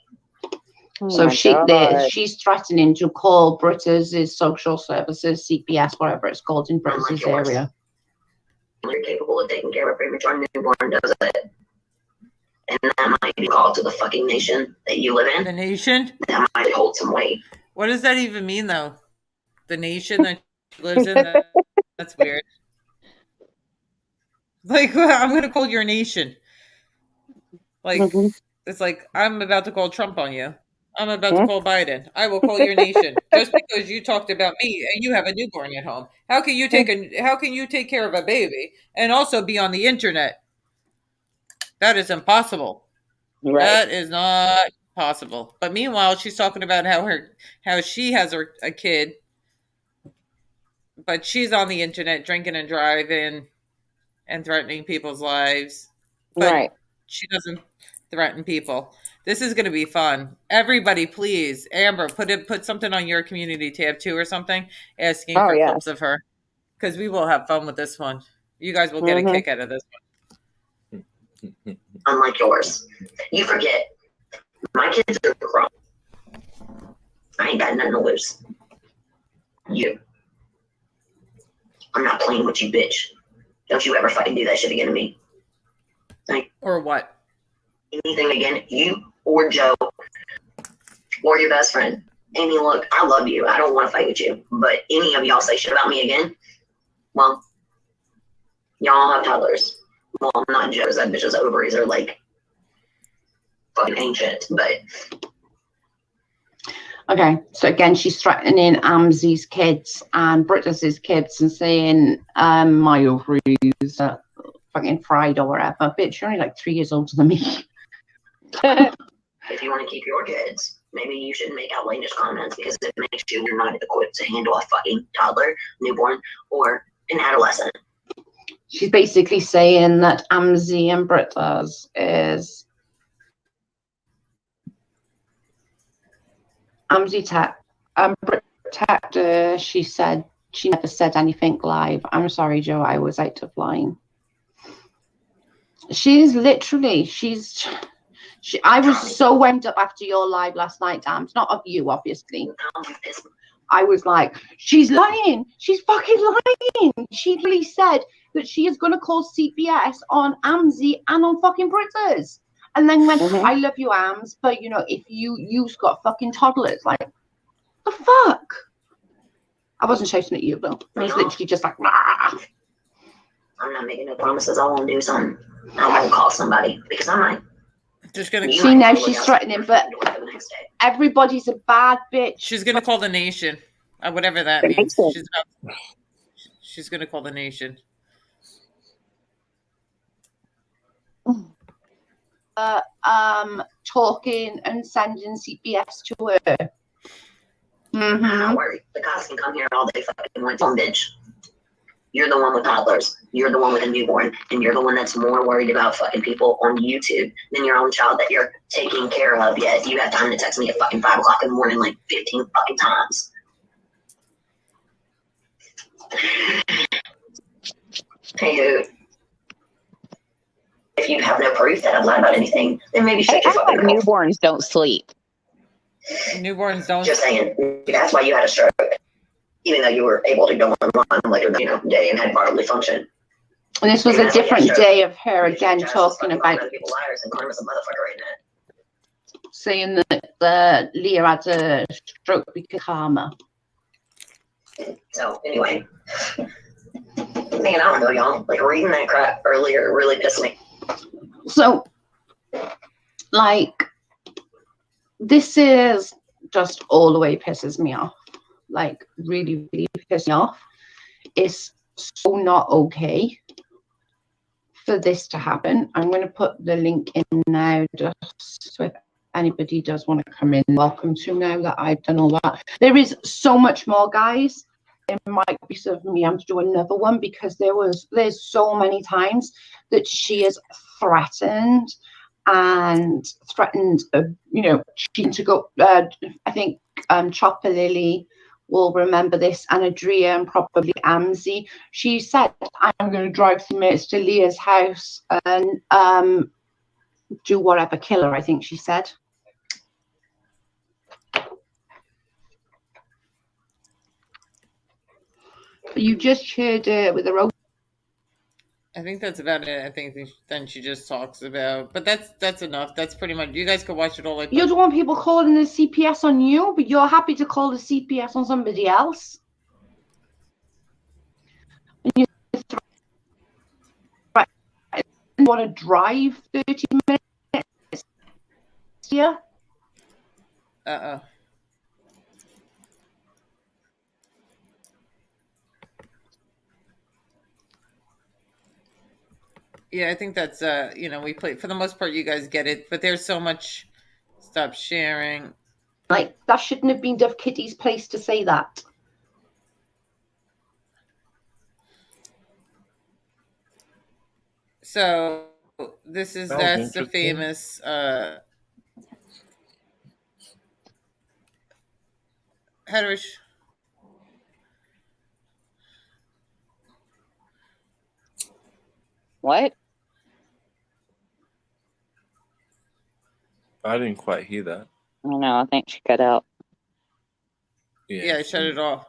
So God. she's threatening to call Britta's social services, CPS, whatever it's called in Britta's yours. area. You're capable of taking care of a premature newborn, does it? And that might be called to the fucking nation that you live The in. nation? That might hold some weight. What does that even mean, though? The nation that she lives in? That's weird. Like, I'm going to call your nation. Like, it's like, I'm about to call Trump on you. I'm about to call Biden. I will call your nation just because you talked about me and you have a newborn at home. How can you take care of a baby and also be on the internet? That is impossible. Right. That is not possible. But meanwhile, she's talking about how she has a kid, but she's on the internet drinking and driving and threatening people's lives. But Right. she doesn't threaten people. This is going to be fun. Everybody, please, Amber, put something on your community tab too or something, asking Oh, for yeah. clips of her, because we will have fun with this one. You guys will get a kick out of this one. Unlike yours. You forget. My kids are grown. I ain't got nothing to lose. You. I'm not playing with you, bitch. Don't you ever fucking do that shit again to me. Or what? Anything again, you or Joe or your best friend. Amy, look, I love you. I don't want to fight with you. But any of y'all say shit about me again, well, y'all have toddlers. Well, not Joe's. That bitch's ovaries are like fucking ancient. But Okay, so again, she's threatening Amzi's kids and Britta's kids and saying, my ovaries are fucking fried or whatever. Bitch, you're only like 3 years older than me. if you want to keep your kids, maybe you shouldn't make outlandish comments because it makes you're not equipped to handle a fucking toddler, newborn, or an adolescent. She's basically saying that Amzi and Britta's is Brit tapped her. She said she never said anything live. I'm sorry, Joe, I was out of line. She's literally, I was so wound up after your live last night, Dams. Not of you, obviously. I was like, she's lying. She's fucking lying. She really said that she is going to call CPS on Amzi and on fucking Britta's. And then went, I love you, Ams, but, you know, if you've got fucking toddlers, like, the fuck? I wasn't shouting at you, though. I was literally just like, nah. I'm not making no promises. I won't do something. I won't call somebody because I might. Just gonna. See, now she's threatening, but everybody's a bad bitch. She's gonna call the nation, whatever that means. She's gonna call the nation. Talking and sending CPS to her. Don't worry. The cops can come here all day fucking with some bitch. You're the one with toddlers. You're the one with a newborn. And you're the one that's more worried about fucking people on YouTube than your own child that you're taking care of. Yet you have time to text me at fucking 5 o'clock in the morning like 15 fucking times. Hey, dude. if you have no proof that I've lied about anything, then maybe Hey, shut your I thought fucking mouth. newborns don't sleep. Newborns don't. Just saying, that's why you had a stroke, even though you were able to go online later that day and had bodily function. And this was a different day of her again talking about people liars, and Karma's a motherfucker right now. saying that Leah had a stroke because of Karma. So anyway, man, I don't know, y'all. Like reading that crap earlier really pissed me. So, like, this is just all the way pisses me off. Like, really, really pisses me off. It's so not okay for this to happen. I'm going to put the link in now just so if anybody does want to come in, welcome to now that I've done all that. There is so much more, guys. It might be of me. I'm to do another one because there's so many times that she is threatened you know, she to go. I think Chopper Lily will remember this, and Adria and probably Amzi. She said, "I'm going to drive 3 minutes to Leah's house and do whatever, kill her." I think she said. You just heard with the road. I think that's about it. I think then she just talks about, but that's enough. That's pretty much. You guys could watch it all. Like You don't want people calling the CPS on you, but you're happy to call the CPS on somebody else. And you want to drive 30 minutes here? Yeah, I think that's you know, we play for the most part. You guys get it, but there's so much. Stop sharing. Like, that shouldn't have been Dove Kitty's place to say that. So that's the famous Hedrish. What? I didn't quite hear that. I don't know. I think she cut out. Yeah, I shut it off.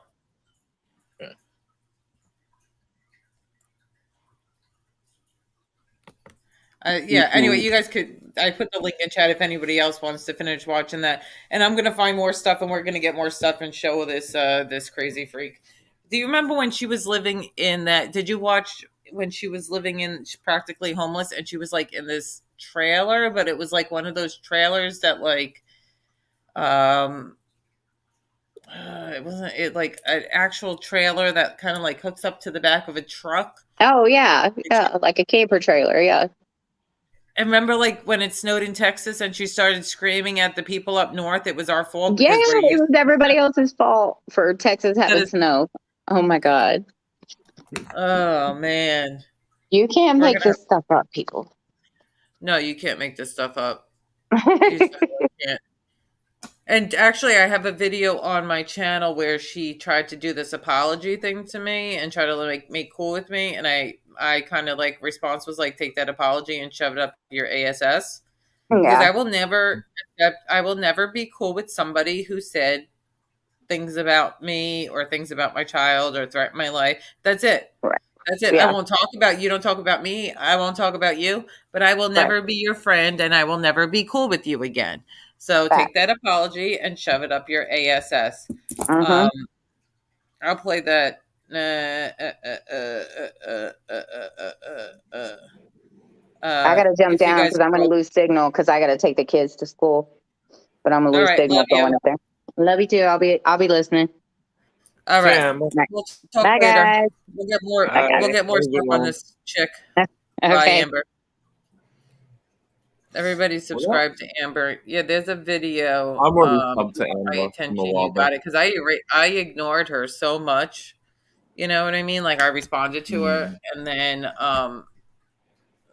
Yeah. Anyway, you guys could. I put the link in chat if anybody else wants to finish watching that. And I'm gonna find more stuff, and we're gonna get more stuff and show this crazy freak. Do you remember when she was living in that? Did you watch when she was living in practically homeless, and she was like in this trailer, but it was like one of those trailers that like, it wasn't it like an actual trailer that kind of like hooks up to the back of a truck. Oh yeah, like a camper trailer. Yeah. And remember, like when it snowed in Texas, and she started screaming at the people up north, it was our fault. Yeah, it was everybody else's fault for Texas having snow. Oh my God. Oh man. You can't make this stuff up, people. No, you can't make this stuff up. You can't. And actually, I have a video on my channel where she tried to do this apology thing to me and try to like make cool with me, and I kind of like response was like, take that apology and shove it up your ASS. Because I will never be cool with somebody who said things about me or things about my child or threaten my life. That's it. Right. That's it. Yeah. I won't talk about you. Don't talk about me. I won't talk about you. But I will never be your friend, and I will never be cool with you again. So take that apology and shove it up your ASS. I'll play that. I gotta jump down because I'm gonna lose signal because I gotta take the kids to school. But I'm gonna lose signal going up there. Love you too. I'll be listening. All right. We'll talk Bye, later. guys. We'll get more stuff on this chick. Okay. Bye, Amber. Everybody subscribe to Amber. Yeah, there's a video. I'm already subbed to Amber. My attention, you got it, because I ignored her so much. You know what I mean? Like I responded to her, and then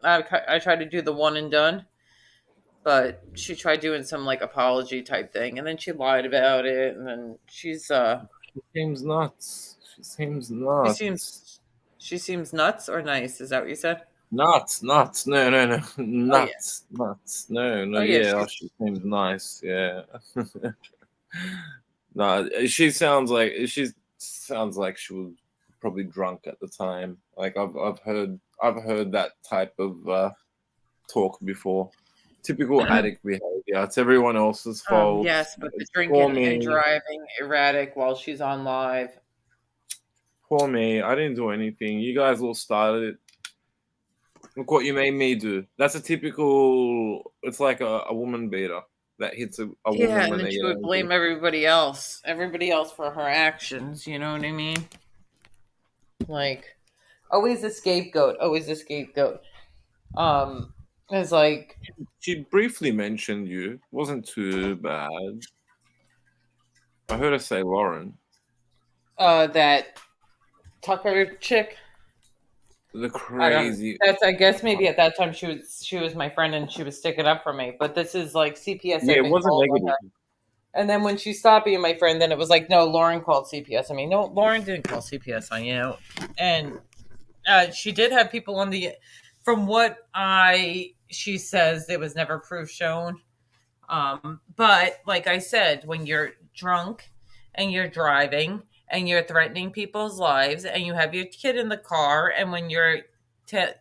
I tried to do the one and done, but she tried doing some like apology type thing, and then she lied about it, and then she seems nuts. She seems nuts. She seems nuts or nice. Is that what you said? Nuts, nuts. No, no, no. Oh yeah. Nuts, nuts. No, no. Oh yeah. Yeah, oh, she seems nice. Yeah. No, she sounds like she was probably drunk at the time. Like I've heard that type of talk before. Typical addict behavior. It's everyone else's fault. Yes, but the It's poor drinking and me. driving erratic while she's on live. Poor me. I didn't do anything. You guys all started it. Look what you made me do. That's a typical. It's like a woman beater that hits a Yeah, woman and when then they she get would angry. blame everybody else for her actions. You know what I mean? Like always a scapegoat, always a scapegoat. It's like She briefly mentioned you. Wasn't too bad. I heard her say Lauren. that Tucker chick. The I don't. crazy. That's I guess maybe at that time she was my friend and she was sticking up for me. But this is like CPS Yeah, had it been wasn't called on negative. her, and then when she stopped being my friend, then it was like no, Lauren called CPS. I mean, no, Lauren didn't call CPS on you, and she did have people on the. From what she says, there was never proof shown. But like I said, when you're drunk and you're driving and you're threatening people's lives and you have your kid in the car, and when you're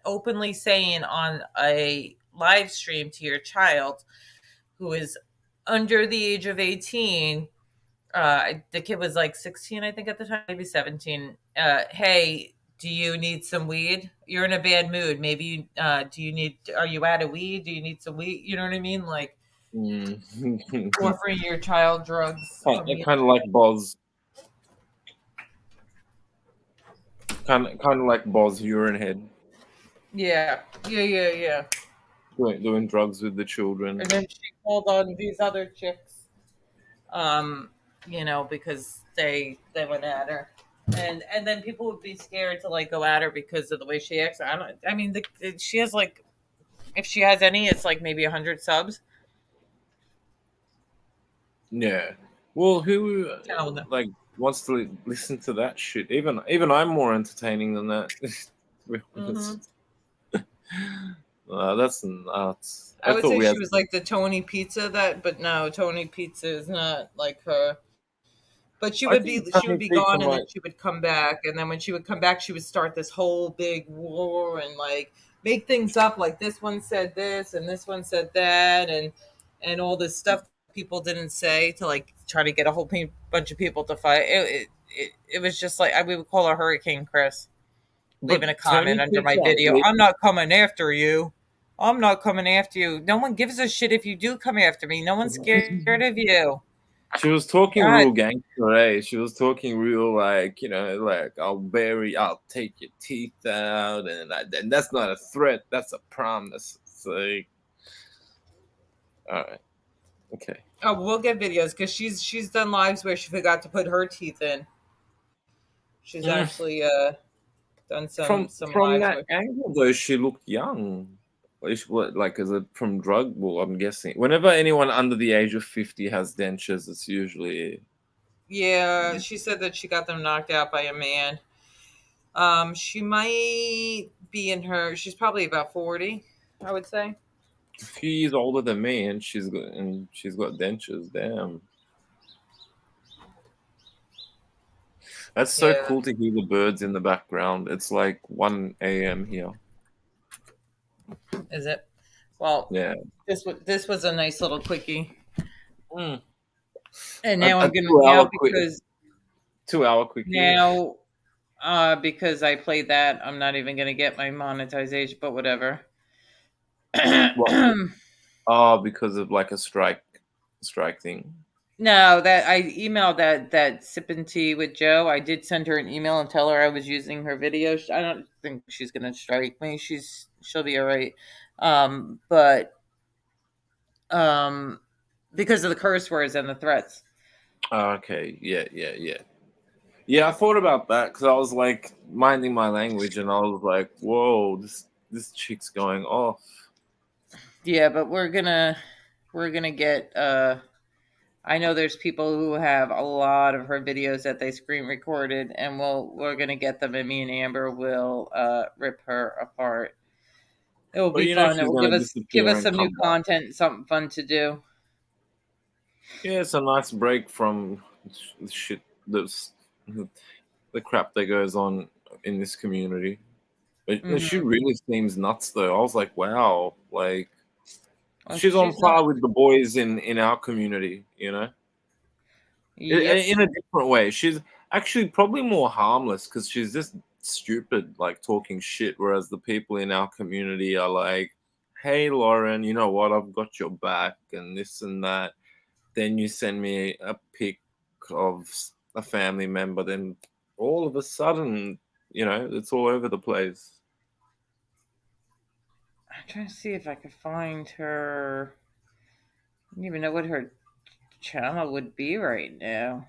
openly saying on a live stream to your child who is under the age of 18, the kid was like 16, I think at the time, maybe 17. Hey, do you need some weed? You're in a bad mood. Maybe, are you out of weed? Do you need some weed? You know what I mean? Like, Mm. offering your child drugs from the Kind of like Boz. Kind of like Boz urine head yeah. doing drugs with the children. And then she called on these other chicks, um, because they went at her, and then people would be scared to like go at her because of the way she acts. I don't. I mean, she has like, if she has any, it's like maybe 100 subs. Yeah. Well, who Tell them. like wants to listen to that shit? Even I'm more entertaining than that. To be Hmm. honest. That's nuts. I I would thought say we she had. was like the Tony Pizza but no, Tony Pizza is not like her. But I think she would Tony be Pizza gone and then might. she would come back, and then when she would come back she would start this whole big war and like make things up, like this one said this and this one said that, and all this stuff people didn't say, to like try to get a whole bunch of people to fight. It was just like, we would call her Hurricane Chris, leaving a But comment Tony under my Pizza, video. I'm not coming after you. I'm not coming after you. No one gives a shit if you do come after me. No one's scared of you. she was talking God. real gangster, eh? She was talking real like like I'll take your teeth out, and that's not a threat. That's a promise. It's like, all right, okay. Oh, we'll get videos because she's done lives where she forgot to put her teeth in. She's Mm. actually done some From lives that where. angle though, she looked young. Like is it from drug? Well, I'm guessing. Whenever anyone under the age of 50 has dentures, it's usually Yeah, she said that she got them knocked out by a man. She might be in her. She's probably about 40, I would say. a few years older than me, and she's got dentures. Damn, that's so Yeah, cool to hear the birds in the background. It's like 1 a.m. here. is it? Well, Yeah. this was a nice little quickie, Mm. and A, now a I'm gonna 2 hour now quick, 2 hour quickie. now because I played that, I'm not even gonna get my monetization, but whatever. What? Oh, because of like a strike thing. No, that I emailed that sipping tea with Joe. I did send her an email and tell her I was using her video. I don't think she's gonna strike me. She'll be all right. But um, because of the curse words and the threats. Oh, okay. Yeah. Yeah. Yeah. Yeah. I thought about that because I was like minding my language, and I was like, "Whoa, this chick's going off." Yeah, but we're gonna get. I know there's people who have a lot of her videos that they screen recorded, and we're gonna get them, and me and Amber will rip her apart. It will But be you know fun. It she's will gonna give disappear us and some new come back. content, something fun to do. Yeah, it's a nice break from the shit that's the crap that goes on in this community. But no, she Hmm. really seems nuts though. I was like, wow, like Well, she's on she's not. par with the boys in our community, you know, Yep. in a different way. She's actually probably more harmless because she's just stupid, like talking shit. Whereas the people in our community are like, "Hey, Lauren, you know what? I've got your back," and this and that. Then you send me a pic of a family member, then all of a sudden, you know, it's all over the place. I'm trying to see if I could find her. I don't even know what her channel would be right now.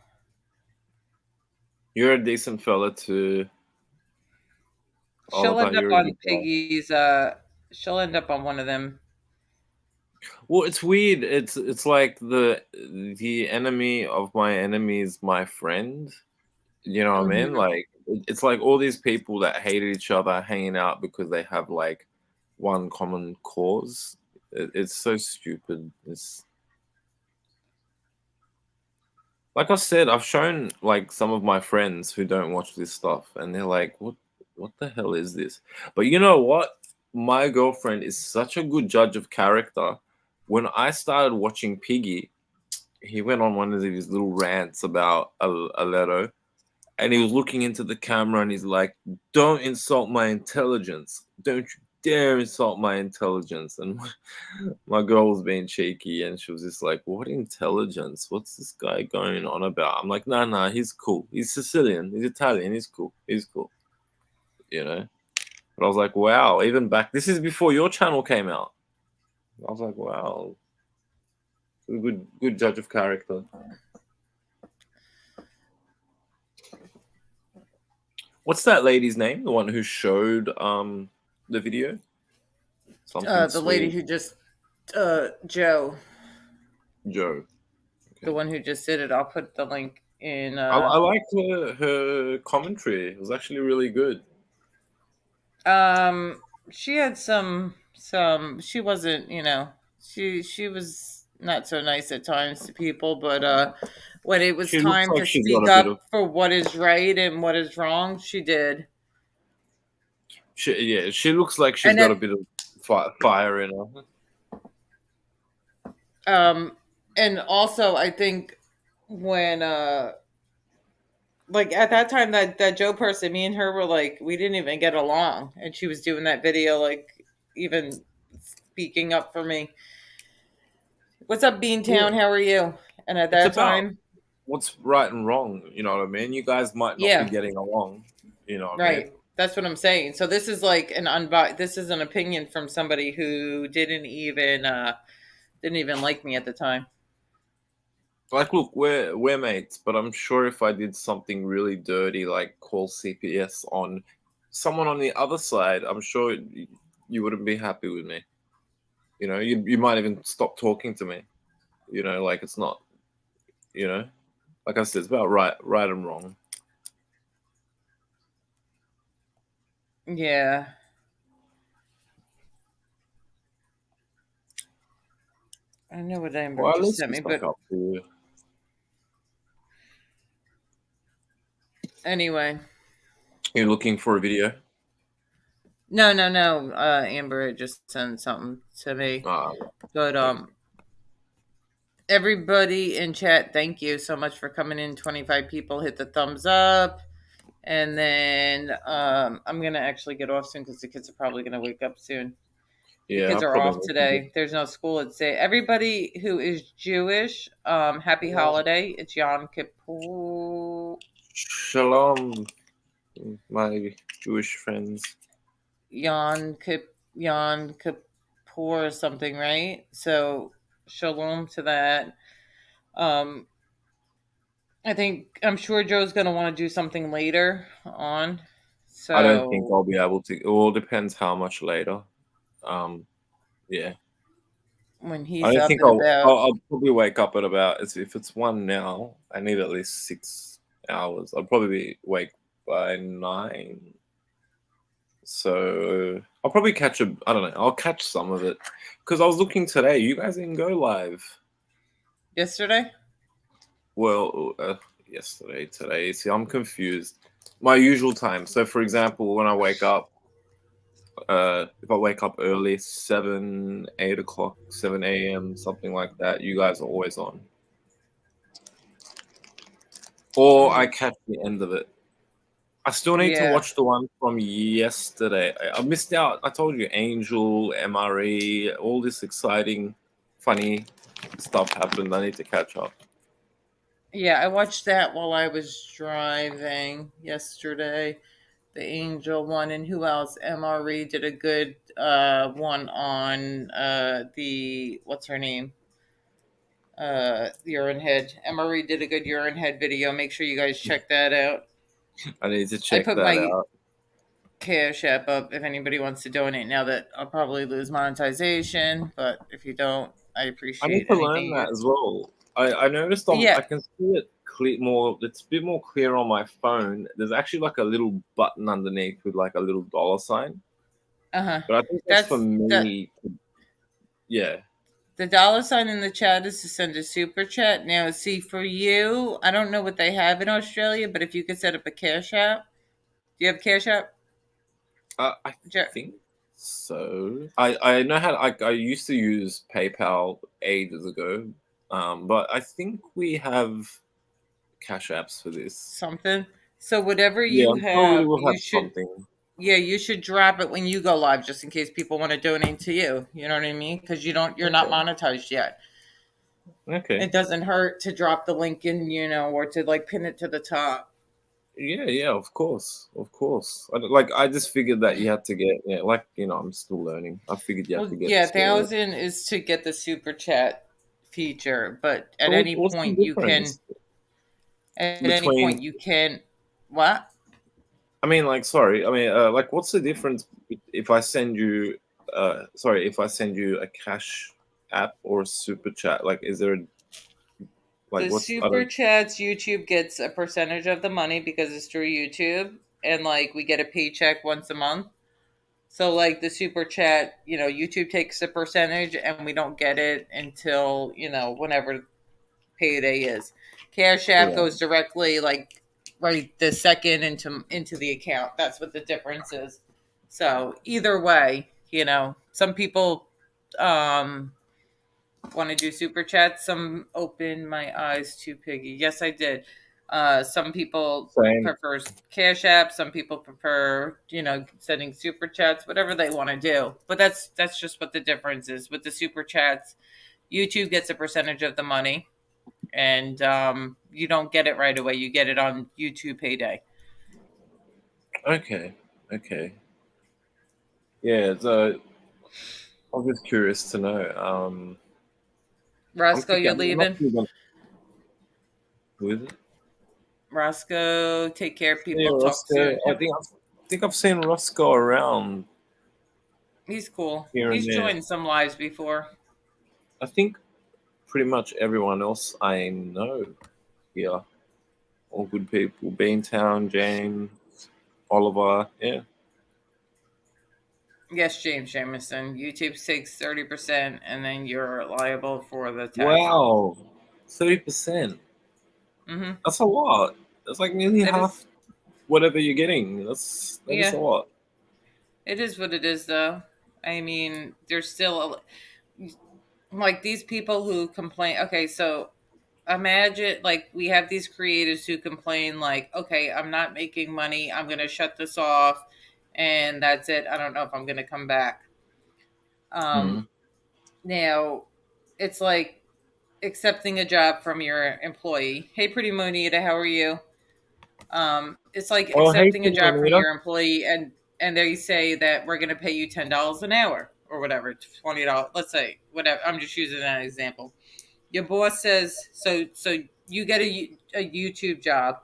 You're a decent fella too, She'll Oliver. end up You're a on good guy. Piggy's. She'll end up on one of them. Well, it's weird. It's like the enemy of my enemy is my friend. You know what I mean? Hmm. Like it's like all these people that hated each other hanging out because they have like one common cause. It's so stupid. It's like I said, I've shown like some of my friends who don't watch this stuff, and they're like, what the hell is this?" But you know what? My girlfriend is such a good judge of character. When I started watching Piggy, he went on one of his little rants about Aleto, and he was looking into the camera and he's like, "Don't insult my intelligence. Don't you dare insult my intelligence." And my girl was being cheeky and she was just like, "What intelligence? What's this guy going on about?" I'm like, "Nah, nah, he's cool. He's Sicilian. He's Italian. He's cool. He's cool." You know? But I was like, wow, even back, this is before your channel came out. I was like, wow, good judge of character. What's that lady's name? The one who showed the video? Something The lady sweet. who just Joe, Joe. the Okay. one who just did it. I'll put the link in. I liked her commentary. It was actually really good. She had some. She wasn't. She was not so nice at times to people, but when it was She looks time like to she's got speak a bit of up for what is right and what is wrong, she did. yeah. She looks like she's And got a at bit of fire in her. um and also I think when like at that time that Joe person, me and her were like we didn't even get along, and she was doing that video like even speaking up for me. What's up, Beantown? Well, How are you? And at it's that about time, what's right and wrong. You know what I mean? You guys might not be yeah, getting along. You know what I mean? right. That's what I'm saying. So this is like this is an opinion from somebody who didn't even like me at the time. Like, look, we're mates, but I'm sure if I did something really dirty, like call CPS on someone on the other side, I'm sure you wouldn't be happy with me. You know, you might even stop talking to me. You know, like it's not. You know, like I said, it's about right and wrong. Yeah. I know what Amber Well, at just least sent you me, stuck but up for you. anyway. You're looking for a video. No, no, no. Amber had just sent something to me. Ah, But okay. everybody in chat, thank you so much for coming in. 25 people hit the thumbs up. And then I'm gonna actually get off soon because the kids are probably gonna wake up soon. The Yeah, I kids are probably off need to do. today. There's no school today. Everybody who is Jewish, happy holiday. It's Yom Kippur. Shalom, my Jewish friends. Yom Kippur or something, right? So shalom to that. Um, I'm sure Joe's gonna want to do something later on. I don't think So I'll be able to. It all depends how much later. Um, yeah. when I he's don't up think and about, I'll probably wake up at about if it's one now. I need at least 6 hours. I'll probably be awake by 9, So I'll probably catch a. I don't know. I'll catch some of it because I was looking today. You guys didn't go live. Yesterday? Well, yesterday, today. See, I'm confused. My usual time. So, for example, when I wake up, if I wake up early, 7, 8 o'clock, 7 a.m., something like that, you guys are always on. Or I catch the end of it. I still need to Yeah. watch the one from yesterday. I missed out. I told you, Angel, MRE, all this exciting, funny stuff happened. I need to catch up. Yeah, I watched that while I was driving yesterday. The Angel one, and who else? MRE did a good one on the what's her name? The Urine Head. MRE did a good Urine Head video. Make sure you guys check that out. I need to I check put that my out. Cash App up if anybody wants to donate now that I'll probably lose monetization, but if you don't, I I need appreciate to anything learn you. that as well. I noticed I Yeah. can see it clear more. It's a bit more clear on my phone. There's actually like a little button underneath with like a little dollar sign. Uh-huh. But I think that's for That's the me. Yeah. the dollar sign in the chat is to send a super chat. Now, see, for you, I don't know what they have in Australia, but if you could set up a Cash App. Do you have Cash App? I Jer- think so. I know how. I used to use PayPal ages ago, but I think we have cash apps for this. Something. So whatever Yeah, you I'm sure we have, will you have should something. yeah, you should drop it when you go live just in case people want to donate to you. You know what I mean? Because you're not Okay. monetized yet. Okay. It doesn't hurt to drop the link in, or to like pin it to the top. Yeah, of course, of course. I just figured that you had to get, I'm still learning. I figured you had Well, to get yeah, to. 1,000 is to get the super chat feature, but So at any what's the point you can. difference At any between? point you can. What? I mean, sorry. I mean, what's the difference if I send you, if I send you a cash app or a super chat? Like, is there The what's I super don't. chats, YouTube gets a percentage of the money because it's through YouTube, and like we get a paycheck once a month. So like the super chat, YouTube takes a percentage, and we don't get it until whenever payday is. Cash App Yeah. goes directly like right the second into the account. That's what the difference is. So either way, some people um want to do super chats. Some open my eyes to Piggy. Yes, I did. Some people Same. prefer Cash App. Some people prefer, sending super chats. Whatever they want to do. But that's just what the difference is with the super chats. YouTube gets a percentage of the money, and you don't get it right away. You get it on YouTube payday. Okay. Okay. Yeah. So I'm just curious to know. I'm Roscoe, thinking. you're I'm not leaving. sure who is it? Roscoe, take care, Yeah, people. Talk Roscoe. soon. I think I've seen Roscoe around He's cool. here and He's there. joined some lives before. I think pretty much everyone else I know here, all good people. Beantown, James, Oliver. Yeah. Yes, James Jameson. YouTube takes 30%, and then you're liable for the taxes. Wow. 30%. Mm-hmm. That's a lot. That's like nearly It half is. whatever you're getting. That is a Yeah, lot. it is what it is, though. I mean, there's still like these people who complain. Okay, so imagine like we have these creators who complain like, okay, I'm not making money. I'm gonna shut this off, and that's it. I don't know if I'm gonna come back. Mm. Um, Now it's like accepting a job from your employee. Hey, pretty Monita, how are you? It's like Oh, hey, accepting a pretty job from Anita. your employee, and they say that we're going to pay you $10 an hour or whatever, $20. Let's say whatever. I'm just using that example. Your boss says so. You get a YouTube job,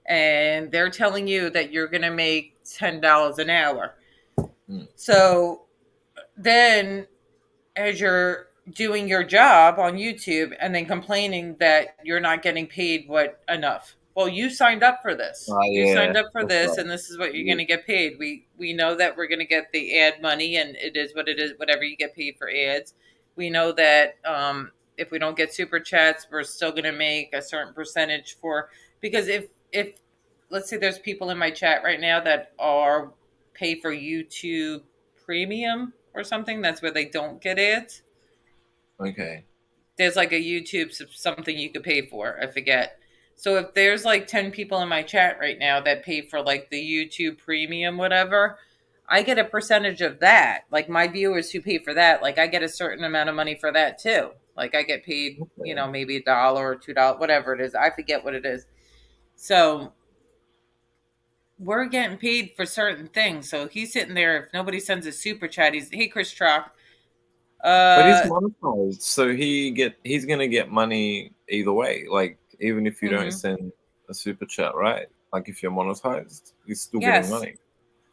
and they're telling you that you're going to make $10 an hour. Mm. So then as you're doing your job on YouTube and then complaining that you're not getting paid what enough. well, you signed up for this. You Yeah, signed up for that's this, right. and this is what you're Yeah. going to get paid. We know that we're going to get the ad money, and it is what it is. Whatever you get paid for ads, we know that if we don't get super chats, we're still going to make a certain percentage for, because if let's say there's people in my chat right now that are pay for YouTube Premium or something, that's where they don't get ads. Okay. There's like a YouTube something you could pay for. I forget. So if there's like 10 people in my chat right now that pay for like the YouTube Premium, whatever, I get a percentage of that. Like my viewers who pay for that, like I get a certain amount of money for that too. Like I get paid, Okay. maybe $1 or $2, whatever it is. I forget what it is. So we're getting paid for certain things. So he's sitting there. If nobody sends a super chat, he's, hey, Chris Trock. But he's monetized, so he's gonna get money either way. Like even if you don't Mhm. send a super chat, right? Like if you're monetized, he's still getting Yes. money.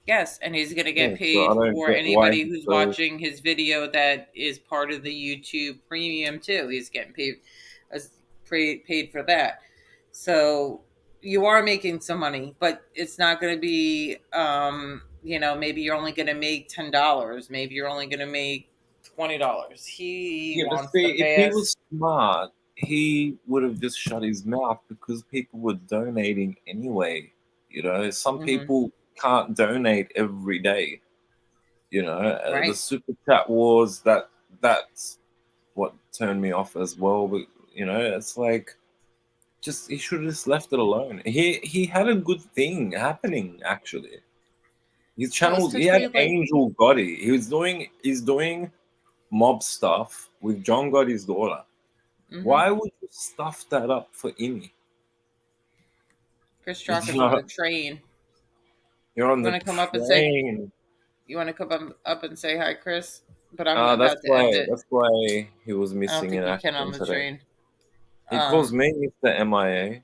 Yes, and he's going to get Yeah, so paid I don't for get why anybody he's who's so. watching his video that is part of the YouTube Premium too. He's getting paid as paid for that. So you are making some money, but it's not going to be maybe you're only going to make $10, maybe you're only going to make $20. He Yeah, but wants the see, if he was fast. smart, he would have just shut his mouth because people were donating anyway. Some Mhm. people can't donate every day. The Right. super chat wars, that's what turned me off as well. But it's like, just he should have just left it alone. He had a good thing happening actually. His No, channel, he had especially like Angel Gotti. He's doing mob stuff with John Gotti's daughter. mhm. Why would you stuff that up for Imi? Chris Chalk You is on know, the train. you're on You the want to come up and say train. You want to come up and say hi, Chris? But I'm about That's to end why it. that's why he was I don't missing in think you can on action the today. train. He calls Um, me Mr. MIA.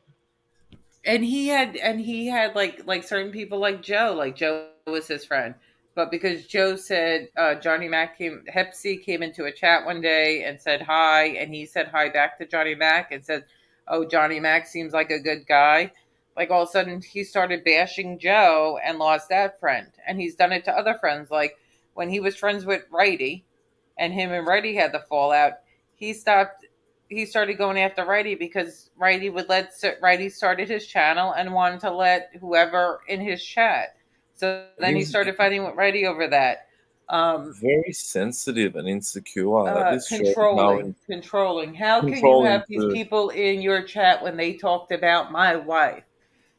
and he had like certain people like Joe was his friend, but because Joe said Johnny Mac Hepsi came into a chat one day and said hi, and he said hi back to Johnny Mac and said, "Oh, Johnny Mac seems like a good guy." Like all of a sudden he started bashing Joe and lost that friend, and he's done it to other friends. Like when he was friends with Righty, and him and Righty had the fallout, he stopped he started going after Righty because Righty started his channel and wanted to let whoever in his chat. So then he He's started fighting with Righty over that. Um, very sensitive and insecure. Like this shows how controlling. How can you have controlling these to. people in your chat when they talked about my wife?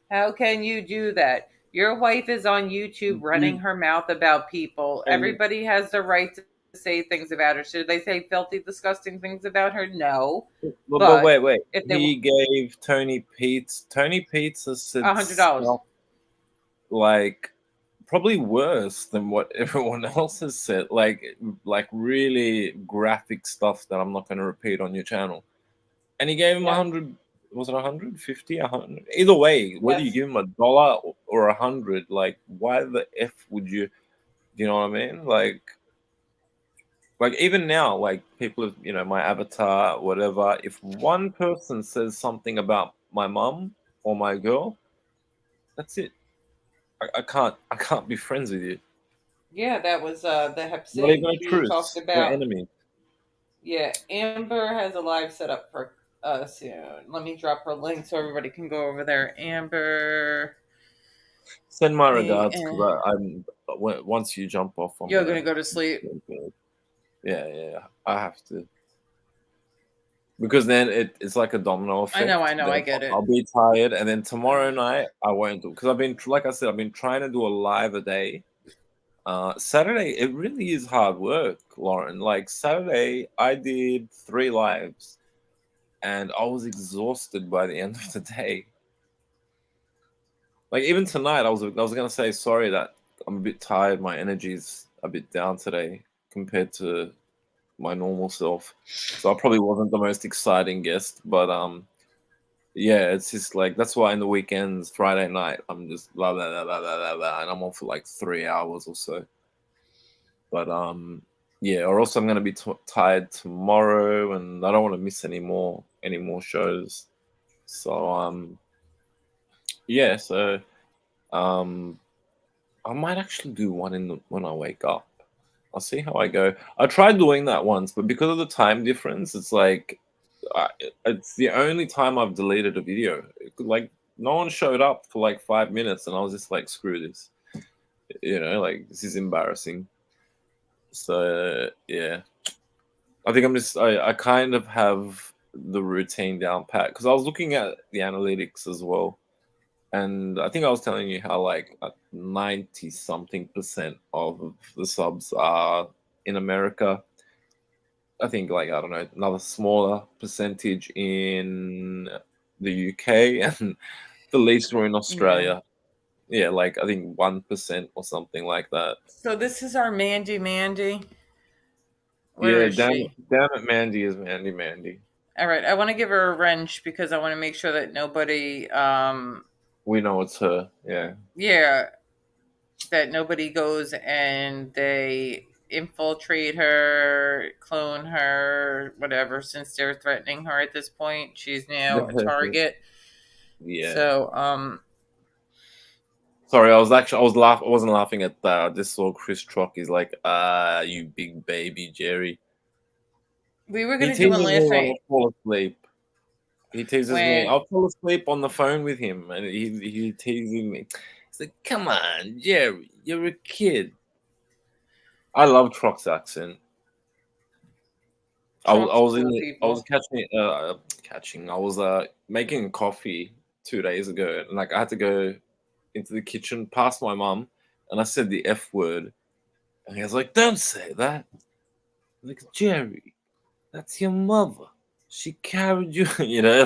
How can you do that? Your wife is on YouTube running You her mouth about people. and Everybody has the right to say things about her. Should they say filthy, disgusting things about her? No. but But wait. if they He gave Tony Pizza has said $100. stuff like probably worse than what everyone else has said. Like really graphic stuff that I'm not going to repeat on your channel. And he gave him Yeah. 100. Was it 150? 100? Either way, whether you Yes. give him $1 or 100, like why the f would you? Do you know what I mean? Like even now, like people have, my avatar, whatever. If one person says something about my mum or my girl, that's it. I can't be friends with you. Yeah, that was the Hep Not even C. a He talked truce. We're about, enemies. yeah, Amber has a live set up for soon. Let me drop her link so everybody can go over there. Amber, Send my A, regards because once you jump off, I'm you're gonna gonna go to sleep. go to bed. Yeah, I have to because then it's like a domino I know, effect. I Then get I'll it. be tired, and then tomorrow night I won't do because like I said, I've been trying to do a live a day. Saturday, it really is hard work, Lauren. Like Saturday, I did 3 lives, and I was exhausted by the end of the day. Like even tonight, I was gonna say sorry that I'm a bit tired. My energy's a bit down today compared to my normal self. So I probably wasn't the most exciting guest, but yeah, it's just like that's why in the weekends, Friday night, I'm just blah blah blah blah blah blah, blah and I'm on for like 3 hours or so. But yeah, or else I'm gonna be tired tomorrow, and I don't want to miss any more shows. So yeah, so um, I might actually do one when I wake up. I'll see how I go. I tried doing that once, but because of the time difference, it's like I, it's the only time I've deleted a video. Like no one showed up for like 5 minutes, and I was just like, "Screw this," like this is embarrassing. So yeah, I think I kind of have the routine down pat because I was looking at the analytics as well, and I think I was telling you how like 90 something percent of the subs are in America. I think like I don't know another smaller percentage in the UK and the least were in Yeah. Australia. Yeah, like I think 1% or something like that. So this is our Mandy Mandy. Where Yeah, is she? damn it, Mandy is Mandy. All right, I want to give her a wrench because I want to make sure that nobody, We know it's her. Yeah. yeah, that nobody goes and they infiltrate her, clone her, whatever, since they're threatening her at this point. She's now a target. Yeah. So, Sorry, I wasn't laughing at that. I just saw Chris Trock. He's like, you big baby Jerry. we were He going to do one teases me last when I night fall asleep. He teases me. when I'll fall asleep on the phone with him, and he teasing me. He's like, "Come on, Jerry, you're a kid." I love Trock's accent. I Trump's was cool I was people. catching. I was making a coffee 2 days ago, and like I had to go into the kitchen past my mum, and I said the F word, and he was like, "Don't say that." I'm like, Jerry, that's your mother. She carried you,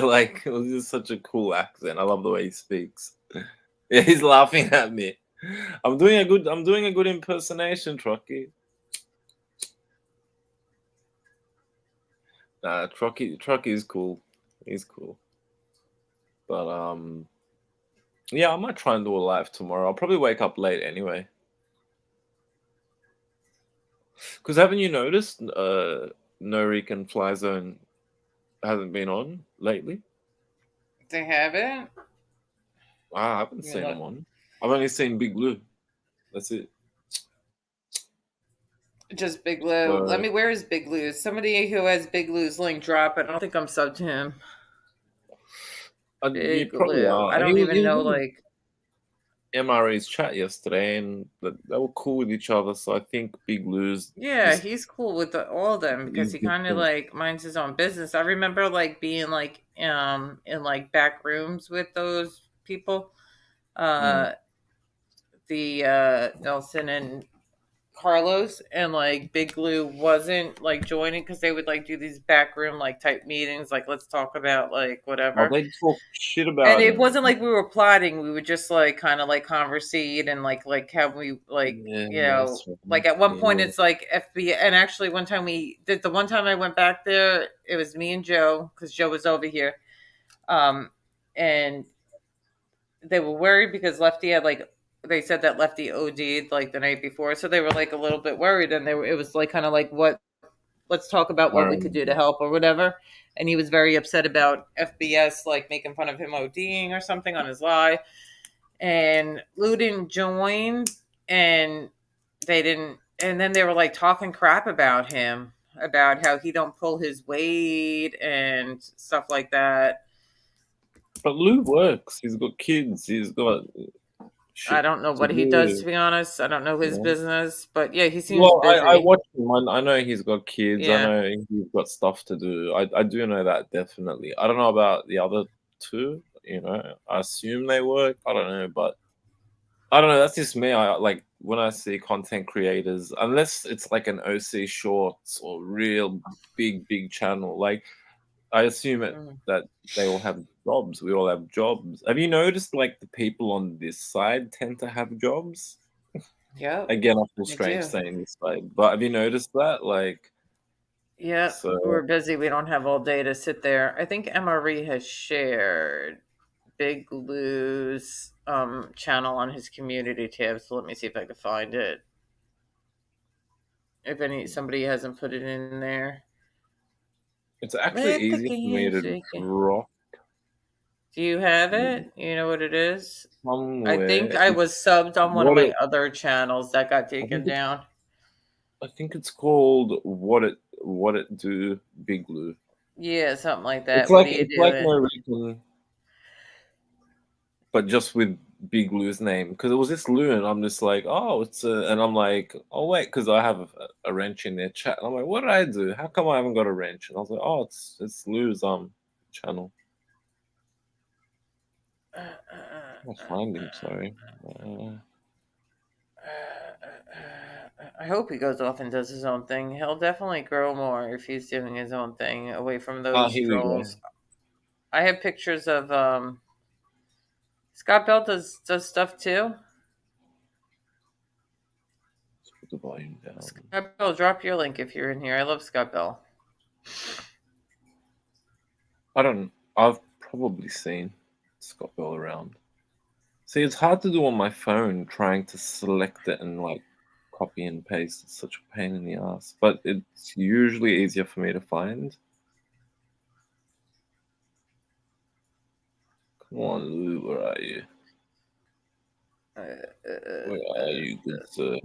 like it was just such a cool accent. I love the way he speaks. Yeah, he's laughing at me. I'm doing a good impersonation, Trucky. Nah, Trucky is cool. He's cool. But yeah, I might try and do a live tomorrow. I'll probably wake up late anyway. Because haven't you noticed No Recon Fly Zone hasn't been on lately? They have it. I haven't You seen look them on. I've only seen Big Blue. That's it. just Big Lou. Let So me. Where is Big Lou? Somebody who has Big Lou's link, drop it. I don't think I'm subbed to him. you Big probably Lou. I are. don't He even was know. in Like, MRE's chat yesterday, and they were cool with each other. So I think Big Blue's yeah, just he's cool with all of them because he's he kind of different. like minds his own business. I remember like being like in like back rooms with those people. Mm. Uh, the Nelson and Carlos, and like Big Blue wasn't like joining because they would like do these backroom like type meetings, like let's talk about like Oh, whatever. they talk shit And about it him. wasn't like we were plotting; we would just like kind of like conversate and like how we like Yeah, you know, that's right. like at one point Yeah. it's like FBI. And actually, one time we did the one time I went back there, it was me and Joe because Joe was over here, um, and they were worried because Lefty had like they said that Lefty OD'd like the night before, so they were like a little bit worried, and it was like kind of like what let's talk about I what we could do to remember. help or whatever. And he was very upset about FBS like making fun of him ODing or something on his live. And Lou didn't join, and they didn't. And then they were like talking crap about him, about how he don't pull his weight and stuff like that. But Lou works. He's got kids. He's got I shit don't know to what he does, to do. be honest. I don't know his You business, but yeah, he seems Well, I busy. watch him. I know he's got kids. I Yeah. know he's got stuff to do. I do know that definitely. I don't know about the other two. I assume they work. I don't know, but I don't know. That's just me. I like when I see content creators, unless it's like an OC Shorts or real big channel. Like I assume Mm. that they all have jobs. We all have jobs. Have you noticed like the people on this side tend to have jobs? Yep, Again, I feel I strange do. saying this side, but have you noticed that? Like, Yeah, we're so busy. We don't have all day to sit there. I think MRE has shared Big Lou's channel on his community tab. So let me see if I can find it. If somebody hasn't put it in there. it's actually Let the easier for me game to shake it. drop. Do you have it? You know what it is? I think somewhere. I was subbed on one of What my it? other channels that got I taken think it's. down. I think it's called What it do Big Lou. Yeah, something like It's that. What like are you it's like doing? Norwegian, but just with Big Lou's name. Because it was this Lou, and I'm just like, oh, it's a, and I'm like, oh wait, because I have a wrench in their chat. And I'm like, what did I do? How come I haven't got a wrench? And I was like, oh, it's Lou's channel. I'll find him. Sorry. I hope he goes off and does his own thing. He'll definitely grow more if he's doing his own thing away from those Here we go. trolls. I have pictures of Scott Bell does stuff too. Let's put the volume down. Scott Bell, drop your link if you're in here. I love Scott Bell. I've probably seen Scott Bell around. See, it's hard to do on my phone trying to select it and like copy and paste. It's such a pain in the ass. But it's usually easier for me to find. Come on, Lou, where are you? Where are you, good sir?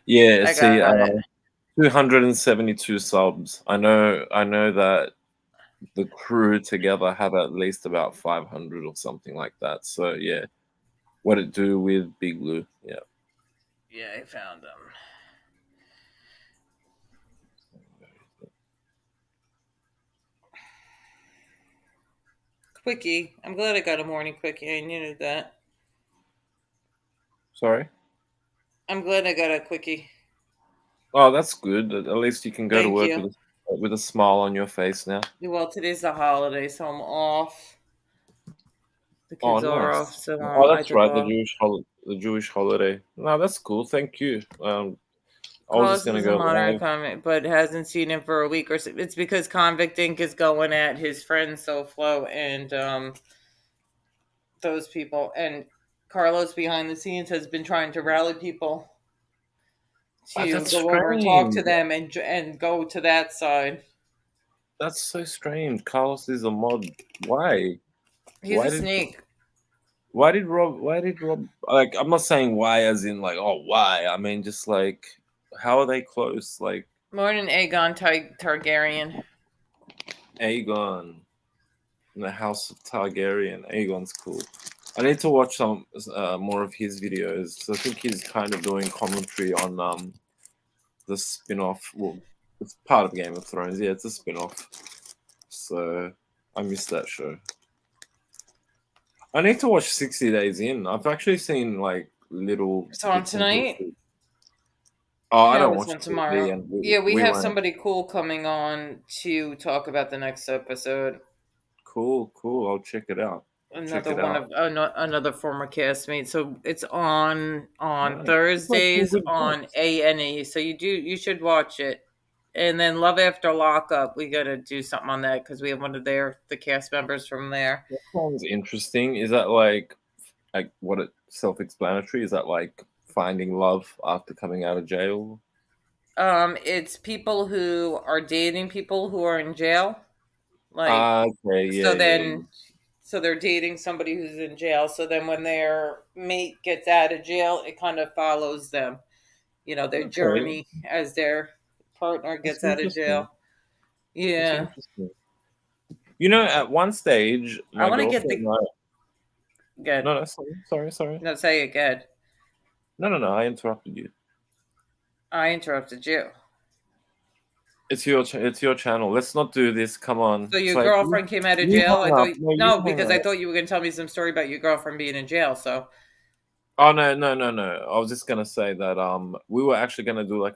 Yeah, I see, got it. 272 subs. I know that the crew together have at least about 500 or something like that. So yeah, what it do with Big Lou? Yeah. Yeah, I found him. Quickie. I'm glad I got a morning quickie. I needed that. Sorry. I'm glad I got a quickie. Oh, that's good. At least you can go to Thank work you. with a smile on your face now. Well, today's the holiday, so I'm off. The Oh, kids are off, nice. so Oh, I that's took right. off. The Jewish holiday. No, that's cool. Thank you. I was just Carlos gonna is a go modern live. convict, but hasn't seen him for a week or so. It's because Convict Inc. is going at his friend SoFlo and those people. And Carlos, behind the scenes, has been trying to rally people to That's go over and talk strange. to them and go to that side. That's so strange. Carlos is a mod. Why? He's Why a did snake. Why did Rob, like, I'm not saying why as in like, oh, why? I mean just like, how are they close? Like More than Aegon Targaryen. Aegon in the House of Targaryen. Aegon's cool. I need to watch some more of his videos. So I think he's kind of doing commentary on the spin-off. Well, it's part of Game of Thrones. Yeah, it's a spin-off. So I missed that show. I need to watch 60 Days In. I've actually seen like little It's on bits and tonight. pieces. Oh, I No, don't it's watch on TV, tomorrow. and Yeah, we we have won't. somebody cool coming on to talk about the next episode. Cool, cool. I'll check it out. Check Another it one out. of another former castmate. So it's on Nice. It's like some Thursdays good on guys. A&E. So you should watch it. And then Love After Lockup, we got to do something on that because we have one of the cast members from there. That sounds interesting. Is that like what it self-explanatory? Is that like finding love after coming out of jail? It's people who are dating people who are in jail. Like Okay, so yeah, yeah, then so they're dating somebody who's in jail. So then when their mate gets out of jail, it kind of follows them, yeah. their Okay, journey as their partner that's gets out of interesting. jail. That's Yeah. interesting. You know, at one stage, I my want to get girlfriend the and I. good. No, no, sorry. No, say it good. No. I interrupted you. I interrupted you. It's your channel. Let's not do this. Come on. So It's your like girlfriend came out of you jail? I hang up. thought No, you no, hang because I up. thought you were going to tell me some story about your girlfriend being in jail. So Oh no. I was just gonna say that we were actually gonna do like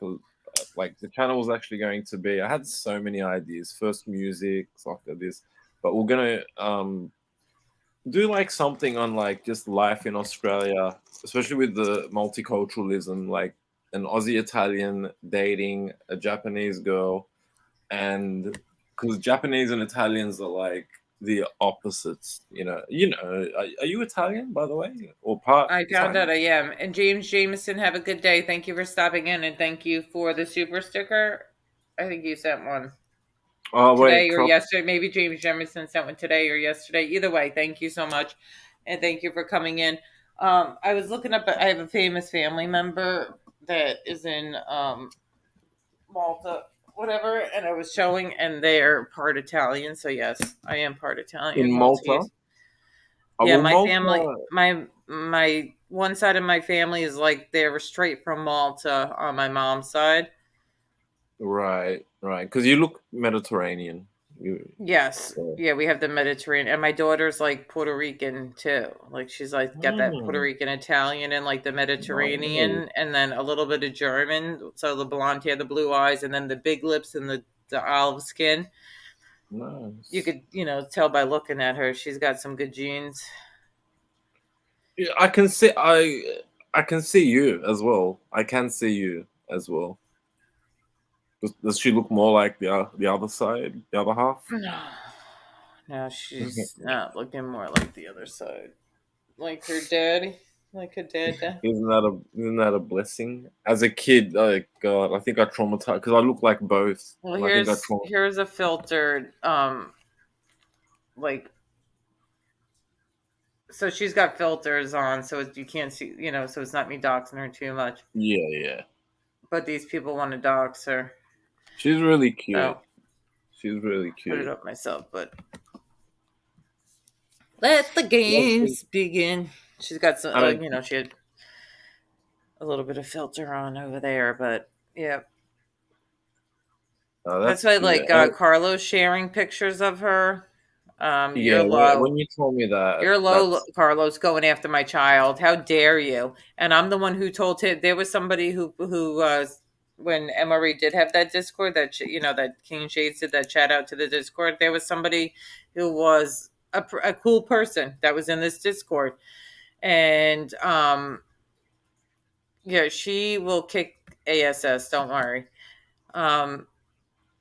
the channel was actually going to be. I had so many ideas. First music, after this, but we're gonna do like something on like just life in Australia, especially with the multiculturalism, like an Aussie Italian dating a Japanese girl, and because Japanese and Italians are like the opposites, are you Italian, by the way, or part I found Italian? out I am. And James Jameson, have a good day. Thank you for stopping in and thank you for the super sticker. I think you sent one. Oh today wait, or crop. yesterday. Maybe James Jemison sent one today or yesterday. Either way, thank you so much, and thank you for coming in. I was looking up. I have a famous family member that is in Malta, whatever, and I was showing, and they're part Italian. So yes, I am part In Italian, Malta. Maltese. Yeah, Well, my family, Malta. my one side of my family is like they were straight from Malta on my mom's side. Right, right. Because you look Mediterranean. You. Yes. So. Yeah, we have the Mediterranean. And my daughter's like Puerto Rican too. Like she's like got that Puerto Mm, Rican Italian and like the nice, Mediterranean and then a little bit of German. So the blonde hair, the blue eyes, and then the big lips and the olive skin. You nice. could, tell by looking at her. She's got some good genes. Yeah, I can see. I can see you as well. I can see you as well. Does she look more like the other side, the other half? No. No, she's not looking more like the other side. Like her daddy. Like her dad. Isn't that a blessing? As a kid, oh God, I think I traumatized because I look like both, Well, and I think I here's a filtered like so she's got filters on so you can't see, so it's not me doxing her too much. Yeah, yeah. But these people want to dox her. She's really cute. So She's really put it cute. up myself, but let the Yeah, she- games begin. She's got some I don't. she had a little bit of filter on over there, but yeah. Oh, That's that's why cute. like Carlos sharing pictures of her. Yeah, You're low. when you told me that, You're low, that's Carlos, going after my child. How dare you? And I'm the one who told him. There was somebody who when Emery did have that Discord, that King Shades did that chat out to the Discord. There was somebody who was a cool person that was in this Discord, and yeah, she will kick ass. Don't worry. Um,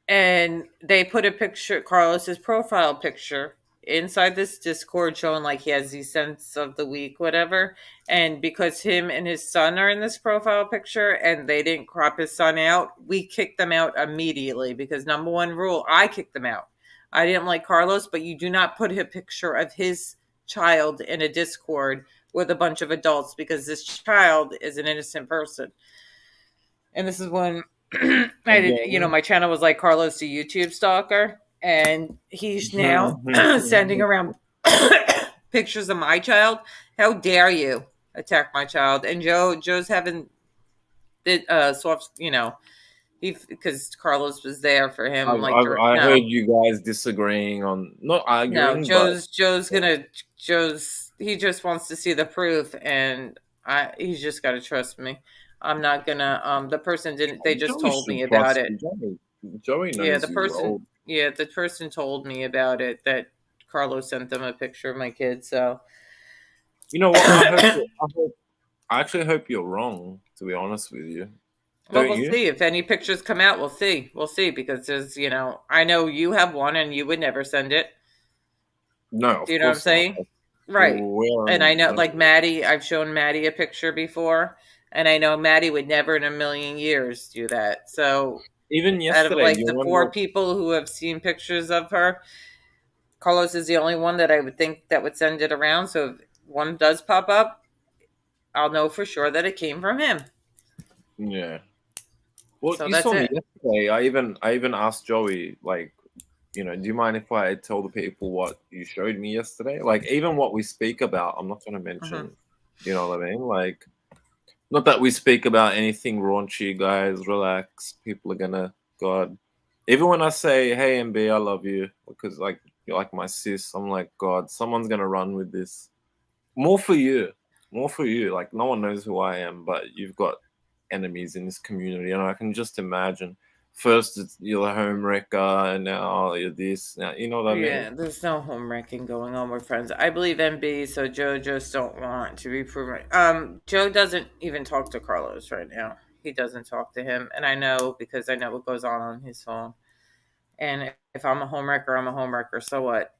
and they put a picture, Carlos's profile picture, inside this Discord showing like he has these cents of the week, whatever. And because him and his son are in this profile picture and they didn't crop his son out, we kicked them out immediately because number one rule, I kicked them out. I didn't like Carlos, but you do not put a picture of his child in a Discord with a bunch of adults because this child is an innocent person. And this is when I did, again. my channel was like Carlos the YouTube stalker, and he's now sending around pictures of my child. How dare you attack my child? And Joe's having the soft, he because Carlos was there for him. I heard you guys disagreeing on not No, arguing, but Joe's he just wants to see the proof, and he's just got to trust me. I'm not gonna. The person didn't. They just Joey told me should about trust it. you. Joey Yeah, knows the you person. well. Yeah, the person told me about it that Carlos sent them a picture of my kid. So, You know what? well, I actually hope you're wrong. To be honest with you, don't we'll you? see if any pictures come out. We'll see. We'll see because there's, I know you have one and you would never send it. No, Do of you know what I'm course not. saying? Right. We're And I in know, like country. Maddie, I've shown Maddie a picture before, and I know Maddie would never in a million years do that. So, Even out of yesterday, like you the four remember? people who have seen pictures of her, Carlos is the only one that I would think that would send it around. So, if one does pop up, I'll know for sure that it came from him. Yeah. Well, So you that's saw me it. yesterday. I even asked Joey, like, do you mind if I tell the people what you showed me yesterday? Like, even what we speak about, I'm not going to Hmm. mention. You know what I mean? Like, not that we speak about anything raunchy, guys. Relax. People are gonna God. Even when I say, "Hey, MB, I love you," because like you're like my sis, I'm like, God, someone's gonna run with this. More for you, more for you. Like no one knows who I am, but you've got enemies in this community, and I can just imagine. First, you're a home wrecker, and now you're this. Now, you know what I mean? Yeah, there's no home wrecking going on with friends. I believe MB, so Joe just don't want to be proven. Joe doesn't even talk to Carlos right now. He doesn't talk to him, and I know because I know what goes on his phone. And if I'm a homewrecker, I'm a homewrecker. So what?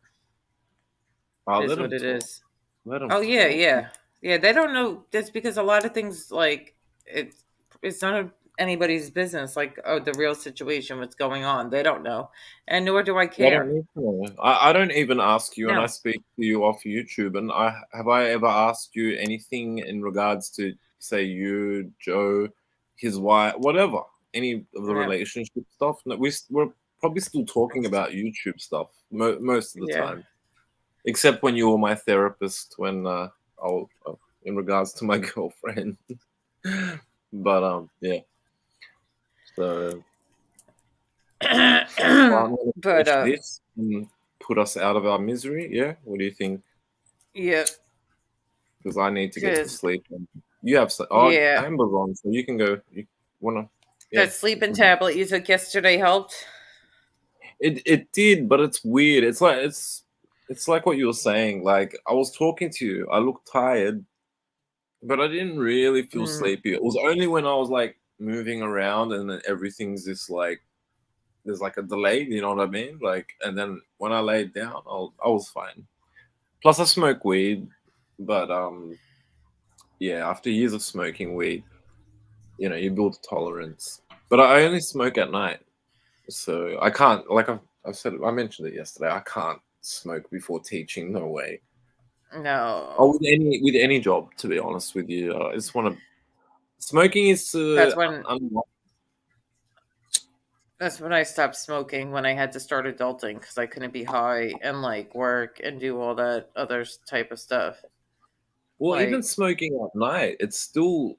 It I'll is let what them it talk. is. Let them Oh yeah, talk. yeah, yeah. They don't know. That's because a lot of things like it's not a anybody's business, like the real situation, what's going on. They don't know, and nor do I I don't care. need to know. I don't even ask you, and I No, speak to you off YouTube. And I ever asked you anything in regards to, say, you, Joe, his wife, whatever, any of the no, relationship stuff? No, we're probably still talking about YouTube stuff most of the yeah. time, except when you were my therapist when in regards to my girlfriend. But yeah, so so I'm gonna But finish this and put us out of our misery. Yeah, what do you think? yeah, Because I need to get to because sleep. And you have yeah, Amber's on, so you can go. You wanna? Yeah, that you sleeping can go. tablet you took yesterday helped. It did, but it's weird. It's like what you were saying. Like I was talking to you, I looked tired, but I didn't really feel Mm, sleepy. It was only when I was like moving around and then everything's just like there's like a delay. You know what I mean? Like, and then when I laid down, I was fine. Plus, I smoke weed, but yeah, after years of smoking weed, you build a tolerance. But I only smoke at night, so I can't. Like I've said, I mentioned it yesterday. I can't smoke before teaching. No way. Or no, with any job, to be honest with you, I just want to. Smoking is that's when unlock. that's when I stopped smoking, when I had to start adulting because I couldn't be high and like work and do all that other type of stuff. Well, even Like smoking at night, it still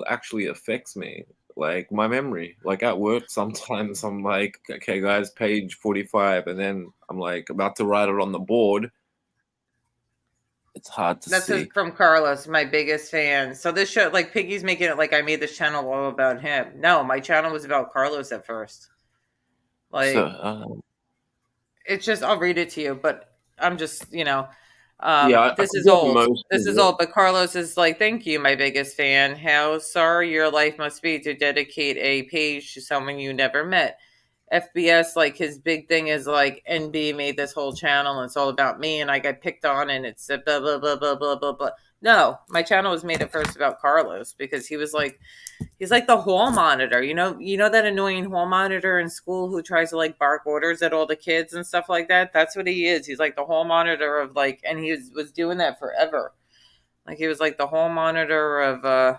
actually affects me. Like my memory, like at work, sometimes I'm like, okay, guys, page 45, and then I'm like about to write it on the board. It's hard to that's see. from Carlos, my biggest fan. So this show, like Piggy's making it like I made this channel all about him. No, my channel was about Carlos at first. So, Like it's just, I'll read it to you, but I'm just, yeah, I this is forget old. most of This is it. old, but Carlos is like, thank you, my biggest fan. How sorry your life must be to dedicate a page to someone you never met. FBS, like his big thing is like NB made this whole channel and it's all about me and I got picked on and it's blah blah blah blah blah blah blah. No, my channel was made at first about Carlos because he's like the hall monitor. You know that annoying hall monitor in school who tries to like bark orders at all the kids and stuff like that. That's what he is. He's like the hall monitor of like, and was doing that forever. Like he was like the hall monitor of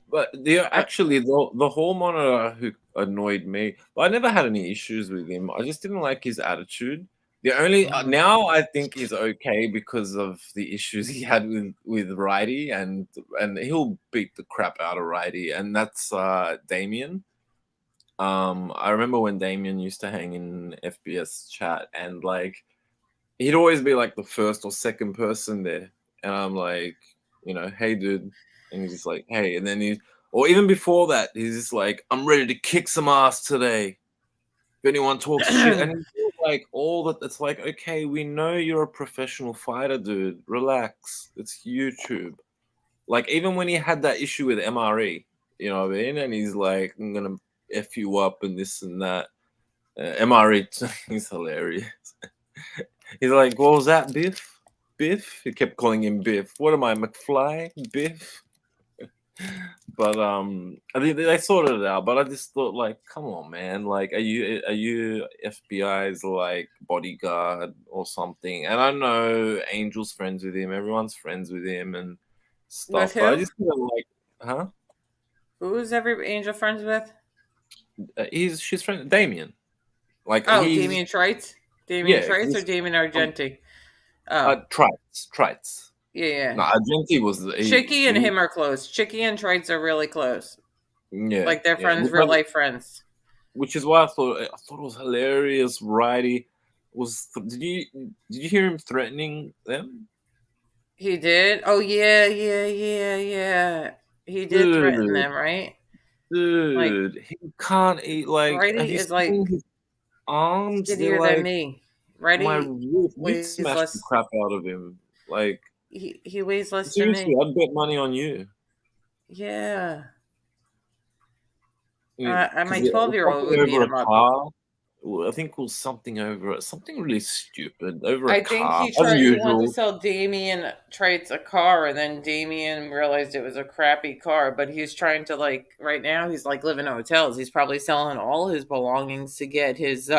But actually the hall monitor who annoyed me, but I never had any issues with him. I just didn't like his attitude. The only mhm. now I think he's okay because of the issues he had with Righty, and he'll beat the crap out of Righty, and that's Damien. I remember when Damien used to hang in FBS chat, and like he'd always be like the first or second person there, and I'm like, hey, dude, and he's just like, hey, and then or even before that, he's just like, I'm ready to kick some ass today. If anyone talks shit, and he's like all that, it's like, okay, we know you're a professional fighter, dude. Relax, it's YouTube. Like even when he had that issue with MRE, you know what I mean, and he's like, I'm gonna f you up and this and that. MRE, he's hilarious. He's like, what was that, Biff? Biff? He kept calling him Biff. What am I, McFly? Biff? But I think they sorted it out. But I just thought, like, come on, man. Like, are you FBI's like bodyguard or something? And I know Angel's friends with him. Everyone's friends with him and With stuff. But I who? just feel like, huh? Who is every angel friends with? She's friend Damien. Like Oh, he's Damien Trites. Damien yeah. Trites or He's, Damien um, Argenti? Oh, Trites. yeah, yeah. No, Argenti was Chicky and him are close. Chicky and Trites are really close. yeah, Like they're yeah. friends, real But life friends. which is why I thought it was hilarious. Righty did you hear him threatening them? He did? Oh yeah, yeah, yeah, yeah. He did threaten Dude, them, right? Like dude, he can't eat. Like, have Righty you is seen like his arms? They're skinnier than like me. my Righty roof. You'd weighs smash the less. crap out of him. Like He weighs less than seriously, me. I'd bet money on you. Yeah. Because My 12-year-old something would beat over a him up. car. I think it was something really stupid over a I think car, as he wanted to usual. sell Damien Traits a car, and then Damien realized it was a crappy car. But he's trying to, like, right now he's like living in hotels. He's probably selling all his belongings to get his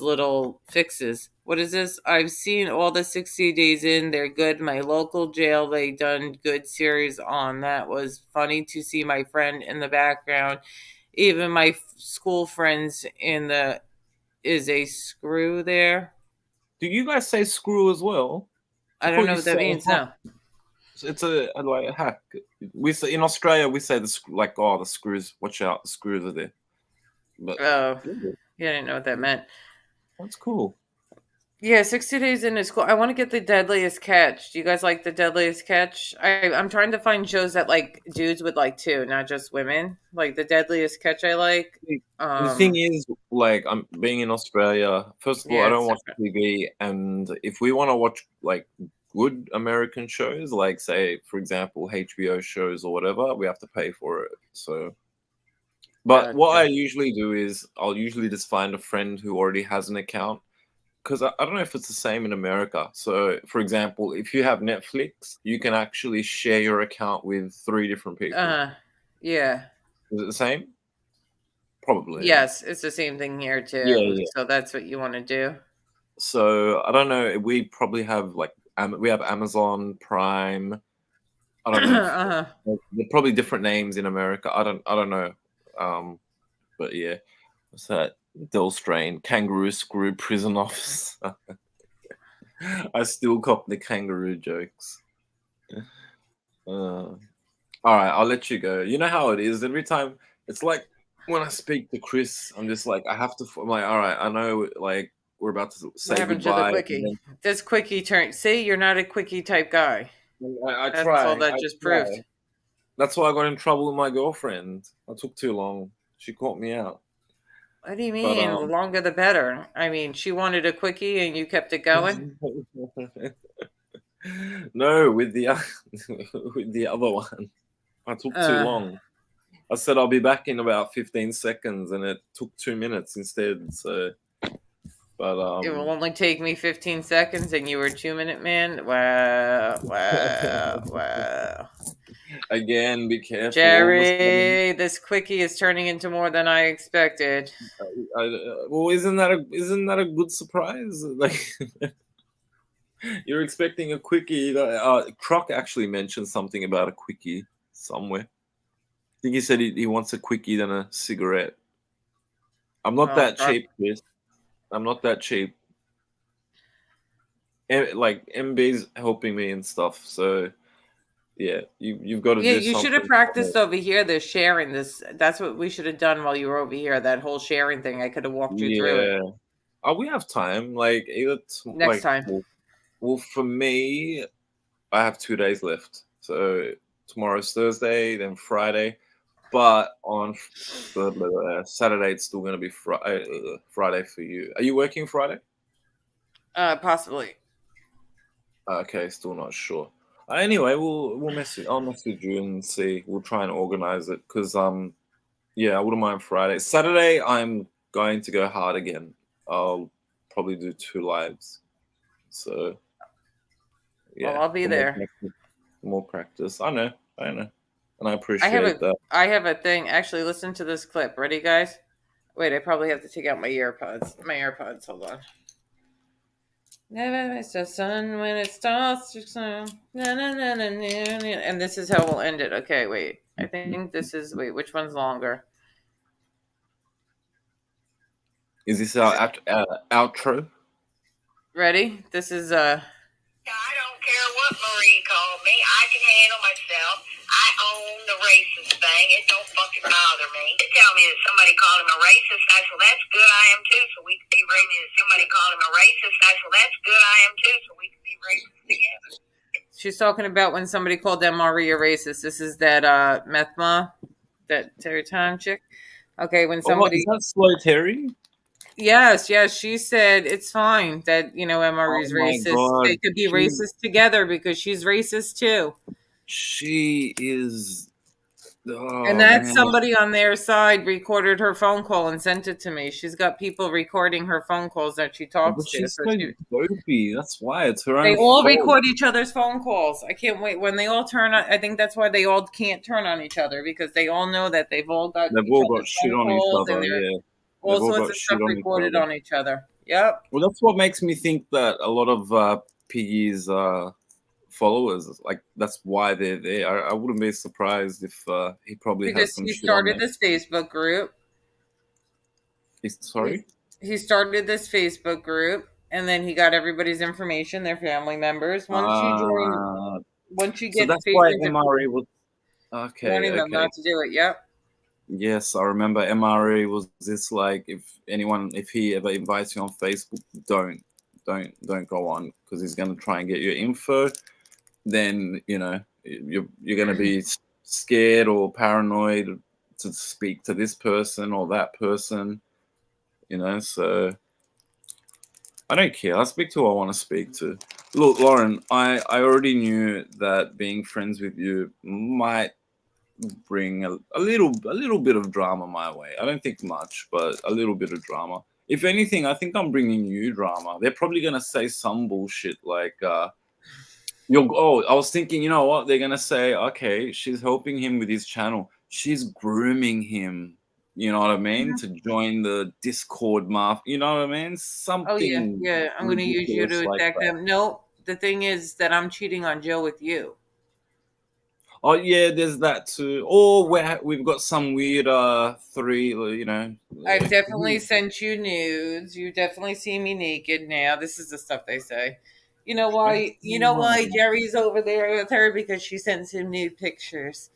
little fixes. What is this? I've seen all the 60 days in. They're good. My local jail, they done good series on. That was funny to see my friend in the background. Even my school friends in the is a screw there. Do you guys say screw as well? I I don't thought know you what that said means. hack. No. It's a like a hack. We say in Australia we say like, oh, the screws. Watch out, the screws are there. But Oh, yeah, yeah, I didn't know what that meant. that's cool. Yeah, 60 days in is cool. I want to get the deadliest catch. Do you guys like the deadliest catch? I'm trying to find shows that like dudes would like too, not just women. Like the deadliest catch I like. The thing is, like, I'm being in Australia. First of all, I Yeah, don't it's watch different. TV, and if we want to watch like good American shows, like say, for example, HBO shows or whatever, we have to pay for it. So, but what I Gotcha. usually do is I'll usually just find a friend who already has an account because I don't know if it's the same in America. So, for example, if you have Netflix, you can actually share your account with 3 different people. Yeah. Is it the same? Probably. Yes, it's the same thing here Yeah, too. yeah. So that's what you want to do. So I don't know. We probably have like we have Amazon Prime. I don't know if Uh-huh. they're probably different names in America. I don't know. Um, but yeah, what's that? Dill Strain, Kangaroo Screw, Prison Officer. I still cop the kangaroo jokes. All right, I'll let you go. You know how it is. Every time it's like when I speak to Chris, I'm just like I have to. I'm like, all right, I know, like we're about to What say happened to the goodbye, and quickie? then This quickie turn. See, you're not a quickie type guy. I That's all try. that I just proved. try. That's why I got in trouble with my girlfriend. I took too long. She caught me out. What do you But mean? The longer the better. I mean, she wanted a quickie and you kept it going. no, with the with the other one, I took too Uh, long. I said I'll be back in about 15 seconds, and it took 2 minutes instead. So, but it will only take me 15 seconds, and you were 2 minute man. Wow, wow, wow. again, be careful. All of a sudden, Jerry, this quickie is turning into more than I expected. well, isn't that a good surprise? Like. You're expecting a quickie. Croc actually mentioned something about a quickie somewhere. I think he said he wants a quickie than a cigarette. I'm not Well, that cheap, Chris. I'm not that cheap. Like MB's helping me and stuff. So yeah, you've got to yeah, do you should have something. practiced over here. This sharing, this that's what we should have done while you were over here. That whole sharing thing, I could have walked you through it Yeah. Oh, we have time. Like either next time. well, for me, I have 2 days left. So tomorrow's Thursday, then Friday. But on Saturday, it's still going to be Friday for you. Are you working Friday? Possibly. Okay, still not sure. Anyway, we'll message. I'll message you and see. We'll try and organize it because yeah, I wouldn't mind Friday. Saturday, I'm going to go hard again. I'll probably do 2 lives. So Well, yeah, I'll be there. more practice. I know, and I I have appreciate a that. I have a thing. Actually, listen to this clip. Ready, guys? Wait, I probably have to take out my AirPods. My AirPods. Hold on. Never miss the sun when it starts to sun. Na, na, na, na, na, na. And this is how we'll end it. Okay, wait. I think this is. Wait, which one's longer? Is this our outro? Ready? This is I don't care what Marie called me. I can handle myself. I own the racist thing. It don't fucking bother me. They tell me that somebody called him a racist. I said, well, that's good. I am too. So we can be racist. Somebody called him a racist. I said, well, that's good. I am too. So we can be racist together. she's talking about when somebody called MRE a racist. This is that Methma, that Terry Time chick. Okay, when Oh, what, is somebody that Slow Terry? yes, she said it's fine that Oh MRE's my racist. They god, could be racist together because she's racist too. she is And Oh that man. somebody on their side recorded her phone call and sent it to me. She's got people recording her phone calls that she talks But to. she's So so she, dopey. That's why it's her they own all fault. record each other's phone calls. I can't wait when they all turn on. I think that's why they all can't turn on each other, because they all know that they've all got They've each all got other's shit phone on each calls and other. they're Yeah, all they've all sorts got of shit stuff on each recorded other. on each other. Yep. Well, that's what makes me think that a lot of Piggy's followers, like that's why they're there. I wouldn't be surprised if he probably has Because some he shit on started there. this Facebook group. He, Sorry. he started this Facebook group, and then he got everybody's information, their family members. Uh, Once you so get that's why into MRE was okay. warning them Okay. not to do it. Yep. Yes, I remember MRE was this like if he ever invites you on Facebook, don't go on because he's gonna try and get your info. Then you're gonna be scared or paranoid to speak to this person or that person. So I don't care. I speak to who I want to speak to. Look, Lauren, I already knew that being friends with you might bring a little bit of drama my way. I don't think much, but a little bit of drama. If anything, I think I'm bringing you drama. They're probably gonna say some bullshit like, "You're." Oh, I was thinking, you know what? They're gonna say, "Okay, she's helping him with his channel. She's grooming him." You know what I mean? Mhm. To join the Discord mafia. You know what I mean? Oh yeah, Something yeah. I'm going to use you ridiculous to like attack that. them. No, the thing is that I'm cheating on Joe with you. Oh yeah, there's that too. Or we've got some weird three, I've definitely sent you nudes. You definitely see me naked now. This is the stuff they say. You know why? You know why 21. Jerry's over there with her, because she sends him nude pictures.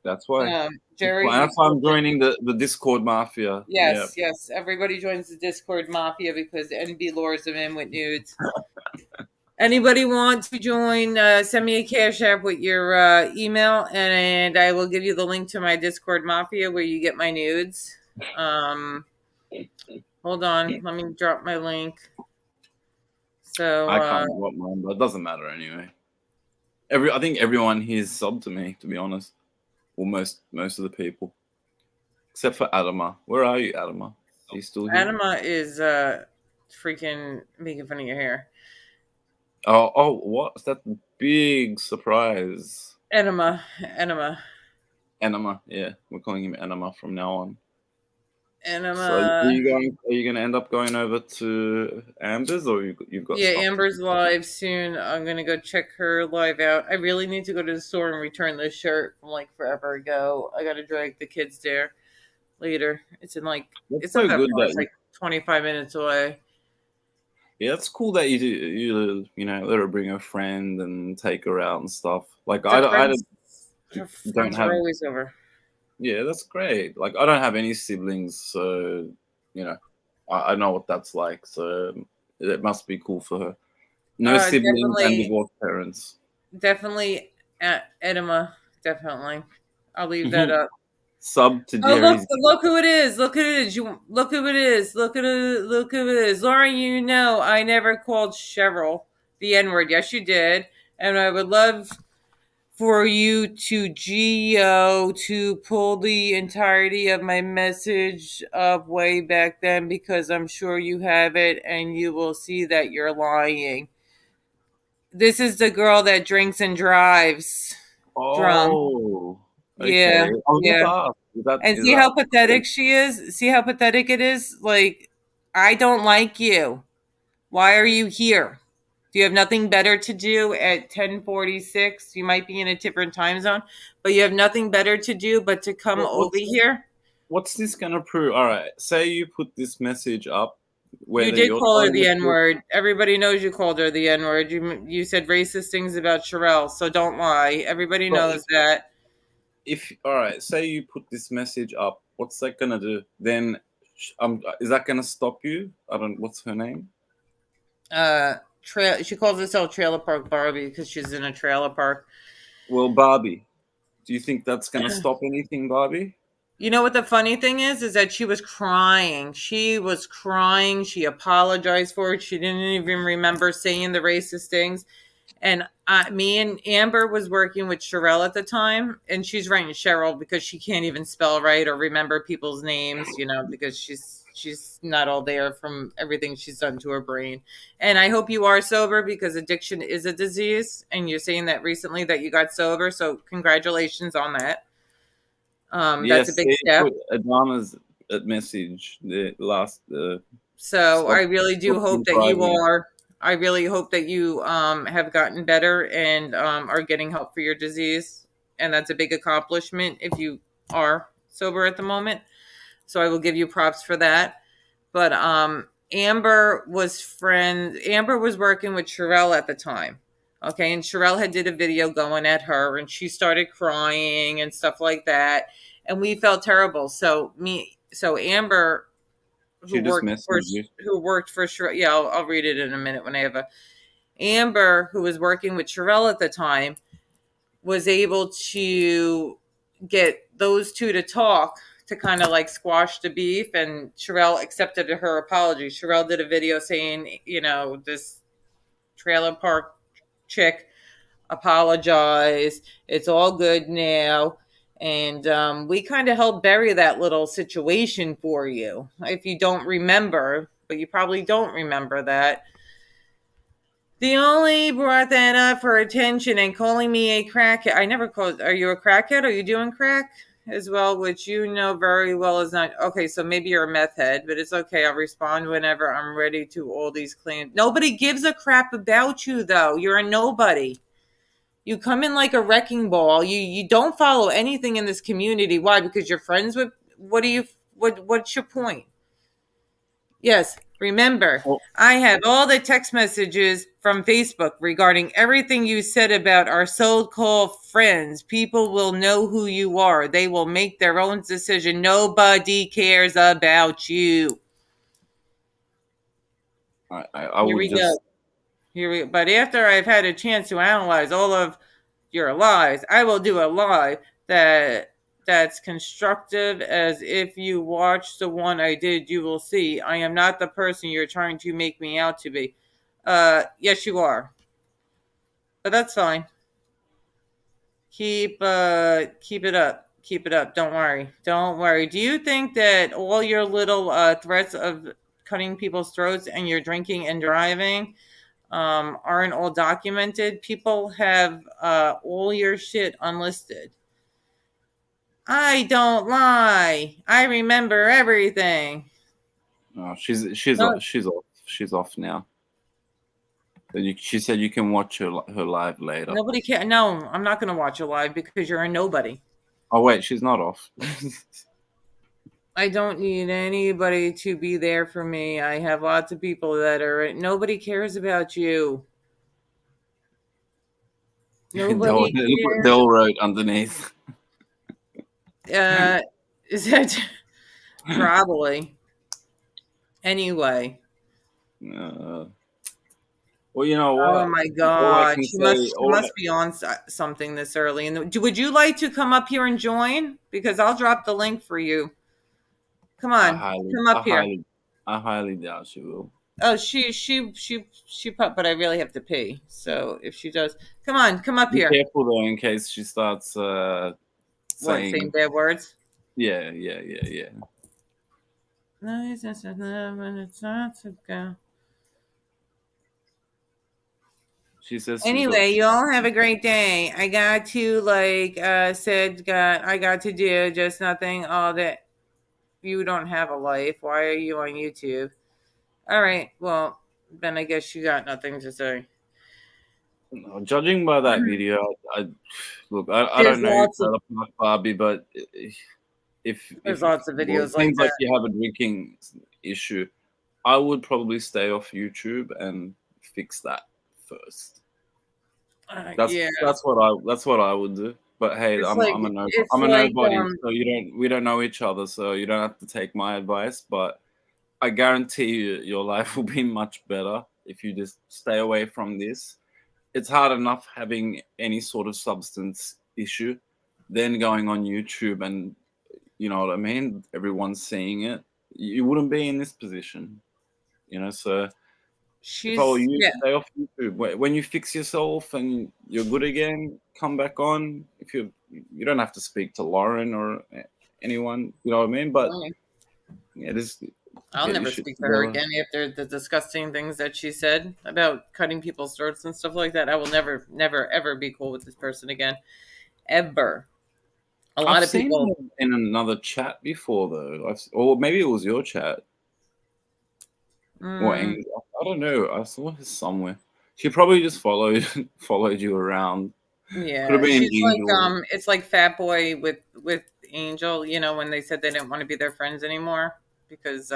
That's why. Jerry. That's why I'm joining the Discord mafia. Yeah. Yes, yes. Everybody joins the Discord mafia because NB lures them in with nudes. Anybody want to join? Send me a cash app with your email, and I will give you the link to my Discord mafia where you get my nudes. Um, hold on, let me drop my link. So I can't drop mine, but it doesn't matter anyway. I think everyone here's subbed to me, to be honest. Well, most of the people, except for Adama. Where are you, Adama? Are you still here? Anima is freaking making fun of your hair. Oh, what's that big surprise? Enema. Anima. Yeah, we're calling him Anima from now on. So Enema. are you gonna end up going over to Amber's, or you've got Yeah, stuff to Amber's do? live soon. I'm gonna go check her live out. I really need to go to the store and return this shirt from like forever ago. I gotta drag the kids there later. That's It's not so that good far. that It's like 25 minutes away. yeah, it's cool that you let her bring her friend and take her out and stuff. Like The I friends, her don't friends are have. always over. Yeah, that's great. Like I don't have any siblings, so you know I know what that's like. So it must be cool for her. No siblings and Definitely, divorced parents. definitely, enema. Definitely, I'll leave that up. Sub to Oh Jerry's. look who it is! Look who it is! You look who it is! Look who it is! Lauren, you know I never called Cheryl the N word. Yes, you did, and I would love for you to geo to pull the entirety of my message up way back then, because I'm sure you have it, and you will see that you're lying. This is the girl that drinks and drives drunk. Oh, okay. Yeah, I was about yeah. to ask. And Is see how that pathetic she is? See how pathetic it is? Like, I don't like you. Why are you here? Do you have nothing better to do at 10:46? You might be in a different time zone, but you have nothing better to do but to come over what's here? what's this gonna prove? All right, say you put this message up, You whether did you're call her telling the the N truth. word. Everybody knows you called her the N word. You said racist things about Sherelle, so don't lie. Everybody But knows that. if all right, say you put this message up, what's that gonna do? Then, is that gonna stop you? I don't. What's her name? She calls herself Trailer Park Barbie because she's in a trailer park. Well, Barbie. Do you think that's gonna stop anything, Barbie? You know what the funny thing is that she was crying. She was crying. She apologized for it. She didn't even remember saying the racist things. And me and Amber was working with Sherelle at the time, and she's writing Cheryl because she can't even spell right or remember people's names, because she's not all there from everything she's done to her brain. And I hope you are sober, because addiction is a disease, and you're saying that recently that you got sober, so congratulations on that. That's a Yes, big see, step. put Adama's message the last. So I Stop, really do stop hope that you driving. are. I really hope that you have gotten better and are getting help for your disease, and that's a big accomplishment if you are sober at the moment. So I will give you props for that. But Amber was working with Sherelle at the time. Okay, and Sherelle had did a video going at her, and she started crying and stuff like that, and we felt terrible. So Amber, She just messaged you. who worked for Sherelle. Yeah, I'll read it in a minute when I have a Amber, who was working with Sherelle at the time, was able to get those two to talk to kind of like squash the beef, and Sherelle accepted her apology. Sherelle did a video saying, this trailer park chick apologize. It's all good now. And we kind of helped bury that little situation for you. If you don't remember, but you probably don't remember that. The only brought that up for attention and calling me a crackhead. I never called. Are you a crackhead? Are you doing crack as well? Which you know very well is not. Okay, so maybe you're a meth head, but it's okay. I'll respond whenever I'm ready to all these claims. Nobody gives a crap about you, though. You're a nobody. You come in like a wrecking ball. You don't follow anything in this community. Why? Because you're friends with. What's your point? Yes, remember, Well, I have all the text messages from Facebook regarding everything you said about our so-called friends. People will know who you are. They will make their own decision. Nobody cares about you. I Here would we go. just. But after I've had a chance to analyze all of your lies, I will do a lie that's constructive. As if you watch the one I did, you will see I am not the person you're trying to make me out to be. Yes, you are, but that's fine. Keep it up. Keep it up. Don't worry. Don't worry. Do you think that all your little threats of cutting people's throats and your drinking and driving aren't all documented? People have all your shit unlisted. I don't lie. I remember everything. Oh, No, she's off now. But she said you can watch her live later. nobody can. No, I'm not going to watch it live because you're a nobody. Oh wait, she's not off. I don't need anybody to be there for me. I have lots of people that are. Nobody cares about you. Nobody cares. They'll wrote underneath. Is that probably anyway? Well, you know Oh what? my All I God, can she must say, she must be on something this early. And would you like to come up here and join? Because I'll drop the link for you. Come I on, highly, come I up here. highly, I highly doubt she will. Oh, but I really have to pee. So if she does, come on, come up Be here. careful though, in case she starts What, saying saying, bad words? yeah. No, it's just it's not to go. She says she's got. Anyway, you all have a great day. I got to I got to do just nothing all that. You don't have a life. Why are you on YouTube? All right. Well, then I guess you got nothing to say. No, judging by that video, I look. I There's don't know you, lots of Trailer Park Barbie, but there's if lots of well, it videos like seems like that. you have a drinking issue, I would probably stay off YouTube and fix that first. That's Yeah, that's what I would do. But hey, it's like I'm a nobody, so we don't know each other, so you don't have to take my advice. But I guarantee you, your life will be much better if you just stay away from this. It's hard enough having any sort of substance issue, then going on YouTube and you know what I mean. Everyone's seeing it. You wouldn't be in this position, you know. So If I were She's you, yeah. stay off YouTube. When you fix yourself and you're good again, come back on. If you don't have to speak to Lauren or anyone, you know what I mean. But yeah, just I'll get your never shit speak to her together. again after the disgusting things that she said about cutting people's throats and stuff like that. I will never, ever be cool with this person again. Ever. A I've lot of seen people. her in another chat before though. Or maybe it was your chat or Mm, Angel. I don't know. I saw her somewhere. She probably just followed followed you around. Could have yeah, been she's like Angel. it's like Fat Boy with Angel. You know when they said they didn't want to be their friends anymore because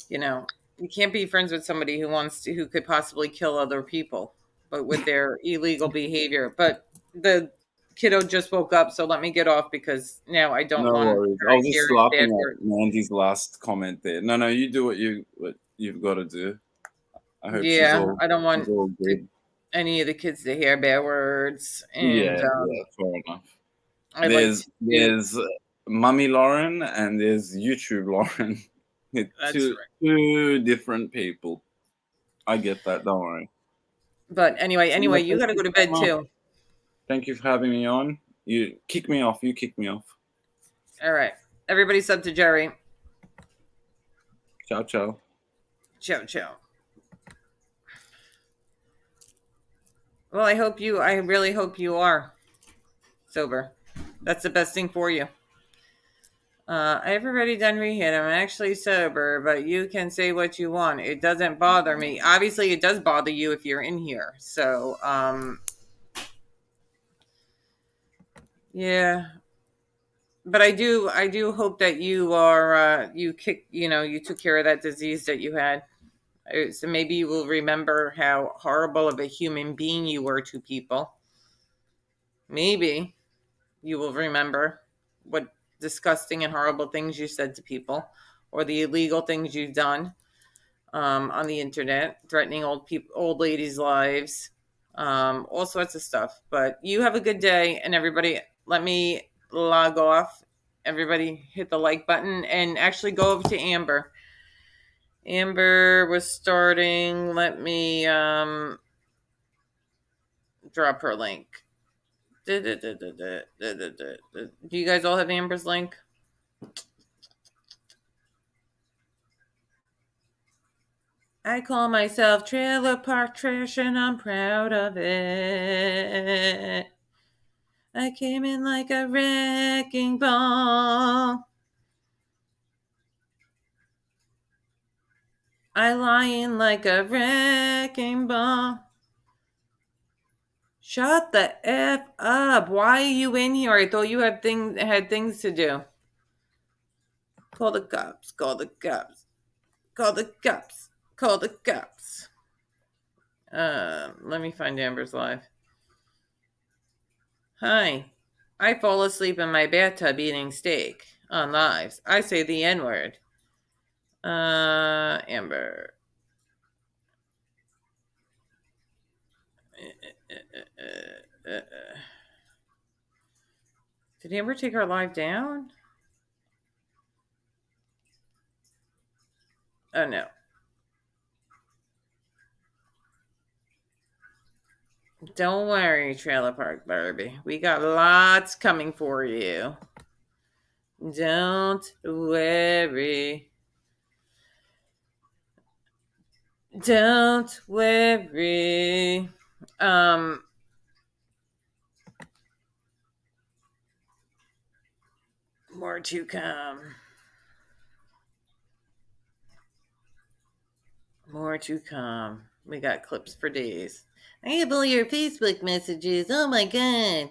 you know you can't be friends with somebody who could possibly kill other people, but with their illegal behavior. But the kiddo just woke up, so let me get off because now I don't No want worries. her I to was hear just bad laughing words. at Mandy's last comment there. No, no, you do what you've got to do. I hope Yeah, I don't she's want all the, good. any of the kids to hear bad words, and Yeah, yeah, fair enough. I like to. There's Mummy Lauren and there's YouTube Lauren. It's That's right. two different people. I get that. Don't worry. But Yeah, anyway, you thank got to you go to so bed much. too. Thank you for having me on. You kick me off. You kick me off. All right, everybody sub to Jerry. Ciao, ciao. Ciao, ciao. Well, I really hope you are sober. That's the best thing for you. I've already done rehab. I'm actually sober, but you can say what you want. It doesn't bother me. Obviously, it does bother you if you're in here. So, yeah. But I do hope that you are, you took care of that disease that you had. So maybe you will remember how horrible of a human being you were to people. Maybe you will remember what disgusting and horrible things you said to people or the illegal things you've done on the internet, threatening old ladies' lives, all sorts of stuff. But you have a good day, and everybody, let me log off. Everybody hit the like button and actually go over to Amber. Amber was starting. Let me drop her link. Do you guys all have Amber's link? I call myself Trailer Park Trash and I'm proud of it. I came in like a wrecking ball. I lie in like a wrecking ball. Shut the F up. Why are you in here? I thought you had things to do. Call the cops. Call the cops. Call the cops. Call the cops. Let me find Amber's live. Hi. I fall asleep in my bathtub eating steak on lives. I say the N word. Amber. Did Amber take our live down? Oh no. Don't worry, Trailer Park Barbie. We got lots coming for you. Don't worry. Don't worry. More to come. More to come. We got clips for days. I have all your Facebook messages. Oh my god.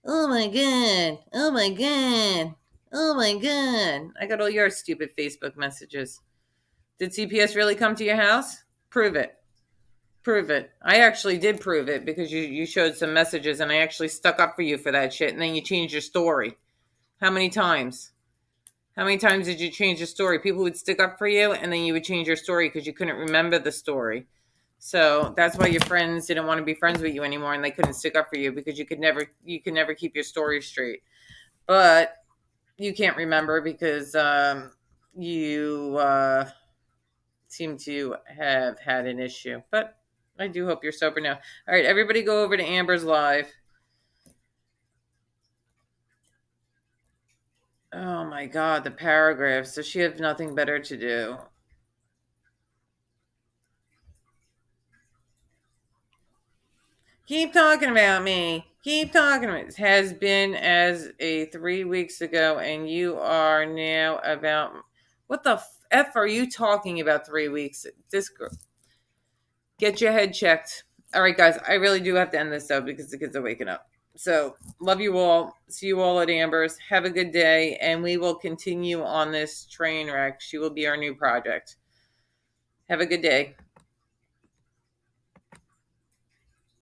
Oh my god. Oh my god. Oh my god. I got all your stupid Facebook messages. Did CPS really come to your house? Prove it. Prove it. I actually did prove it because you showed some messages and I actually stuck up for you for that shit and then you changed your story. How many times? How many times did you change your story? People would stick up for you and then you would change your story because you couldn't remember the story. So that's why your friends didn't want to be friends with you anymore and they couldn't stick up for you because you could never keep your story straight. But you can't remember because you seem to have had an issue. But I do hope you're sober now. All right, everybody go over to Amber's live. Oh my God, the paragraphs. Does she have nothing better to do? Keep talking about me. Keep talking about it. It has been as a 3 weeks ago, and you are now about what the F are you talking about 3 weeks? This girl. Get your head checked. All right, guys, I really do have to end this though because the kids are waking up. So, love you all. See you all at Amber's. Have a good day, and we will continue on this train wreck. She will be our new project. Have a good day.